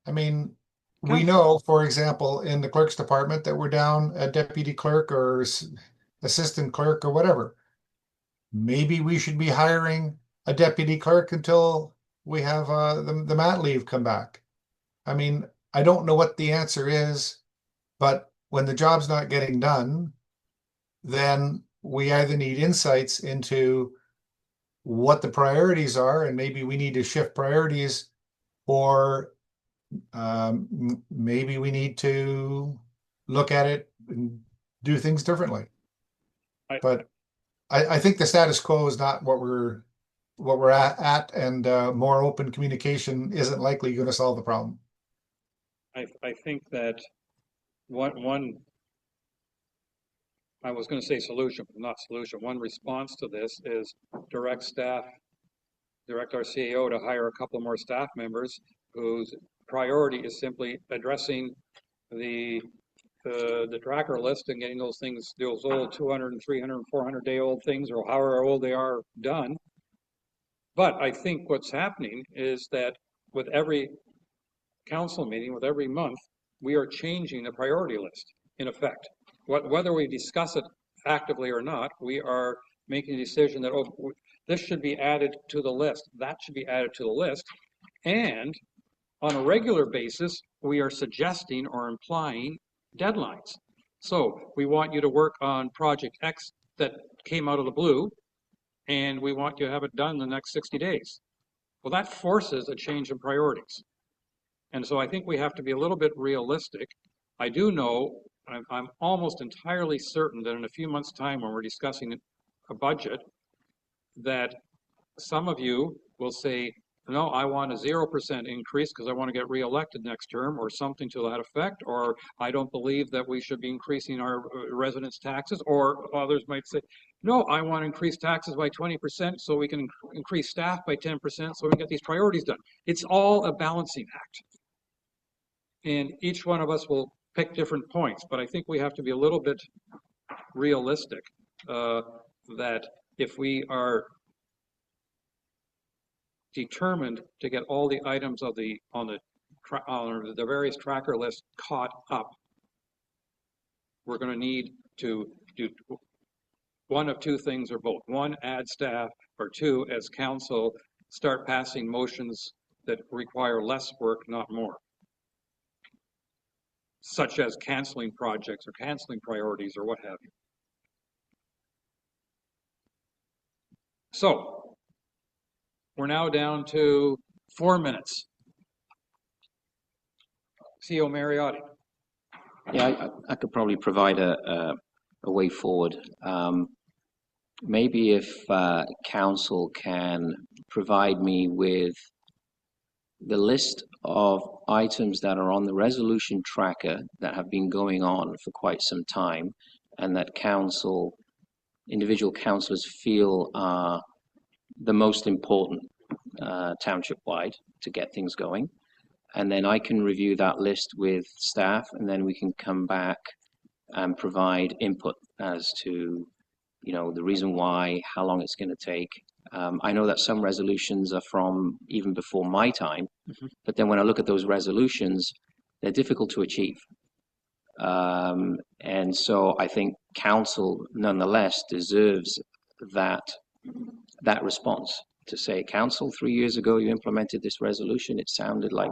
I mean, we know, for example, in the clerk's department that we're down a deputy clerk or assistant clerk or whatever. Maybe we should be hiring a deputy clerk until we have the mat leave come back. I mean, I don't know what the answer is, but when the job's not getting done, then we either need insights into what the priorities are, and maybe we need to shift priorities, or maybe we need to look at it and do things differently. But I think the status quo is not what we're at, and more open communication isn't likely going to solve the problem. I think that one I was going to say solution, but not solution. One response to this is direct our CAO to hire a couple more staff members whose priority is simply addressing the the tracker list and getting those things, those old 200 and 300 and 400 day old things, or however old they are, done. But I think what's happening is that with every council meeting, with every month, we are changing the priority list, in effect. Whether we discuss it actively or not, we are making a decision that, oh, this should be added to the list, that should be added to the list, and on a regular basis, we are suggesting or implying deadlines. So we want you to work on project X that came out of the blue, and we want you to have it done in the next 60 days. Well, that forces a change in priorities. And so I think we have to be a little bit realistic. I do know, I'm almost entirely certain that in a few months' time when we're discussing a budget, that some of you will say, no, I want a 0% increase because I want to get reelected next term, or something to that effect, or I don't believe that we should be increasing our residents' taxes, or others might say, no, I want to increase taxes by 20% so we can increase staff by 10% so we can get these priorities done. It's all a balancing act. And each one of us will pick different points, but I think we have to be a little bit realistic that if we are determined to get all the items of on the various tracker lists caught up, we're going to need to do one of two things or both. One, add staff, or two, as council, start passing motions that require less work, not more, such as canceling projects or canceling priorities or what have you. So we're now down to 4 minutes. CEO Mariotti. Yeah, I could probably provide a way forward. Maybe if council can provide me with the list of items that are on the resolution tracker that have been going on for quite some time, and that individual councillors feel are the most important township-wide to get things going. And then I can review that list with staff, and then we can come back and provide input as to, the reason why, how long it's going to take. I know that some resolutions are from even before my time, but then when I look at those resolutions, they're difficult to achieve. And so I think council nonetheless deserves that response to say, council, 3 years ago you implemented this resolution. It sounded like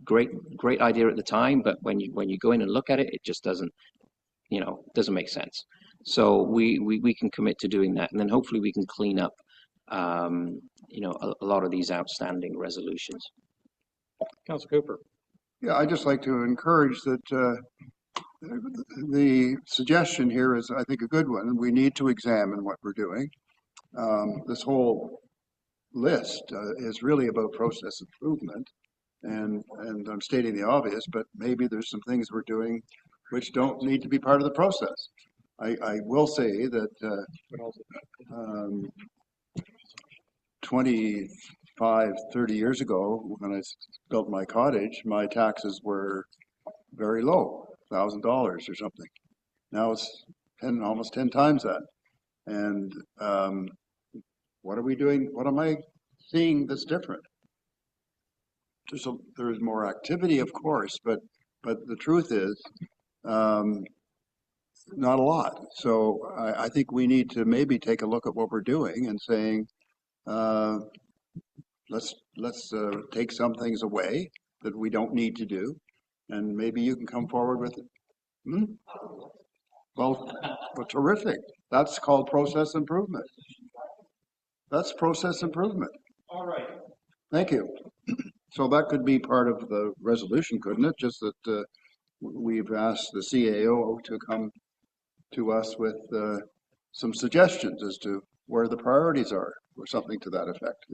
great idea at the time, but when you go in and look at it, it just doesn't make sense. So we can commit to doing that, and then hopefully we can clean up a lot of these outstanding resolutions. Councilor Cooper. Yeah, I'd just like to encourage that the suggestion here is, I think, a good one. We need to examine what we're doing. This whole list is really about process improvement, and I'm stating the obvious, but maybe there's some things we're doing which don't need to be part of the process. I will say that 25, 30 years ago, when I built my cottage, my taxes were very low, $1,000 or something. Now it's almost 10 times that. And what are we doing? What am I seeing that's different? There's more activity, of course, but the truth is not a lot. So I think we need to maybe take a look at what we're doing and saying, let's take some things away that we don't need to do, and maybe you can come forward with it. Well, terrific. That's called process improvement. That's process improvement. All right. Thank you. So that could be part of the resolution, couldn't it? Just that we've asked the CAO to come to us with some suggestions as to where the priorities are, or something to that effect.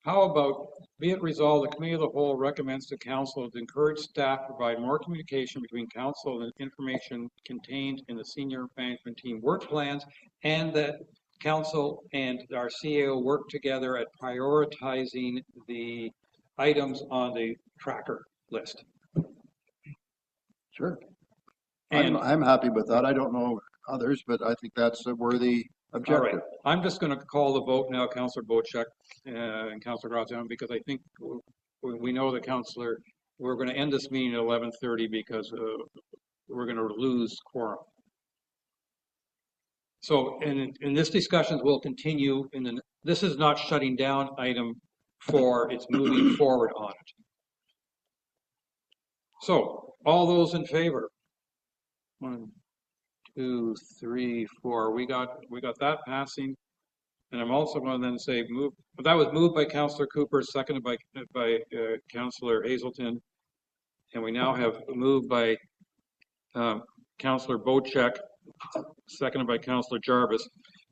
How about, be it resolved, the Committee of the Whole recommends to Council to encourage staff to provide more communication between Council and information contained in the senior management team work plans, and that Council and our CAO work together at prioritizing the items on the tracker list. Sure. And I'm happy with that. I don't know others, but I think that's a worthy all right, objective. I'm just going to call the vote now, Councillor Bochek and Councillor Graziano, because I think we know the councillor. We're going to end this meeting at 11:30 because we're going to lose quorum. So, in this discussions will continue. This is not shutting down item 4; it's moving forward on it. So, all those in favor? 1, 2, 3, 4. We got that passing. And I'm also going to then say move. But that was moved by Councillor Cooper, seconded by Councillor Hazelton, and we now have moved by Councillor Bochek, seconded by Councillor Jarvis.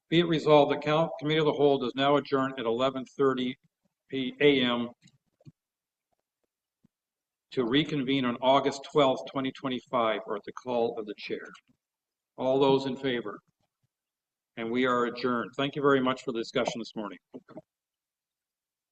Be it resolved, the Committee of the Whole does now adjourn at 11:30 a.m. to reconvene on August 12th, 2025, or at the call of the chair. All those in favor? And we are adjourned. Thank you very much for the discussion this morning.